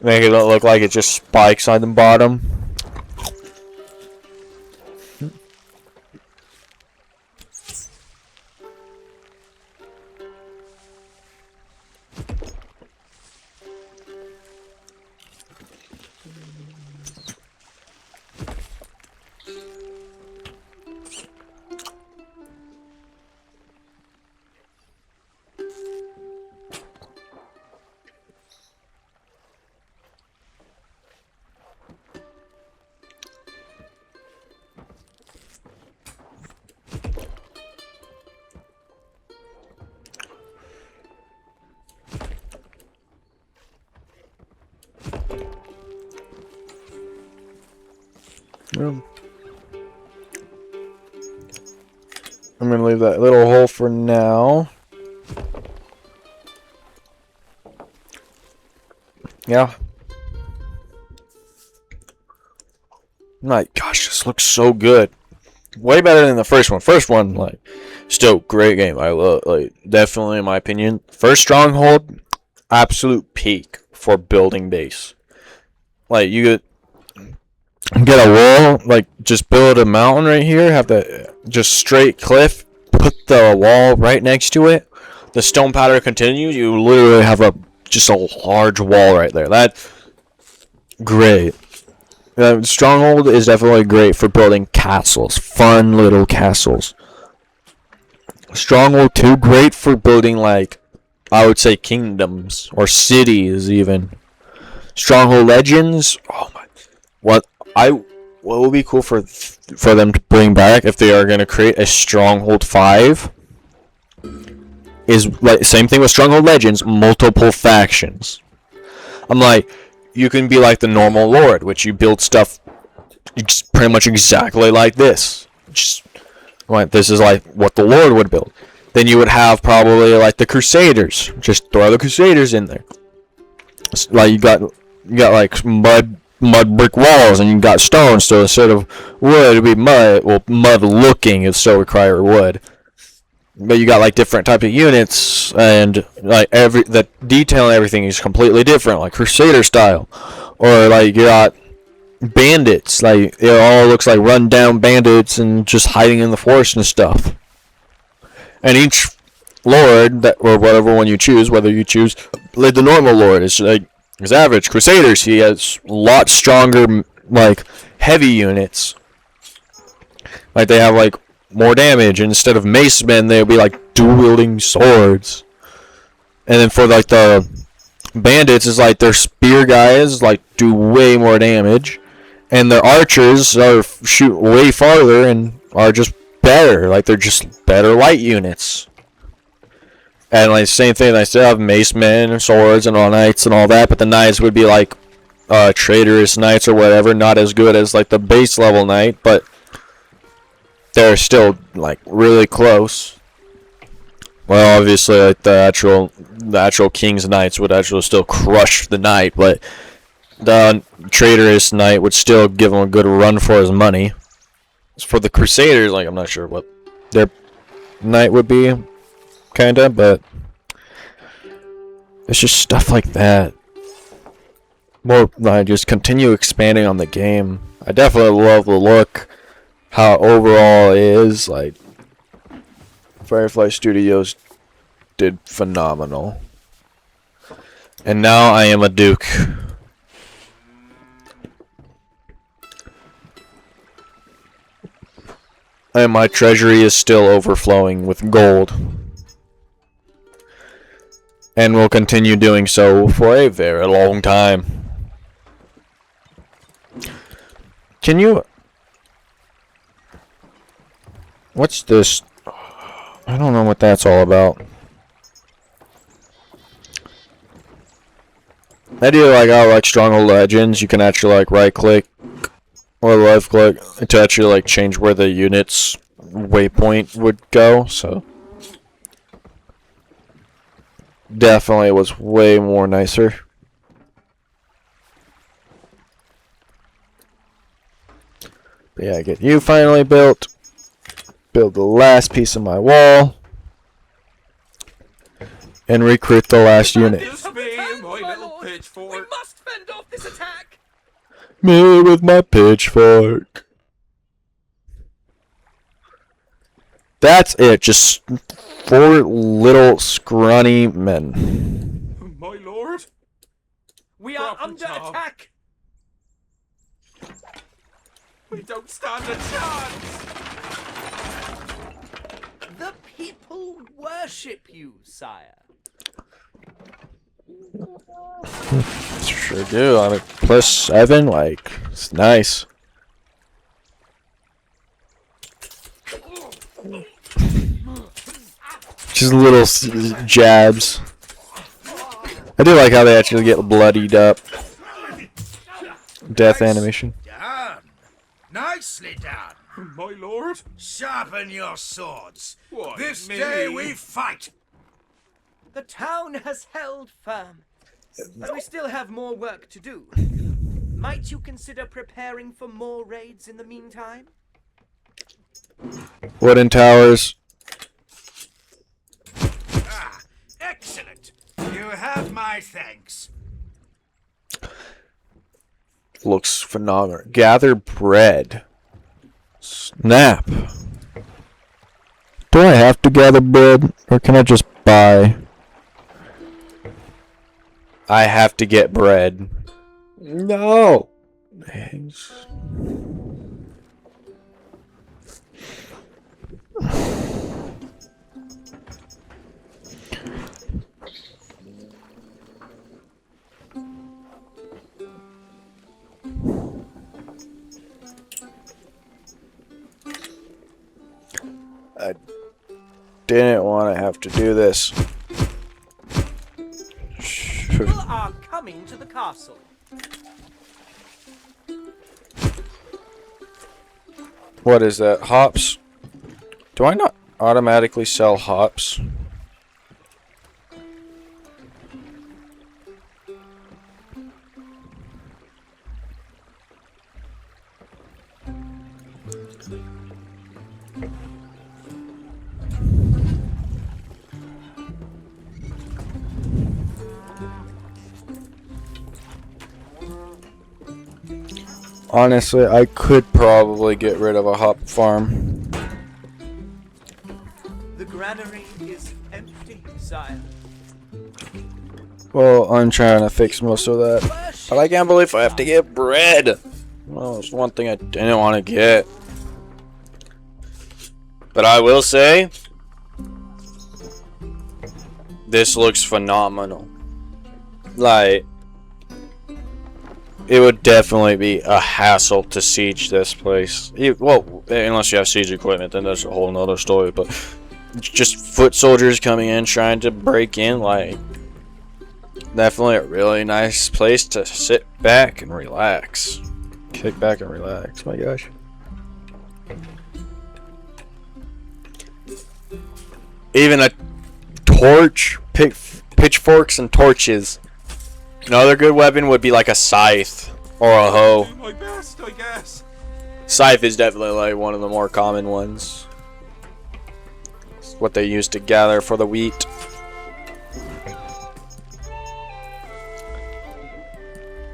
Make it look like it just spikes on the bottom. I'm gonna leave that little hole for now. Yeah. My gosh, this looks so good. Way better than the first one. First one, like, still great game. I love, like, definitely in my opinion. First Stronghold, absolute peak for building base. Like, you get a wall, like, just build a mountain right here, have the just straight cliff, put the wall right next to it. The stone pattern continues. You literally have just a large wall right there. That's great. Stronghold is definitely great for building castles, fun little castles. Stronghold 2, great for building, like, I would say kingdoms or cities even. Stronghold Legends, oh my, what would be cool for them to bring back if they are going to create a Stronghold 5 is like same thing with Stronghold Legends, multiple factions. I'm like, you can be like the normal lord, which you build stuff pretty much exactly like this. Just like this is like what the lord would build. Then you would have probably like the Crusaders. Just throw the Crusaders in there. Like you got like mud brick walls, and you got stone. So instead of wood, it'd be mud. Well, mud looking, it still require wood. But you got like different type of units, and like the detail and everything is completely different, like Crusader style, or like you got bandits, like it all looks like run down bandits and just hiding in the forest and stuff. And each lord that or whatever one you choose, whether you choose like the normal lord is like his average. Crusaders, he has a lot stronger like heavy units, like they have like more damage. Instead of mace men, they'll be like dual-wielding swords. And then for like the bandits, is like their spear guys like do way more damage, and their archers are shoot way farther and are just better. Like they're just better light units. And like same thing, I still have mace men and swords and all knights and all that, but the knights would be like traitorous knights or whatever, not as good as like the base level knight, but they're still like really close. Well, obviously, like the actual king's knights would actually still crush the knight, but the traitorous knight would still give him a good run for his money. As for the Crusaders, like I'm not sure what their knight would be, kinda, but it's just stuff like that. More like just continue expanding on the game. I definitely love the look. How overall it is, like Firefly Studios did phenomenal. And now I am a duke. And my treasury is still overflowing with gold. And will continue doing so for a very long time. Can you... What's this? I don't know what that's all about. I do like how like Stronghold Legends, you can actually like right click or left click to actually like change where the unit's waypoint would go, so definitely was way more nicer. But yeah, get you finally built. Build the last piece of my wall. And recruit the last unit. Just me and my little We pitchfork. must fend off this attack. Me with my pitchfork. That's it. Just 4 little scrawny men. My lord. We are Proper under job. attack. We don't stand a chance. The people worship you, sire. Sure do. On a +7, like, it's nice. Just little jabs. I do like how they actually get bloodied up. Death animation. Done. Now nicely done. My lord? Sharpen your swords. Why, This me? day we fight. The town has held firm, but we still have more work to do. Might you consider preparing for more raids in the meantime? Wooden towers. Ah, excellent. You have my thanks. Looks phenomenal. Gather bread. Snap. Do I have to gather bread, or can I just buy? I have to get bread. No. I didn't want to have to do this. People are coming to the castle. What is that? Hops? Do I not automatically sell hops? Honestly, I could probably get rid of a hop farm. The granary is empty, sire. Well, I'm trying to fix most of that. But I can't believe I have to get bread. Well, it's one thing I didn't want to get. But I will say, this looks phenomenal. Like, it would definitely be a hassle to siege this place. Well, unless you have siege equipment, then that's a whole nother story. But just foot soldiers coming in trying to break in, like, definitely a really nice place to sit back and relax. Kick back and relax. My gosh. Even a torch, pitchforks and torches. Another good weapon would be like a scythe or a hoe. Do my best, I guess. Scythe is definitely like one of the more common ones. It's what they use to gather for the wheat.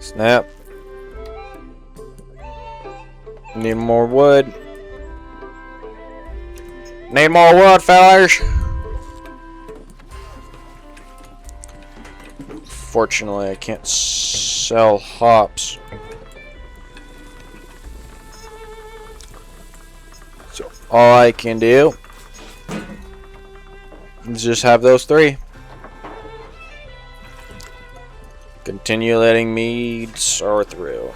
Snap. Need more wood. Need more wood, fellas. Fortunately, I can't sell hops. So all I can do is just have those three. Continue letting me soar through.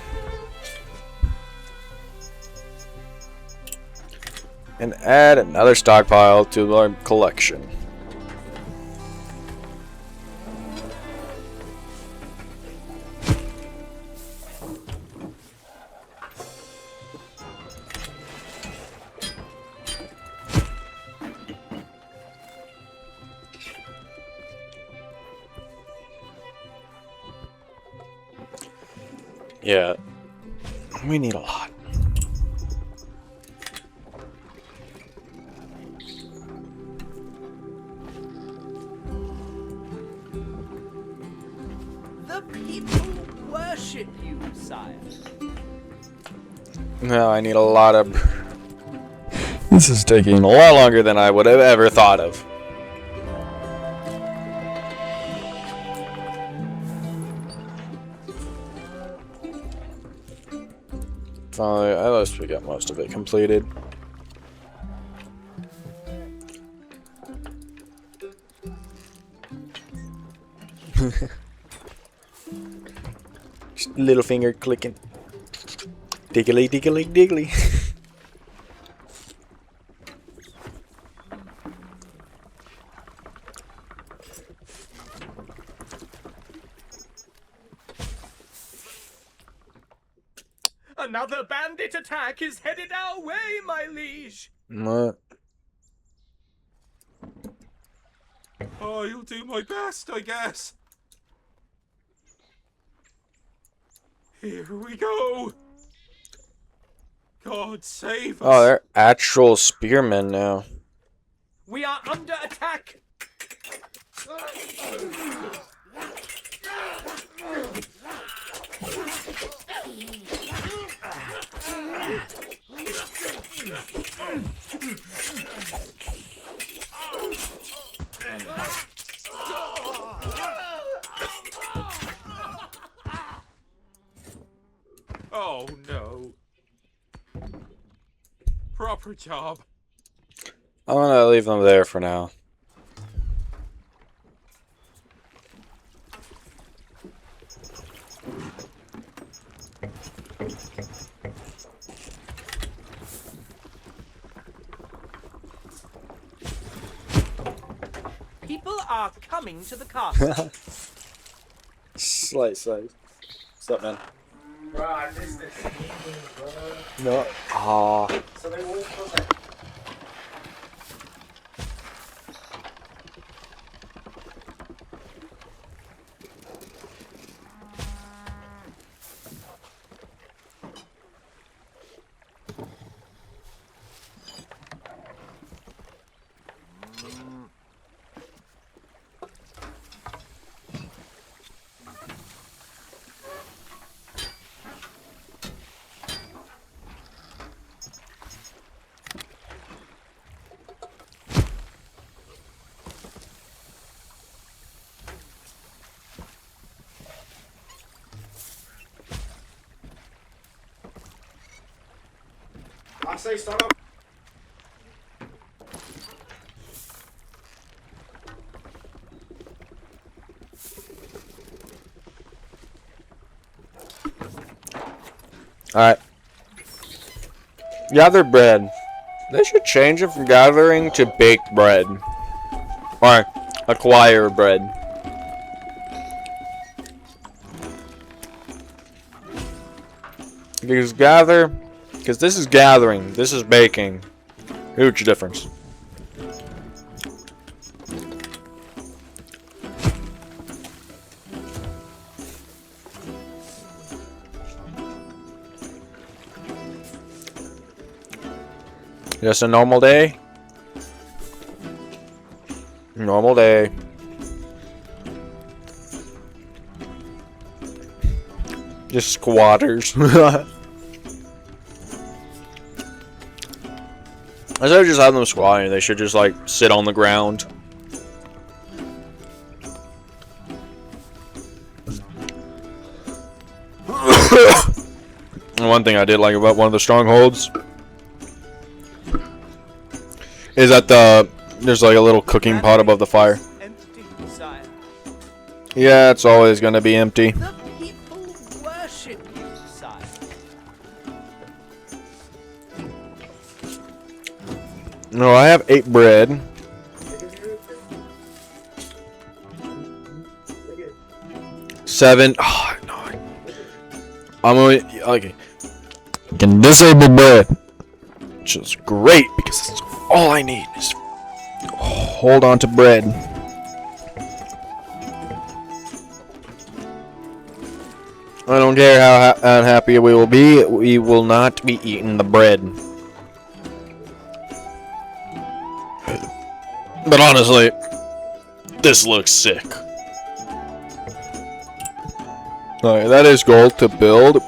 And add another stockpile to our collection. Yeah, we need a lot. The people worship you, sire. No, I need a lot of... This is taking a lot longer than I would have ever thought of. Finally, at least we got most of it completed. Just little finger clicking. Diggly, diggly, diggly. Another bandit attack is headed our way, my liege. What? I'll do my best, I guess. Here we go. God save us. Oh, they're actual spearmen now. We are under attack. Oh no. Proper job. I'm gonna leave them there for now. People are coming to the castle. Slice. What's up, man? Bro, I missed this meeting, bro. No. Ah. So they won't put that. I say start up. Alright. Gather bread. They should change it from gathering to baked bread. Or acquire bread. Because because this is gathering, this is baking. Huge difference. Just a normal day. Normal day. Just squatters. Instead of just having them squatting, they should just like sit on the ground. One thing I did like about one of the strongholds is that there's like a little cooking pot above the fire. Empty, sire. Yeah, it's always gonna be empty. The people worship you, sire. No, I have 8 bread. Seven. Oh, no. I'm only okay. Can disable bread, which is great because it's all I need is hold on to bread. I don't care how unhappy we will be. We will not be eating the bread. But honestly, this looks sick. Alright, that is gold to build.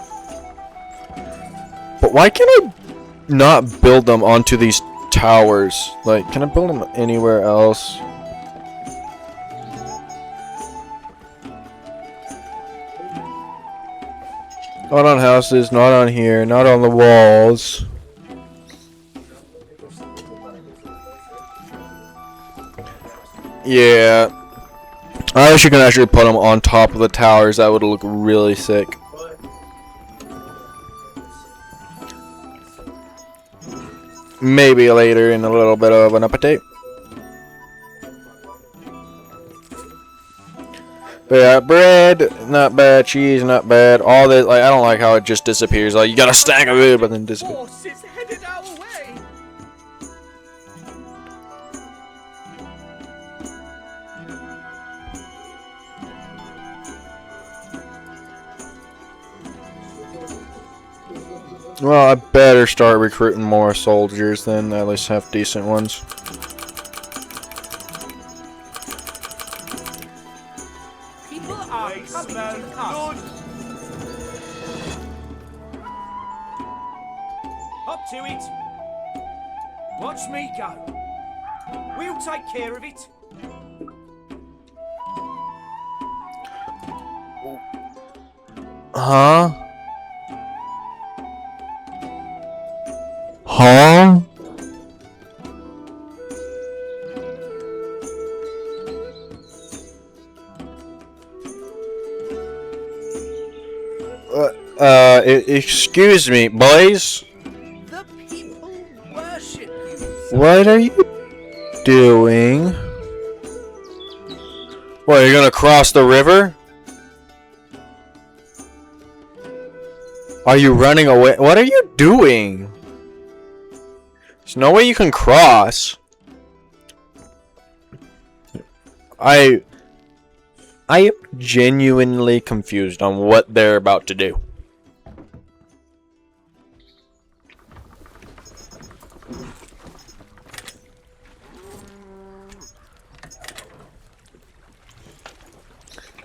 But why can't I not build them onto these towers? Like, can I build them anywhere else? Not on houses, not on here, not on the walls. Yeah. I wish you could actually put them on top of the towers. That would look really sick. Maybe later in a little bit of an update. Yeah, bread, not bad. Cheese, not bad. All this, like, I don't like how it just disappears. Like, you got a stack of it, but then disappears. Horse is headed our way. Well, I better start recruiting more soldiers then, at least have decent ones. People are coming to the castle. Up to it. Watch me go. We'll take care of it. Huh? Huh? Excuse me, boys. The people worship you. What are you doing? What, you're gonna cross the river? Are you running away? What are you doing? There's no way you can cross. I am genuinely confused on what they're about to do.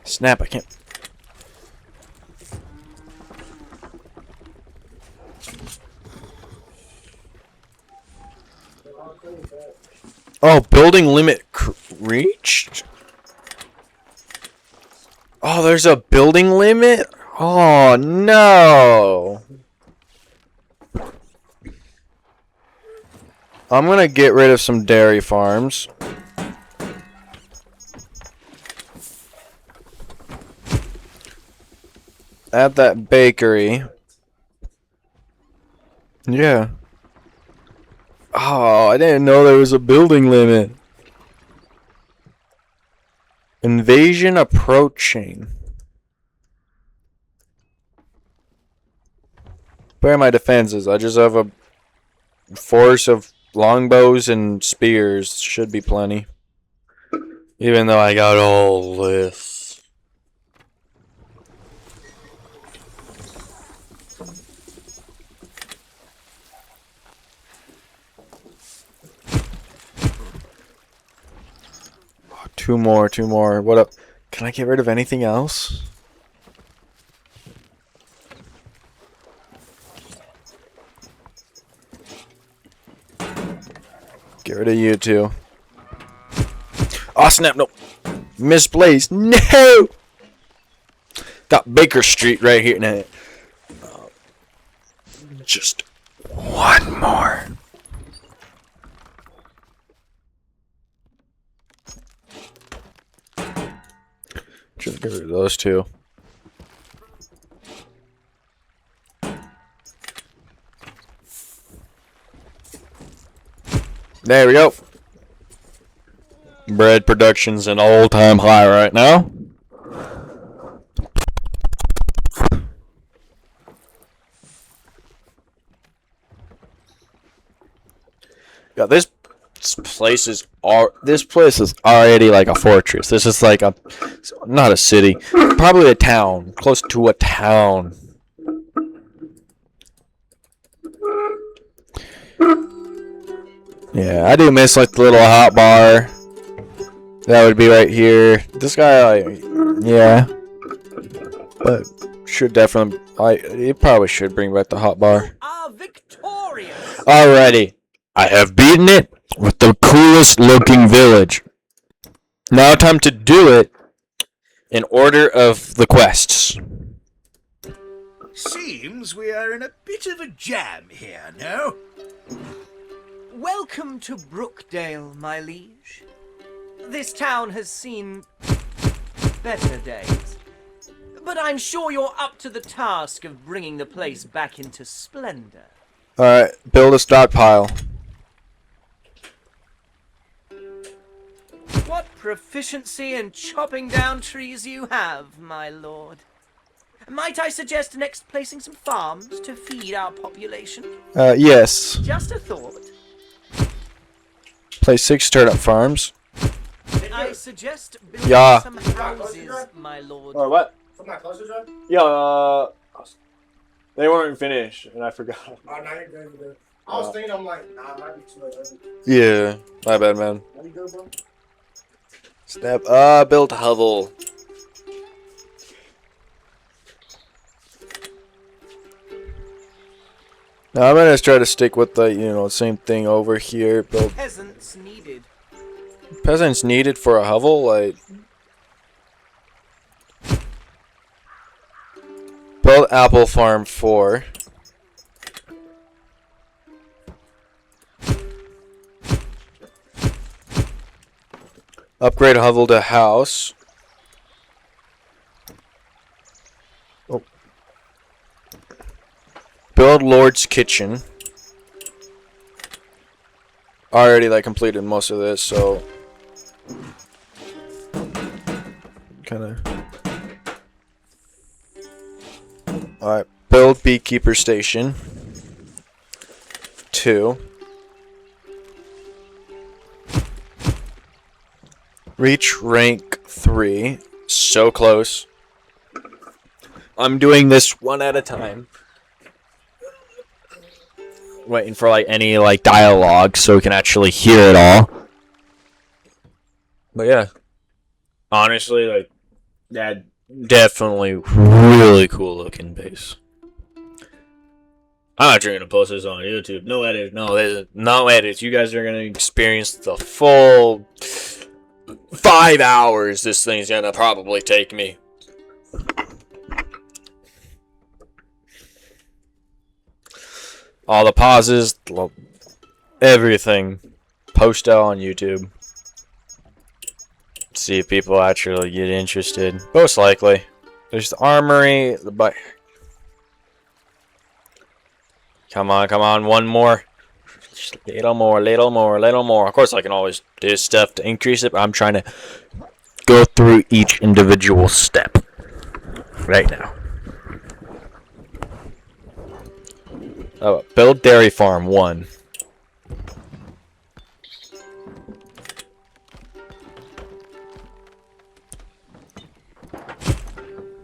Snap, I can't. Oh, building limit reached? Oh, there's a building limit? Oh, no. I'm gonna get rid of some dairy farms. Add that bakery. Yeah. Oh, I didn't know there was a building limit. Invasion approaching. Where are my defenses? I just have a force of longbows and spears. Should be plenty. Even though I got all this. Two more. What up? Can I get rid of anything else? Get rid of you two. Oh snap, no. Misplaced. No! Got Baker Street right here. Now, just one more. Just get rid of those two. There we go. Bread production's an all-time high right now. Yeah, this place is already like a fortress. This is like a, not a city, probably a town, close to a town. Yeah, I do miss like the little hot bar. That would be right here. This guy, yeah, but should definitely, it probably should bring back the hot bar. Are victorious. Alrighty, I have beaten it with the coolest looking village. Now time to do it in order of the quests. Seems we are in a bit of a jam here, no? Welcome to Brookdale, my liege. This town has seen better days. But I'm sure you're up to the task of bringing the place back into splendor. Alright, build a stockpile. What proficiency in chopping down trees you have, my lord. Might I suggest next placing some farms to feed our population? Yes. Just a thought. Play 6 turnip farms. I suggest building Yeah. some houses, my lord. Or what? From my closer drive? Yeah, they weren't finished, and I forgot. Oh, no, you're good, you're good. I was thinking, I'm like, nah, it might be too early. Yeah. My bad, man. Are you good, bro? Snap. Build hovel. Now I'm gonna try to stick with the same thing over here. Build Peasants needed. peasants needed for a hovel. Like build apple farm 4. Upgrade hovel to house. Oh. Build Lord's kitchen. I already completed most of this, so kind of. All right, build beekeeper station 2. Reach rank 3. So close. I'm doing this one at a time. Waiting for any dialogue so we can actually hear it all. But yeah. Honestly, that definitely really cool looking base. I'm actually gonna post this on YouTube. No edit, no edits. You guys are gonna experience the full 5 hours this thing's gonna probably take me. All the pauses, everything. Post out on YouTube. See if people actually get interested. Most likely. There's the armory, the bike. Come on, one more. Just little more. Of course, I can always do stuff to increase it, but I'm trying to go through each individual step right now. Oh, build dairy farm 1.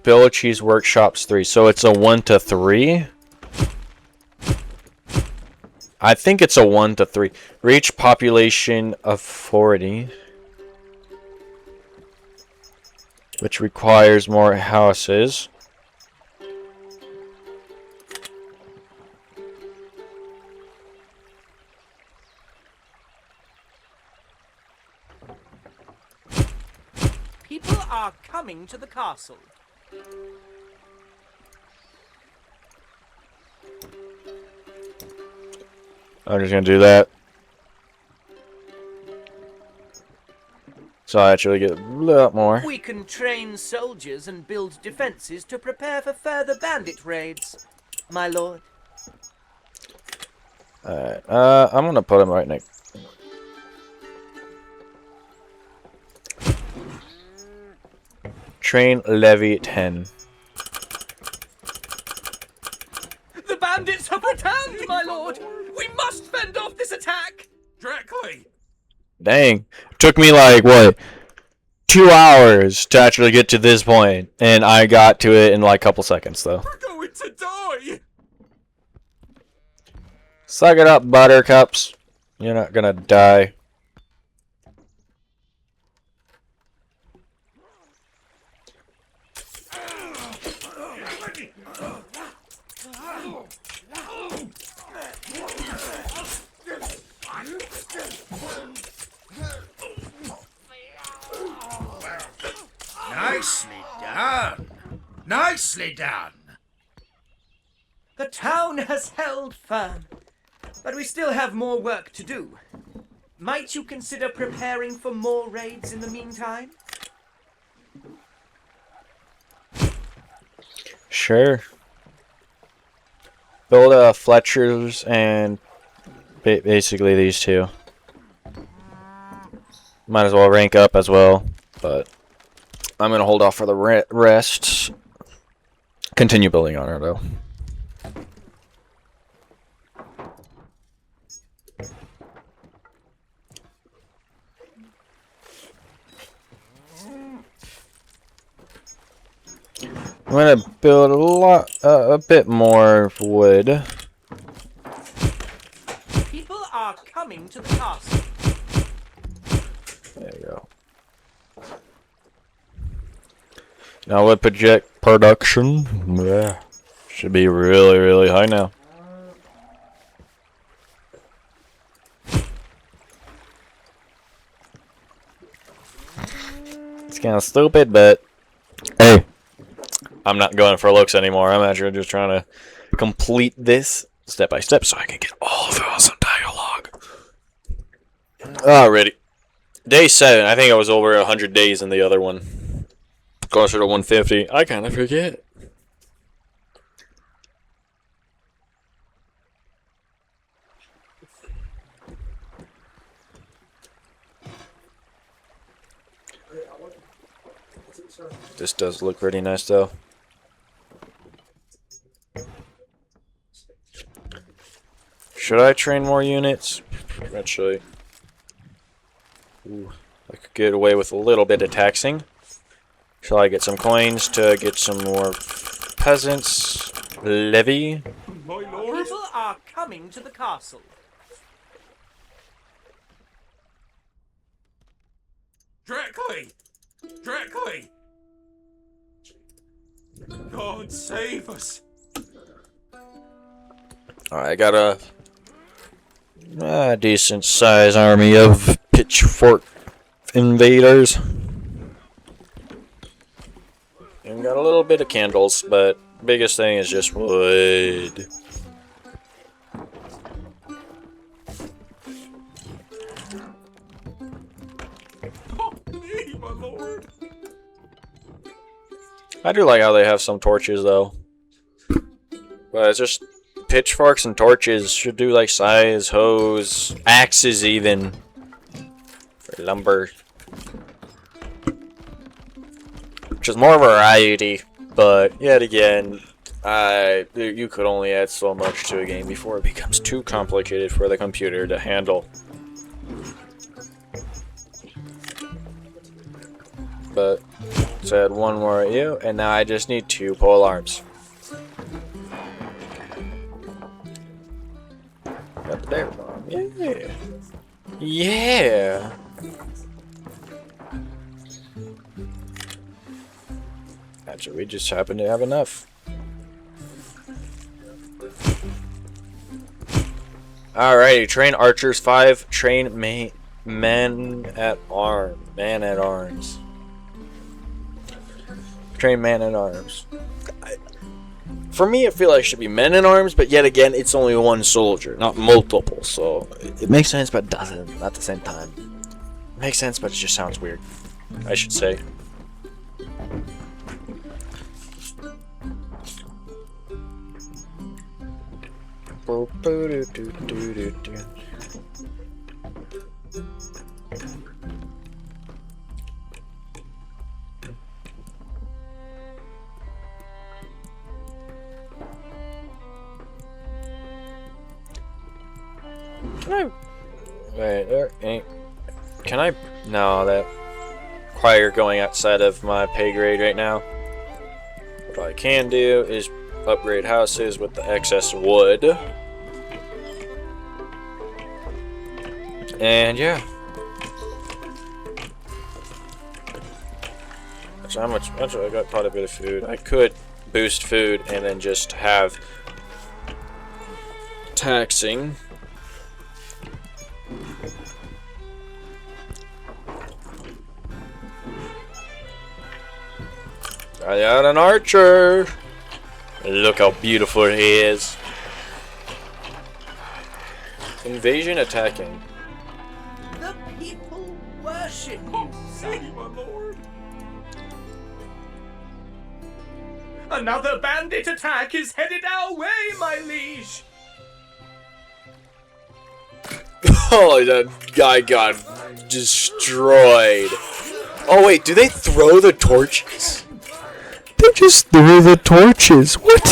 Build cheese workshops 3. So it's a 1 to 3. I think it's a 1 to 3. Reach population of 40. Which requires more houses. People are coming to the castle. I'm just gonna do that. So I actually get a lot more. We can train soldiers and build defenses to prepare for further bandit raids, my lord. Alright, I'm gonna put them right next. Train levy 10. The bandits have returned, my lord! We must fend off this attack! Directly. Dang. Took me what? 2 hours to actually get to this point, and I got to it in a couple seconds though. We're going to die. Suck it up, buttercups. You're not gonna die. Nicely done. Nicely done. The town has held firm, but we still have more work to do. Might you consider preparing for more raids in the meantime? Sure. Build Fletcher's and basically these two. Might as well rank up as well, but I'm gonna hold off for the rest. Continue building on her though. I'm gonna build a bit more wood. People are coming to the castle. There you go. Now wood project production should be really high now. It's kind of stupid, but hey. I'm not going for looks anymore. I'm actually just trying to complete this step by step so I can get all of the awesome dialogue. Alrighty. Day 7. I think I was over 100 days in the other one. Closer to 150. I kind of forget. This does look pretty nice though. Should I train more units? Eventually. Ooh, I could get away with a little bit of taxing. Shall I get some coins to get some more peasants? Levy? My lord? People are coming to the castle. Directly! Directly! God save us! Alright, I got a decent sized army of pitchfork invaders. And got a little bit of candles, but biggest thing is just wood. Oh, me, my lord! I do like how they have some torches though. But it's just pitchforks and torches should do like size, hoes, axes even. For lumber. Which is more variety, but yet again, you could only add so much to a game before it becomes too complicated for the computer to handle. But let's add one more of you, and now I just need 2 pole arms. Got the dare bomb. Yeah. Yeah. Actually, we just happen to have enough. Alrighty, train archers 5, train man at arms. Train man at arms. For me, I feel like it should be men at arms, but yet again, it's only one soldier, not multiple. So it makes sense, but doesn't at the same time. It makes sense, but it just sounds weird, I should say. Wait, there ain't. Can I? No, that require going outside of my pay grade right now. What I can do is upgrade houses with the excess wood. And yeah. So how much? Actually, I got quite a bit of food. I could boost food and then just have taxing. I got an archer. Look how beautiful he is. Invasion attacking. The people worship you, son. My lord! Another bandit attack is headed our way, my liege. Oh, that guy got destroyed. Oh wait, do they throw the torches? They just threw the torches. What?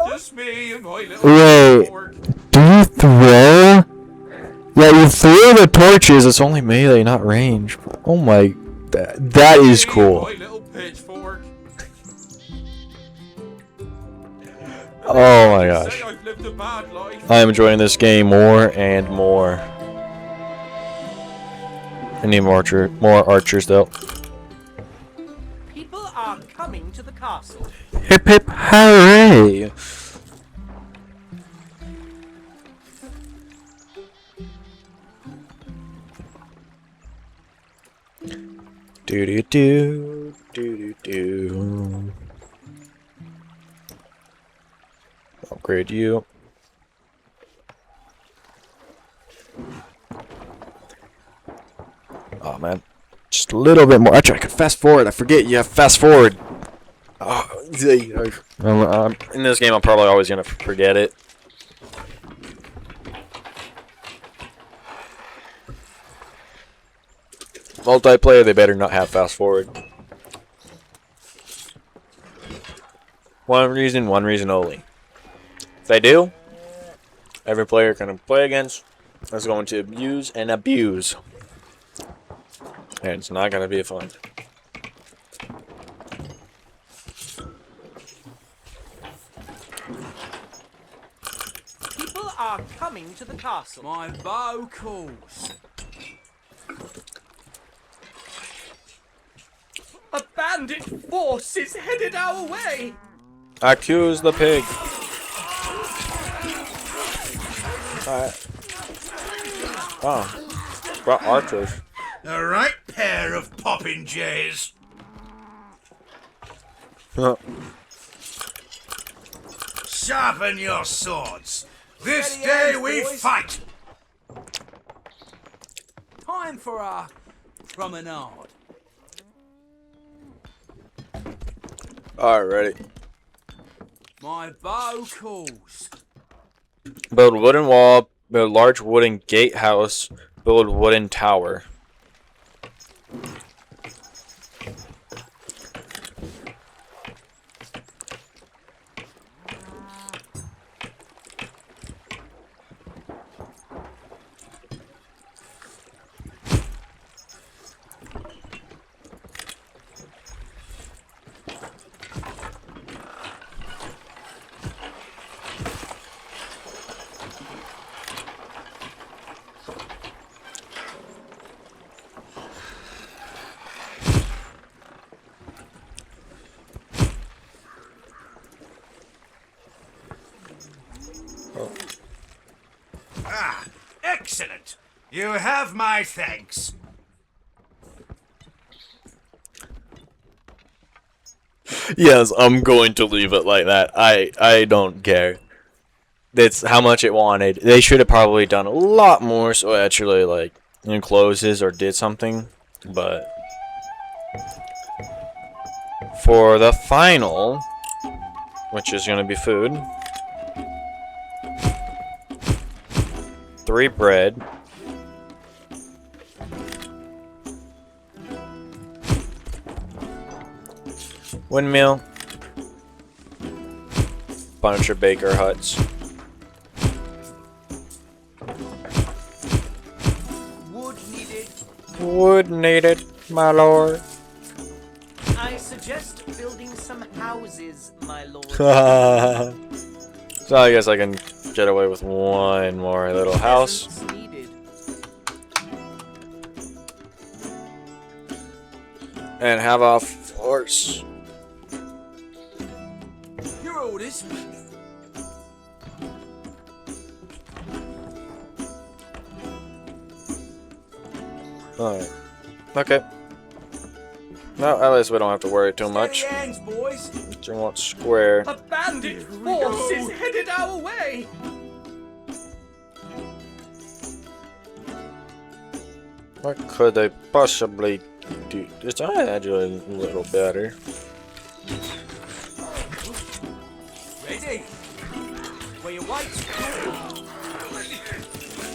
Just me and my little Wait. fork. Do you throw? Yeah, you threw the torches. It's only melee, not range. Oh my, that is Me and cool. my little pitchfork. Oh my Say gosh. I've lived a bad life. I am enjoying this game more and more. I need more archers though. People are coming to the castle. Hip hip hooray! Do do do do do. Upgrade you. Oh man, just a little bit more. Actually, I could fast forward. I forget you have fast forward. In this game, I'm probably always gonna forget it. Multiplayer, they better not have fast forward. One reason only. If they do, every player can play against is going to abuse and abuse. And it's not going to be fun. People are coming to the castle. My vocals. A bandit force is headed our way. Accuse the pig. Oh. Brought archers. The right pair of poppin' jays. Sharpen your swords. This Steady day hands, we boys. fight. Time for a promenade. Alrighty. My vocals. Build wooden wall, build large wooden gatehouse, build wooden tower. Ah, excellent. You have my thanks. Yes, I'm going to leave it like that. I don't care. That's how much it wanted. They should have probably done a lot more so it actually like encloses or did something. But for the final, which is gonna be food, 3 bread. Windmill. Bunch of baker huts. Wood needed. Wood needed, my lord. I suggest building some houses, my lord. So I guess I can get away with one more little house. Peasants needed. And have a horse. Your orders. Alright. Okay. No, at least we don't have to worry too much. Steady hands, boys. Do you want square? A bandit force is headed our way. What could they possibly do? It's actually a little better. Ready? Where you wait?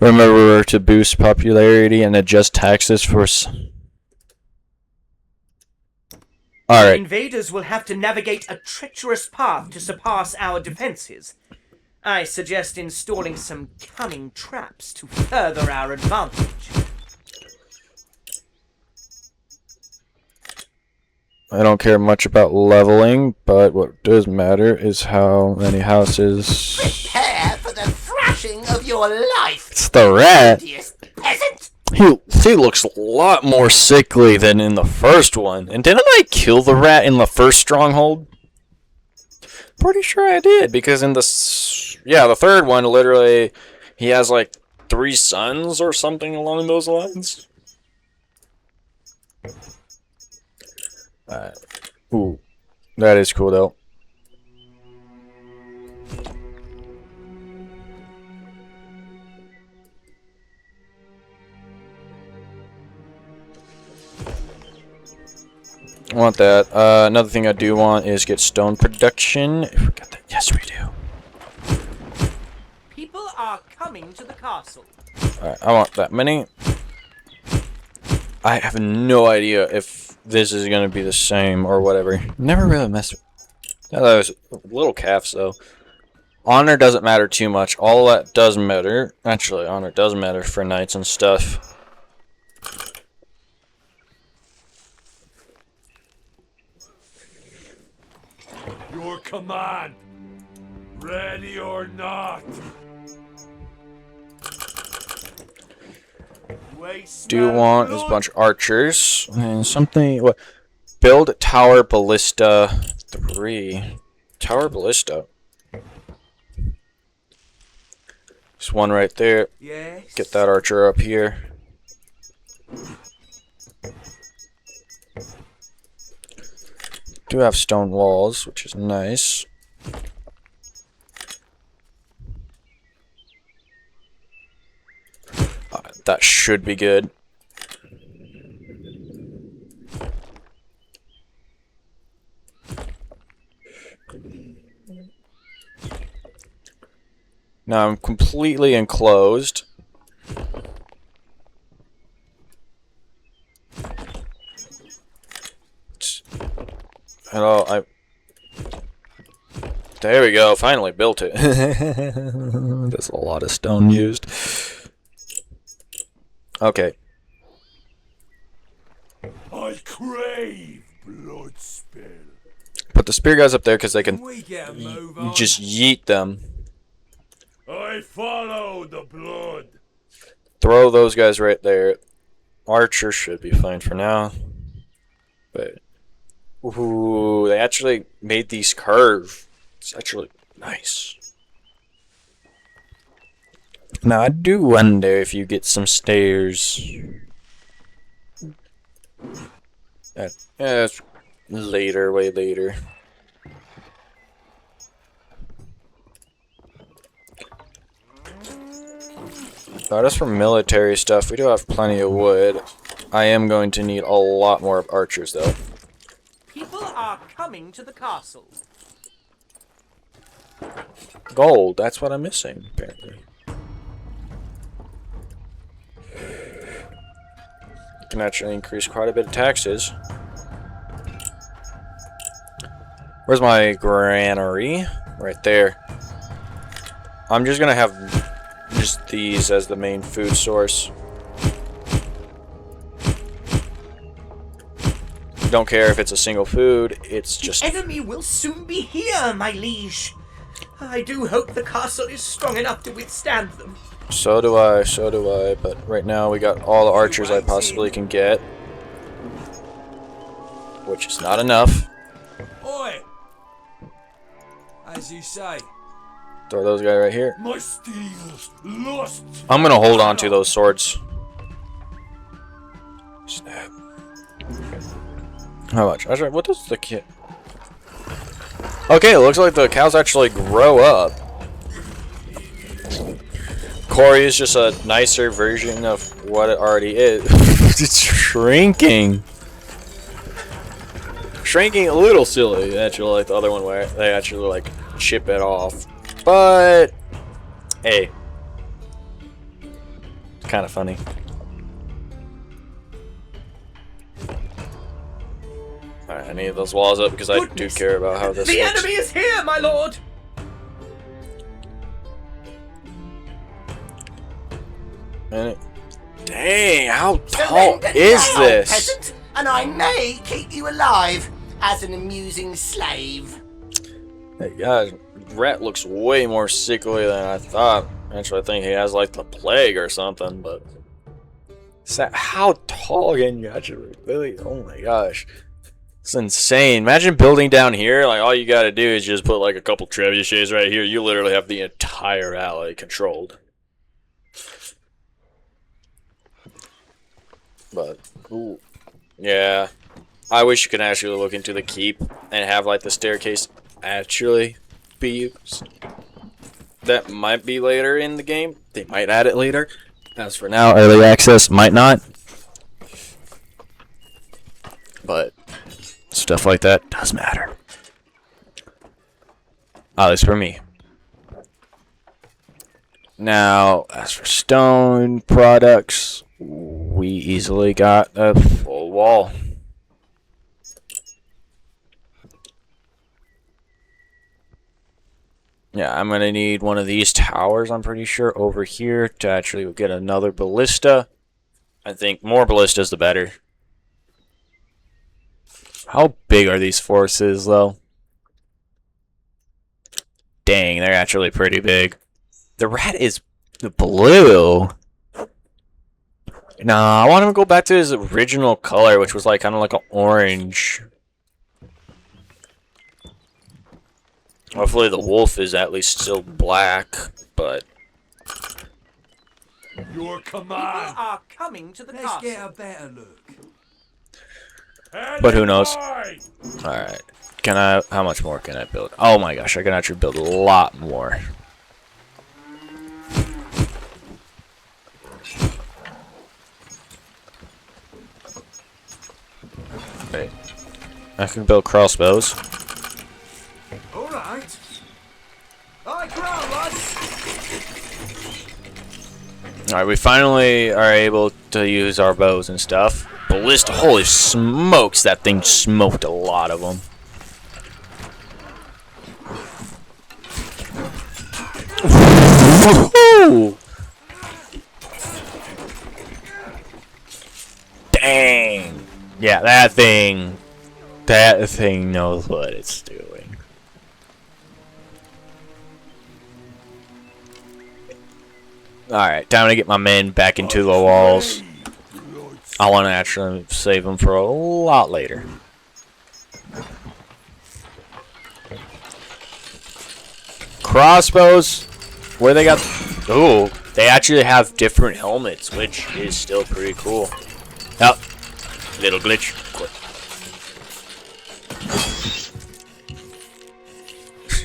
Remember to boost popularity and adjust taxes for. Alright. Invaders will have to navigate a treacherous path to surpass our defenses. I suggest installing some cunning traps to further our advantage. I don't care much about leveling, but what does matter is how many houses. Prepare for the thrashing of your life, It's the rat. hideous peasant! He looks a lot more sickly than in the first one. And didn't I kill the rat in the first Stronghold? Pretty sure I did, because in the third one, literally, he has like 3 sons or something along those lines. Ooh, that is cool though. I want that. Another thing I do want is get stone production. If we got that, yes, we do. People are coming to the castle. Alright, I want that many. I have no idea if this is gonna be the same or whatever. Never really messed with those little calves though. Honor doesn't matter too much. All that does matter. Actually, honor does matter for knights and stuff. Your command. Ready or not. Do want is a bunch of archers and something. What? Build tower ballista 3. Tower ballista. There's one right there. Yes. Get that archer up here. Do have stone walls, which is nice. That should be good. Now I'm completely enclosed. Hello, there we go, finally built it. That's a lot of stone used. Okay. I crave blood spill. Put the spear guys up there because they can We get a move on. just yeet them. I follow the blood. Throw those guys right there. Archer should be fine for now. But ooh, they actually made these curve. It's actually nice. Now I do wonder if you get some stairs. That's later, way later. That's for military stuff. We do have plenty of wood. I am going to need a lot more of archers, though. People are coming to the castle. Gold, that's what I'm missing, apparently. Can actually increase quite a bit of taxes. Where's my granary? Right there. I'm just gonna have just these as the main food source. Don't care if it's a single food, it's just... The enemy will soon be here, my liege. I do hope the castle is strong enough to withstand them. So do I, but right now we got all the archers I possibly can get. Which is not enough. Oi! As you say. Throw those guys right here. My steel's lost. I'm gonna hold on to those swords. Snap. How much? Actually, what does the kit? Okay, it looks like the cows actually grow up. Corey is just a nicer version of what it already is. It's shrinking. Shrinking a little silly, actually, like the other one where they actually like chip it off. But hey, kind of funny. Alright, I need those walls up because I do Goodness. care about how this The looks. enemy is here, my lord! Dang, how tall Surrender is now, this? peasant, and I may keep you alive as an amusing slave. Hey guys, Rat looks way more sickly than I thought. Actually, I think he has like the plague or something, but... How tall can you actually really? Oh my gosh. It's insane. Imagine building down here, like all you gotta do is just put like a couple trebuchets right here. You literally have the entire alley controlled. But, ooh. Yeah. I wish you could actually look into the keep and have like the staircase actually be used. That might be later in the game. They might add it later. As for now, early access might not. But stuff like that does matter. At least for me. Now, as for stone products, we easily got a full wall. Yeah, I'm gonna need one of these towers, I'm pretty sure, over here to actually get another ballista. I think more ballistas the better. How big are these forces, though? Dang, they're actually pretty big. The rat is blue. Nah, I want him to go back to his original color, which was like kind of like an orange. Hopefully the wolf is at least still black, but... Your People command. are coming to the Let's castle. get a better look. But who knows? Alright. Can I... How much more can I build? Oh my gosh, I can actually build a lot more. Wait. I can build crossbows. Alright. I growl, lads. Alright, we finally are able to use our bows and stuff. Ballista, holy smokes, that thing smoked a lot of them. Dang. Yeah, that thing knows what it's doing. Alright, time to get my men back into the walls. I want to actually save them for a lot later. Crossbows, where they got... Ooh, they actually have different helmets, which is still pretty cool. Oh, little glitch.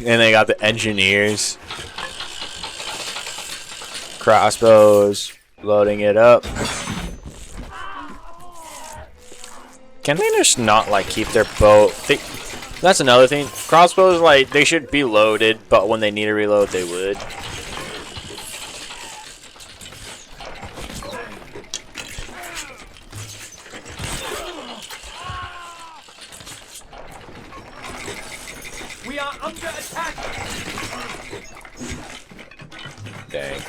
And they got the engineers. Crossbows, loading it up. Can they just not like keep their bow? That's another thing. Crossbows, like, they should be loaded, but when they need to reload, they would. We are under attack. Dang.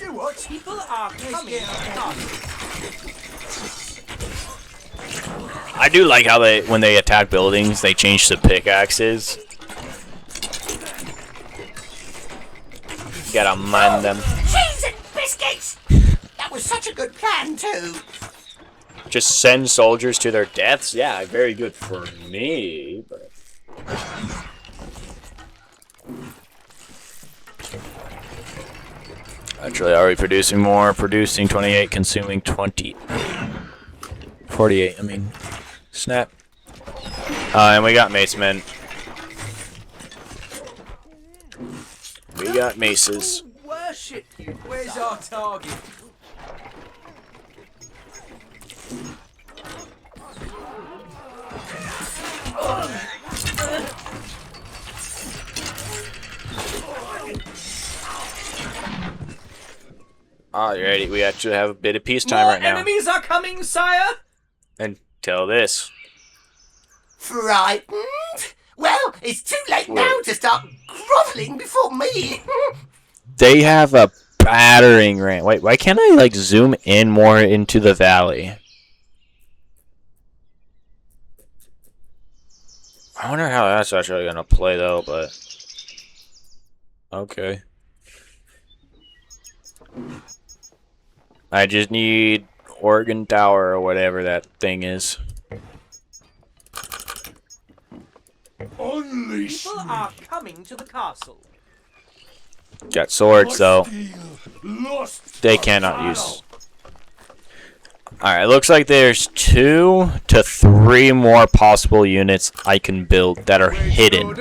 You what? People are coming to the castle. I do like how they, when they attack buildings, they change to pickaxes. Gotta mind them. Cheese and biscuits! That was such a good plan, too. Just send soldiers to their deaths? Yeah, very good for me, but... Actually, are we producing more? Producing 28, consuming 20. 48, I mean. Snap. And we got mace men. We got maces. Worship you. Where's our target? Alrighty, we actually have a bit of peacetime More right now. enemies are coming, sire. Until this. Frightened? Well, it's too late now to start groveling before me. They have a battering ram. Wait, why can't I like zoom in more into the valley? I wonder how that's actually gonna play though, but okay. I just need Organ Tower or whatever that thing is. Unleash People me. are coming to the castle. Got swords though. Lost They cannot use. Alright, looks like there's 2 to 3 more possible units I can build that are hidden.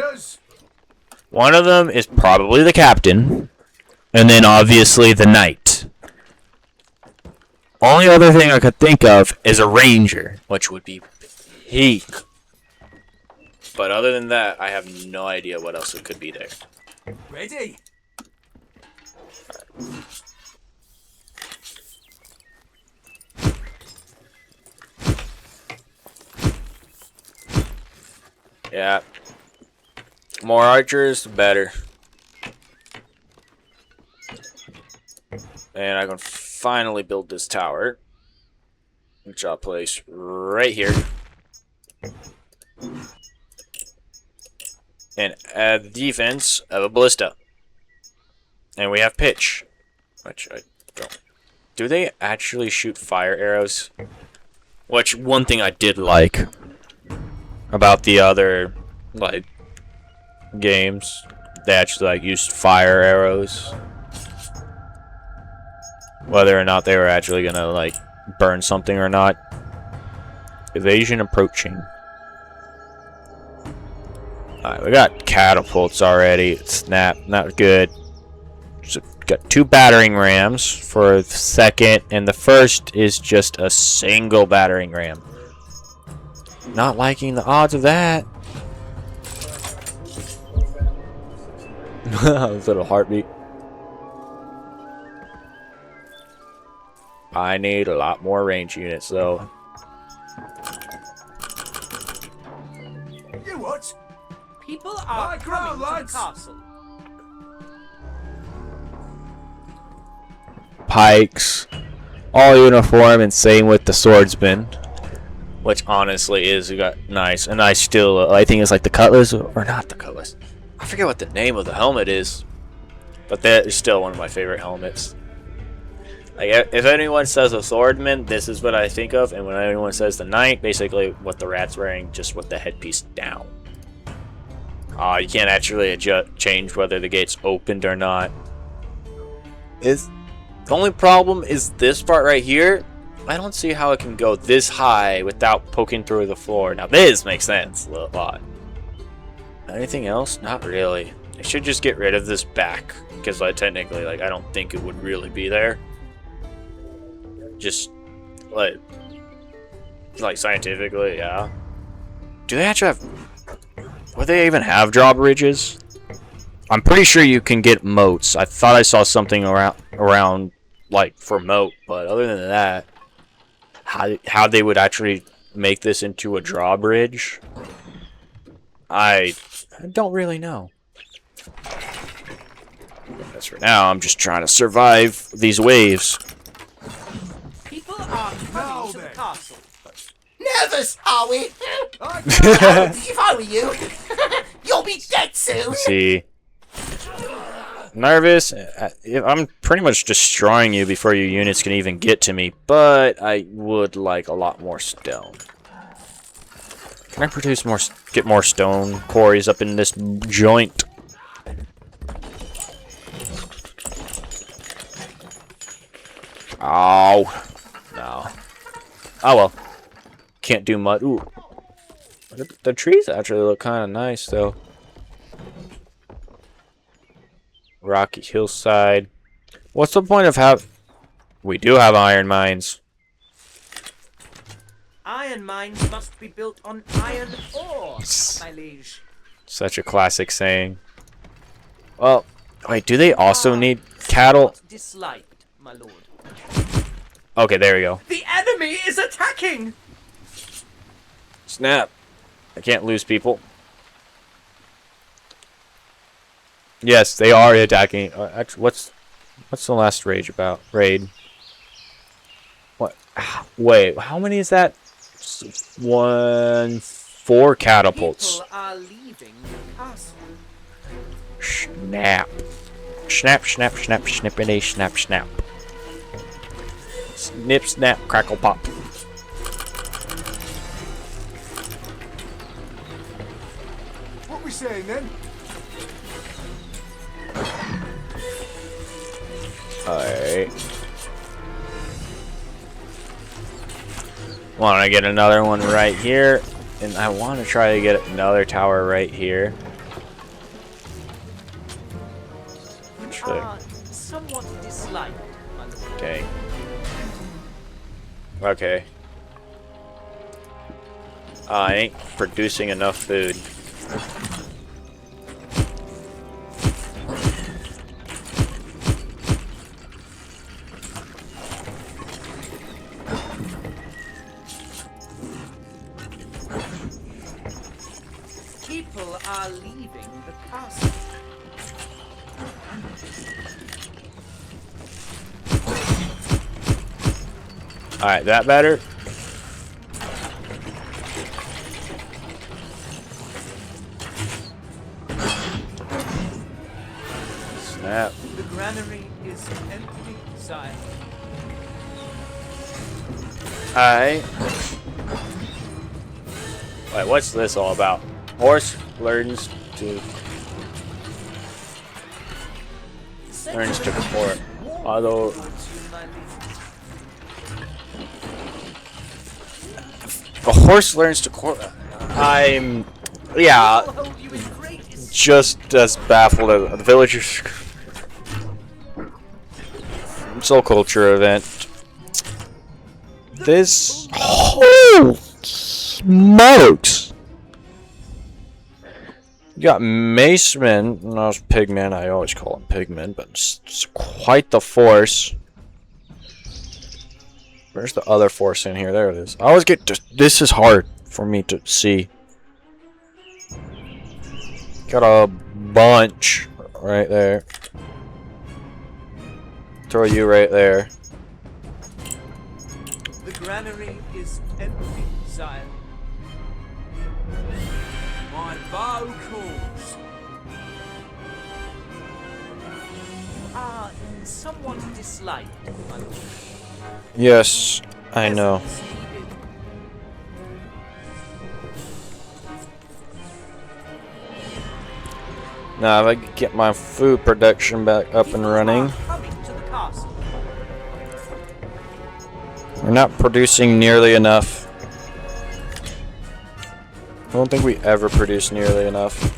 One of them is probably the captain, and then obviously the knight. Only other thing I could think of is a ranger, which would be peak. But other than that, I have no idea what else it could be there. Ready? Yeah. More archers, the better. And I can finally build this tower, which I'll place right here. And add the defense of a ballista. And we have pitch, which I don't. Do they actually shoot fire arrows? Which one thing I did like about the other like games, they actually like used fire arrows. Whether or not they were actually gonna like burn something or not. Evasion approaching. Alright, we got catapults already. Snap, not good. So got 2 battering rams for the second, and the first is just a single battering ram. Not liking the odds of that. A little heartbeat. I need a lot more range units though. You what? People are High ground, coming to the lads. castle. Pikes, all uniform, and same with the swordsman. Which honestly is nice, and I still I think it's like the cutlass or not the cutlass. I forget what the name of the helmet is, but that is still one of my favorite helmets. Like if anyone says a swordman, this is what I think of, and when anyone says the knight, basically what the rat's wearing, just with the headpiece down. You can't actually change whether the gate's opened or not. The only problem is this part right here. I don't see how it can go this high without poking through the floor. Now this makes sense a lot. Anything else? Not really. I should just get rid of this back, because technically I don't think it would really be there. Just like scientifically, yeah. Do they actually have? Would they even have drawbridges? I'm pretty sure you can get moats. I thought I saw something around like for moat, but other than that, how they would actually make this into a drawbridge, I don't really know. As for now, I'm just trying to survive these waves. People are coming to the castle. Nervous, are we? If I were you, you'll be dead soon. See, nervous. I'm pretty much destroying you before your units can even get to me, but I would like a lot more stone. Can I produce more? Get more stone quarries up in this joint. Oh no. Oh well. Can't do much. Ooh. The trees actually look kind of nice though. Rocky hillside. What's the point of we do have iron mines. Iron mines must be built on iron ore, my liege. Such a classic saying. Well, wait, do they also need cattle? Disliked, my lord. Okay, there we go. The enemy is attacking! Snap. I can't lose people. Yes, they are attacking. Actually, what's the last raid about? Raid. What? Wait, how many is that? 4 catapults. People are leaving the castle. Snap. Snap, snap, snap, snippity, snap, snap. Snip, snap, crackle, pop. What we saying then? Alright. Want to get another one right here. And I want to try to get another tower right here. Actually, Somewhat disliked, my lord. okay. Okay. I ain't producing enough food. People are leaving the castle. Alright, that better? Snap. The granary is empty, sire. Alright. Wait, what's this all about? Horse learns to court. Although the horse learns to court. I'm just as baffled as the villagers. Soul culture event. This smokes. You got Macemen, no, it's Pigmen, I always call them Pigmen, but it's quite the force. Where's the other force in here? There it is. I always get, this is hard for me to see. Got a bunch right there. Throw you right there. The granary is empty, sire. My vocals are somewhat disliked, my lord. Yes, I know. Presence needed. Now, if I could get my food production back up and People running. are coming to the castle. We're not producing nearly enough. I don't think we ever produce nearly enough.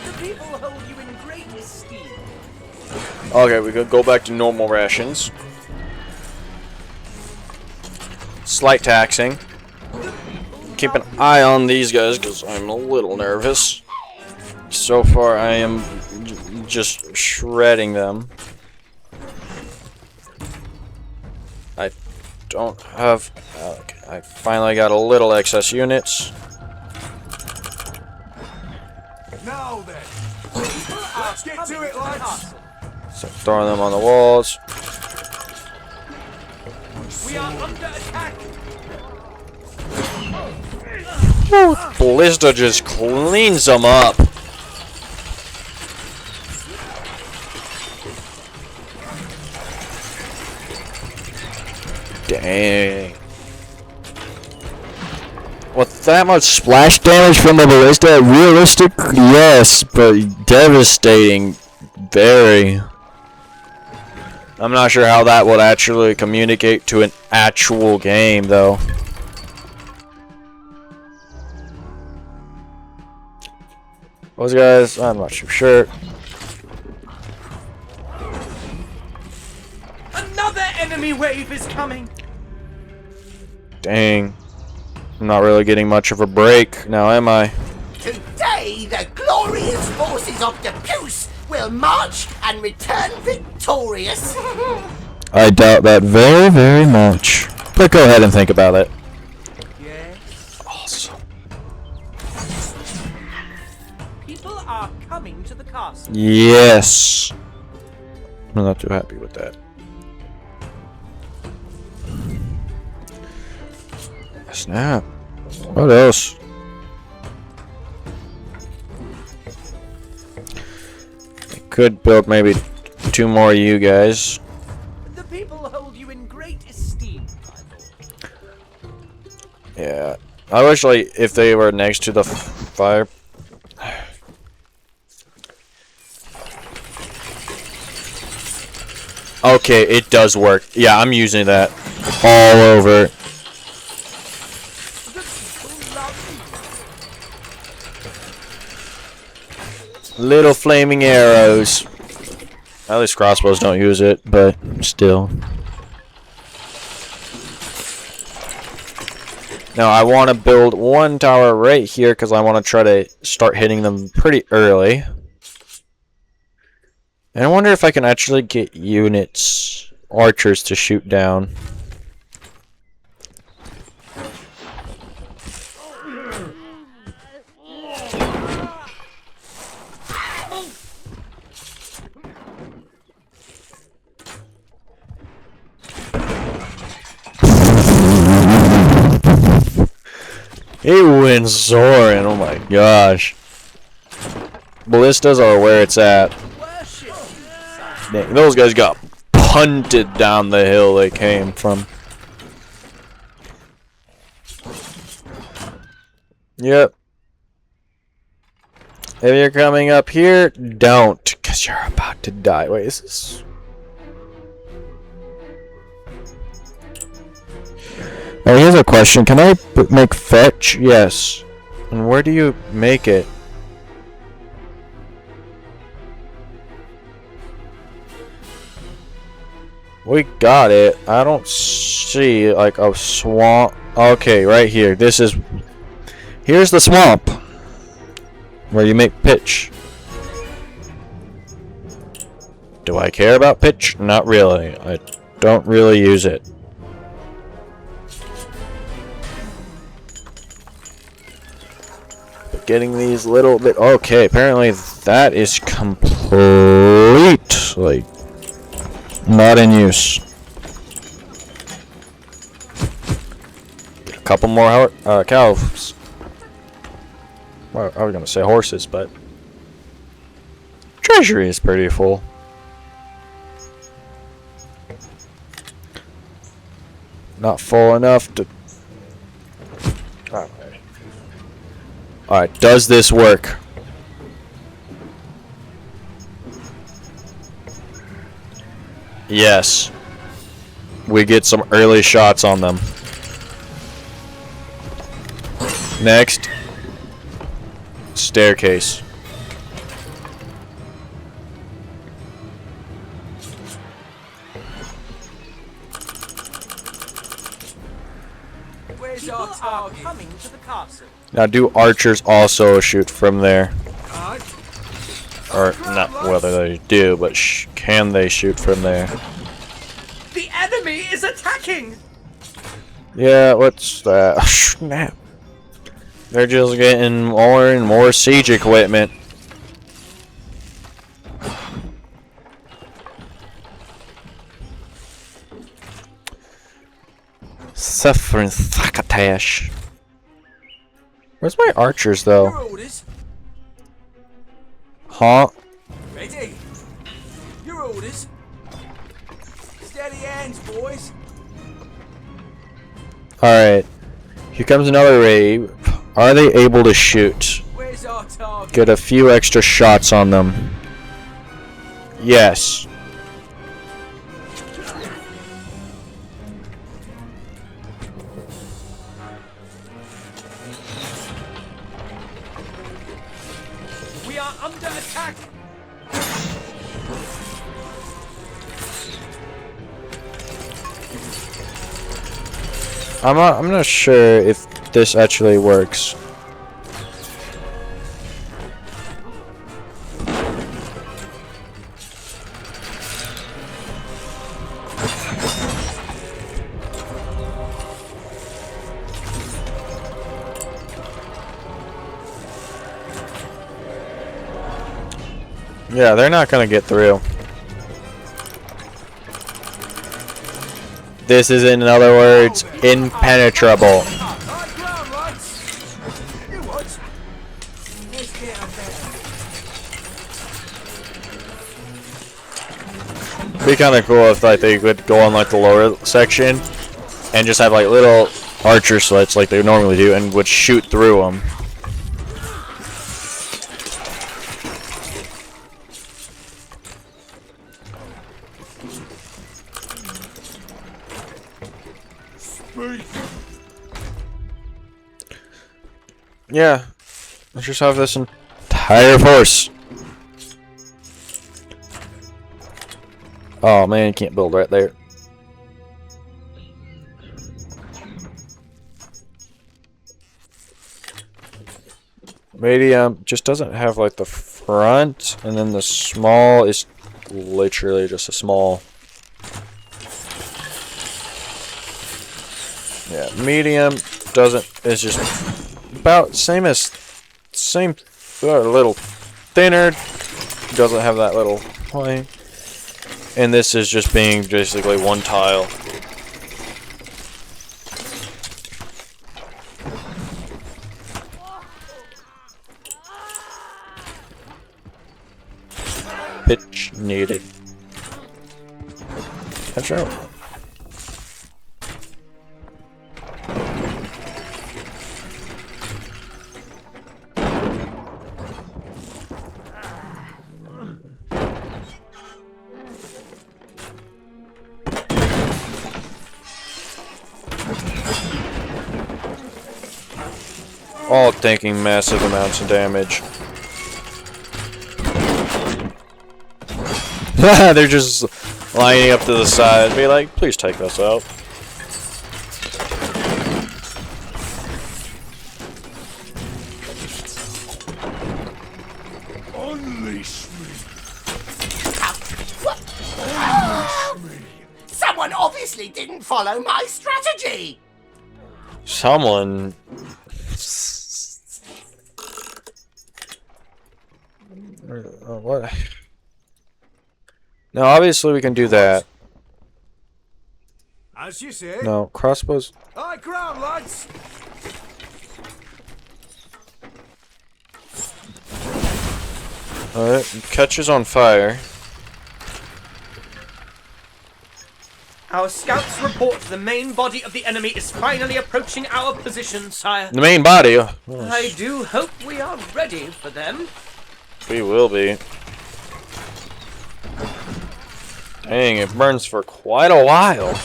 The people hold you in great esteem. Okay, we could go back to normal rations. Slight taxing. Keep an eye on these guys because I'm a little nervous. So far, I am just shredding them. I don't have... Okay, I finally got a little excess units. Now then, let's get to it, lads. So throwing them on the walls. We are under attack. Ballista just cleans them up. Dang. With that much splash damage from the ballista, realistic? Yes, but devastating. Very. I'm not sure how that would actually communicate to an actual game, though. Those guys, I'm not too sure. wave is coming. Dang. I'm not really getting much of a break now, am I? Today, the glorious forces of the Puce will march and return victorious. I doubt that very, very much. But go ahead and think about it. Yes. Awesome. People are coming to the castle. Yes. I'm not too happy with that. Snap. What else? I could build maybe 2 more of you guys. The people hold you in great esteem, my lord. Yeah. I wish, like, if they were next to the fire. Okay, it does work. Yeah, I'm using that all over. Little flaming arrows. At least crossbows don't use it, but still. Now I want to build 1 tower right here because I want to try to start hitting them pretty early. And I wonder if I can actually get units, archers, to shoot down. It went soaring, oh my gosh. Ballistas are where it's at. Dang, those guys got punted down the hill they came from. Yep. If you're coming up here, don't, because you're about to die. Wait, is this... Oh, here's a question. Can I make fetch? Yes. And where do you make it? We got it. I don't see, like, a swamp. Okay, right here. This is... Here's the swamp. Where you make pitch. Do I care about pitch? Not really. I don't really use it. But getting these little bit... Okay, apparently that is complete. Like... Not in use. Get a couple more cows. Well, I was gonna say horses, but treasury is pretty full. Not full enough to. Alright, does this work? Yes. We get some early shots on them. Next. Staircase. People are coming to the castle. Now, do archers also shoot from there? Or not whether they do, but can they shoot from there? The enemy is attacking! Yeah, what's that? Snap. They're just getting more and more siege equipment. Suffering Thakatash. Where's my archers, though? Huh? Ready? Your orders. Steady hands, boys. Alright. Here comes another raid. Are they able to shoot? Where's our target? Get a few extra shots on them. Yes. We are under attack! I'm not sure if this actually works. Yeah, they're not gonna get through. This is, in other words, impenetrable. Be kind of cool if like they could go on like the lower section and just have like little archer slits like they normally do and would shoot through them. Yeah, let's just have this entire force. Oh man, you can't build right there. Medium just doesn't have like the front, and then the small is literally just a small. Yeah, medium doesn't, is just about same a little thinner, doesn't have that little point, and this is just being basically one tile. Pitch needed. That's right. All taking massive amounts of damage. They're just lining up to the side. Be like, please take us out. Unleash me. Someone obviously didn't follow my strategy. Someone. What? Now, obviously, we can do that. As you say. No, crossbows. High ground, lads. Alright, catches on fire. Our scouts report the main body of the enemy is finally approaching our position, sire. The main body. Oh, I do hope we are ready for them. we will be. Dang, it burns for quite a while.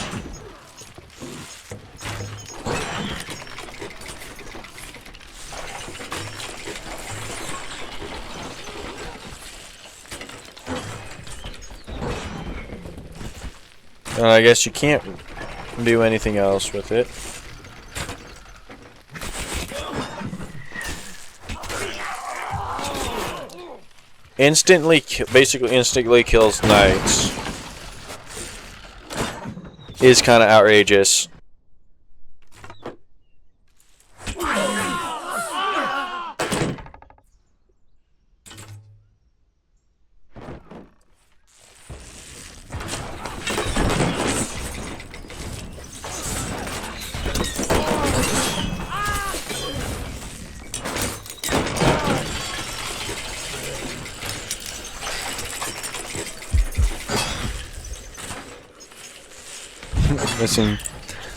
And I guess you can't do anything else with it. Basically instantly kills knights. Is kind of outrageous.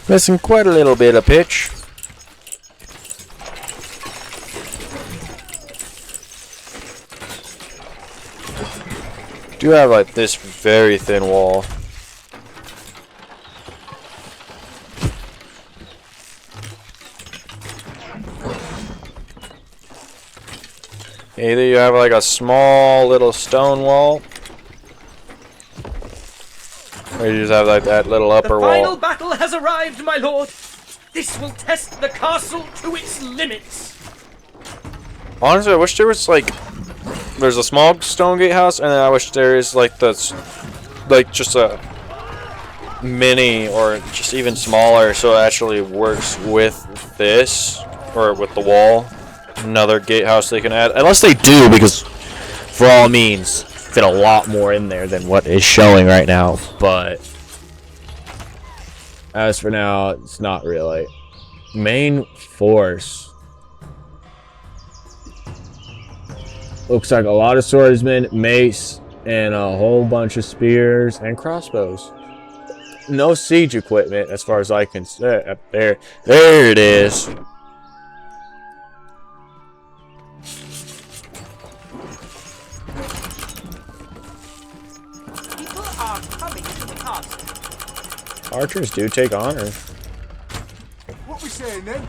Missing quite a little bit of pitch. Do have like this very thin wall. Either you have like a small little stone wall, or you just have like that little upper The final wall. battle has arrived, my lord. This will test the castle to its limits. Honestly, I wish there was like, there's a small stone gatehouse, and then I wish there is like like just a mini or just even smaller, so it actually works with this or with the wall. Another gatehouse they can add, unless they do, because for all means, fit a lot more in there than what is showing right now. But as for now, it's not really. Main force. Looks like a lot of swordsmen, mace, and a whole bunch of spears and crossbows. No siege equipment, as far as I can say. Up there, there it is. People are coming to the castle. Archers do take honor. What we saying then?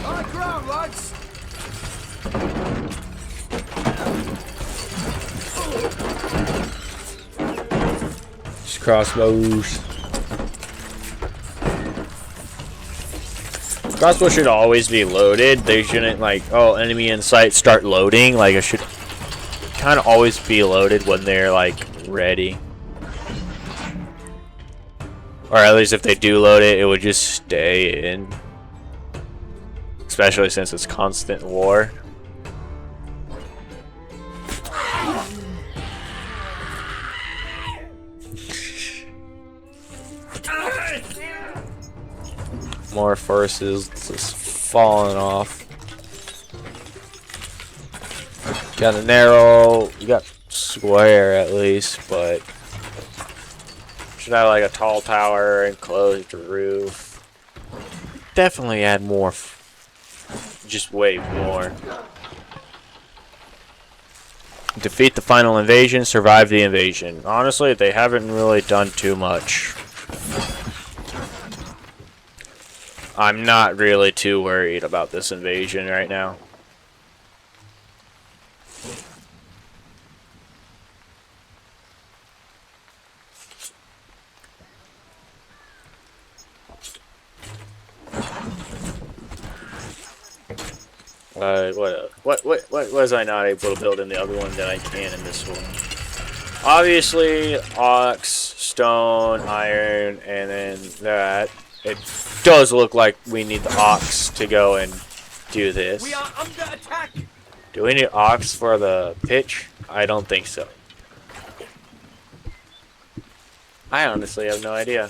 High ground, lads! Just crossbows. Crossbows should always be loaded. They shouldn't like, oh, enemy in sight, start loading. Like, it should kind of always be loaded when they're like ready. Or at least if they do load it, it would just stay in. Especially since it's constant war. More forces just falling off. Got an arrow. You got square at least, but should have like a tall tower and closed roof. Definitely add more. Just way more. Defeat the final invasion. Survive the invasion. Honestly, they haven't really done too much. I'm not really too worried about this invasion right now. What was I not able to build in the other one that I can in this one? Obviously, ox, stone, iron, and then that. It does look like we need the ox to go and do this. We are under attack. Do we need ox for the pitch? I don't think so. I honestly have no idea.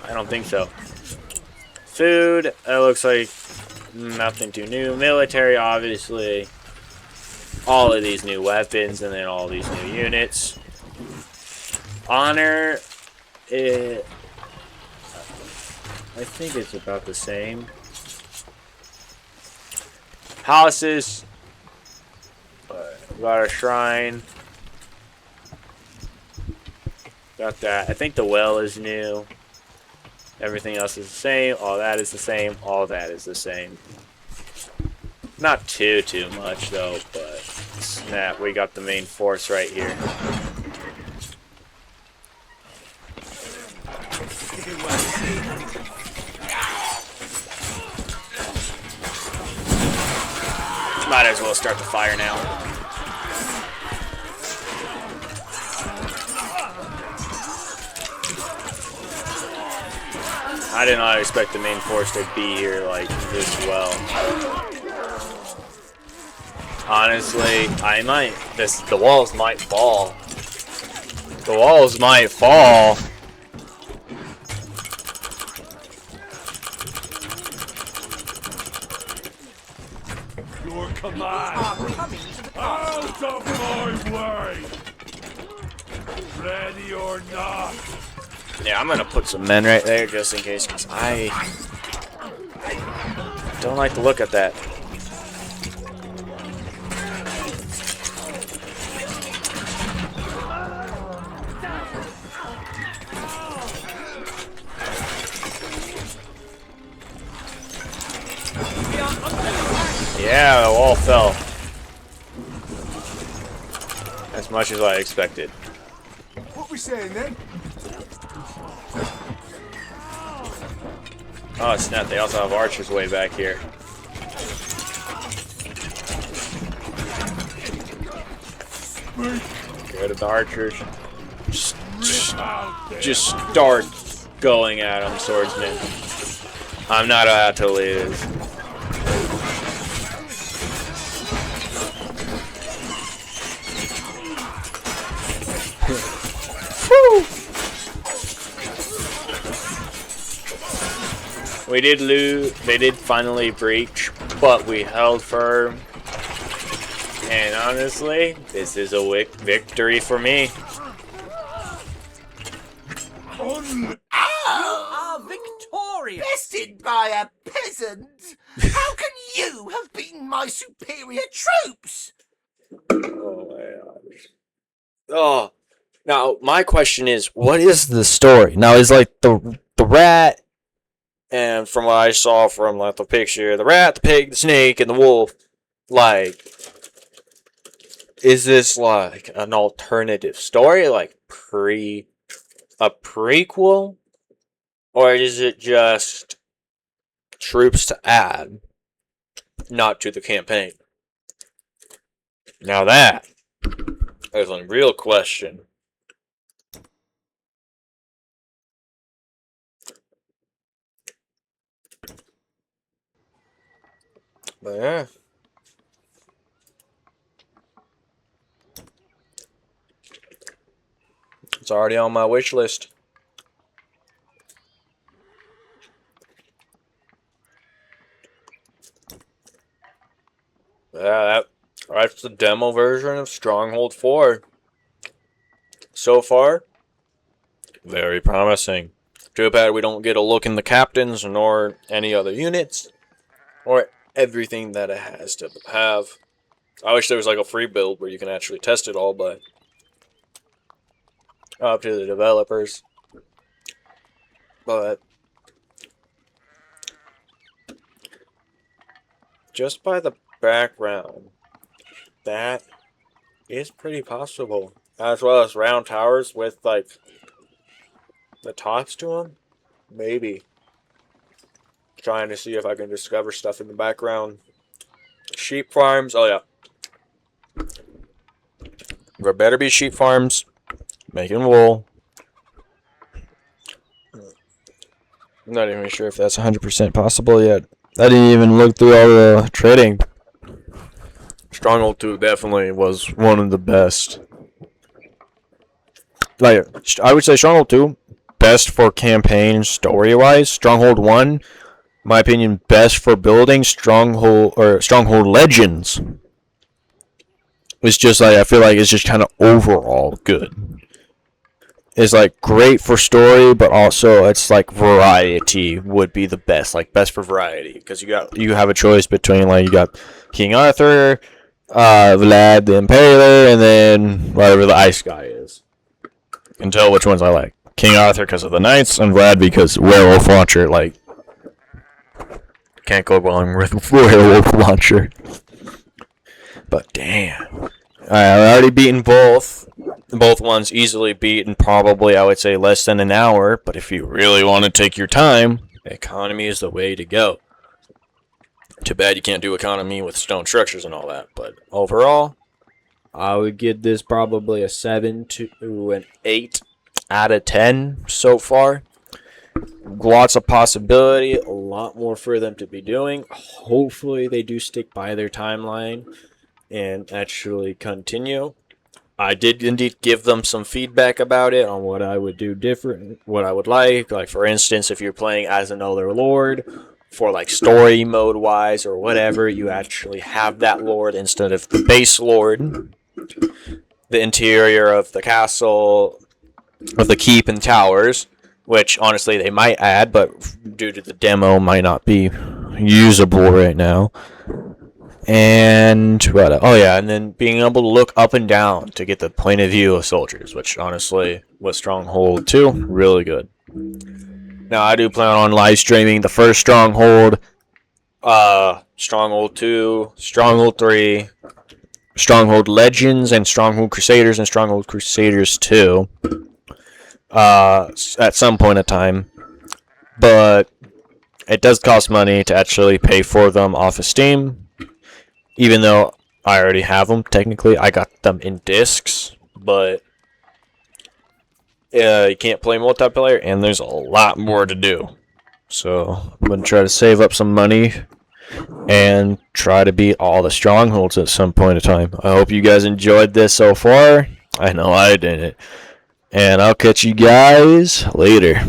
I don't think so. Food, it looks like nothing too new. Military, obviously. All of these new weapons and then all these new units. Honor, I think it's about the same. Houses, got a shrine. Got that. I think the well is new. Everything else is the same. All that is the same. All that is the same. Not too much though, but snap, we got the main force right here. Might as well start the fire now. I did not expect the main force to be here like this well. Honestly, the walls might fall. The walls might fall. Your command! Out of my way! Ready or not? Yeah, I'm gonna put some men right there just in case, because I don't like to look at that. Yeah, the wall fell. As much as I expected. we saying then? Oh snap! They also have archers way back here. Get rid of the archers. Just start going at them, swordsman. I'm not about to lose. We did lose. They did finally breach, but we held firm. And honestly, this is a victory for me. Are victorious! Bested by a peasant? How can you have beaten my superior troops? Oh my gosh. Oh, now my question is, what is the story? Now, is like the rat, and from what I saw from like the picture, the rat, the pig, the snake, and the wolf, like, is this like an alternative story, like a prequel, or is it just troops to add, not to the campaign? Now that is a real question. But yeah. It's already on my wish list. Yeah, that's the demo version of Stronghold 4. So far, very promising. Too bad we don't get a look in the captains nor any other units or everything that it has to have. I wish there was like a free build where you can actually test it all, but up to the developers. But just by the background, that is pretty possible. As well as round towers with like the tops to them, maybe. Trying to see if I can discover stuff in the background. Sheep farms, oh yeah. There better be sheep farms making wool. I'm not even sure if that's 100% possible yet. I didn't even look through all the trading. Stronghold 2 definitely was one of the best. Like, I would say Stronghold 2, best for campaign story-wise. Stronghold 1, my opinion, best for building. Stronghold Legends. It's just like, I feel like it's just kind of overall good. It's like great for story, but also it's like variety would be the best, like best for variety, because you have a choice between like you got King Arthur, Vlad the Impaler, and then whatever the ice guy is. You can tell which ones I like. King Arthur because of the knights, and Vlad because werewolf launcher. Like, can't go wrong with werewolf launcher. But damn, I've already beaten both. Both ones easily beaten, probably, I would say, less than an hour. But if you really want to take your time, economy is the way to go. Too bad you can't do economy with stone structures and all that. But overall, I would give this probably a 7 to an 8 out of 10 so far. Lots of possibility, a lot more for them to be doing. Hopefully they do stick by their timeline and actually continue. I did indeed give them some feedback about it on what I would do different, what I would like. Like, for instance, if you're playing as another lord, for like story mode wise or whatever, you actually have that lord instead of the base lord. The interior of the castle, of the keep and towers, which honestly they might add, but due to the demo might not be usable right now. And what? Oh yeah, and then being able to look up and down to get the point of view of soldiers, which honestly with Stronghold 2, really good. Now I do plan on live streaming the first Stronghold, Stronghold 2, Stronghold 3, Stronghold Legends, and Stronghold Crusaders, and Stronghold Crusaders 2. at some point in time, but it does cost money to actually pay for them off of Steam. Even though I already have them, technically, I got them in discs, but you can't play multiplayer, and there's a lot more to do. So I'm gonna try to save up some money and try to beat all the strongholds at some point in time. I hope you guys enjoyed this so far. I know I did it. And I'll catch you guys later.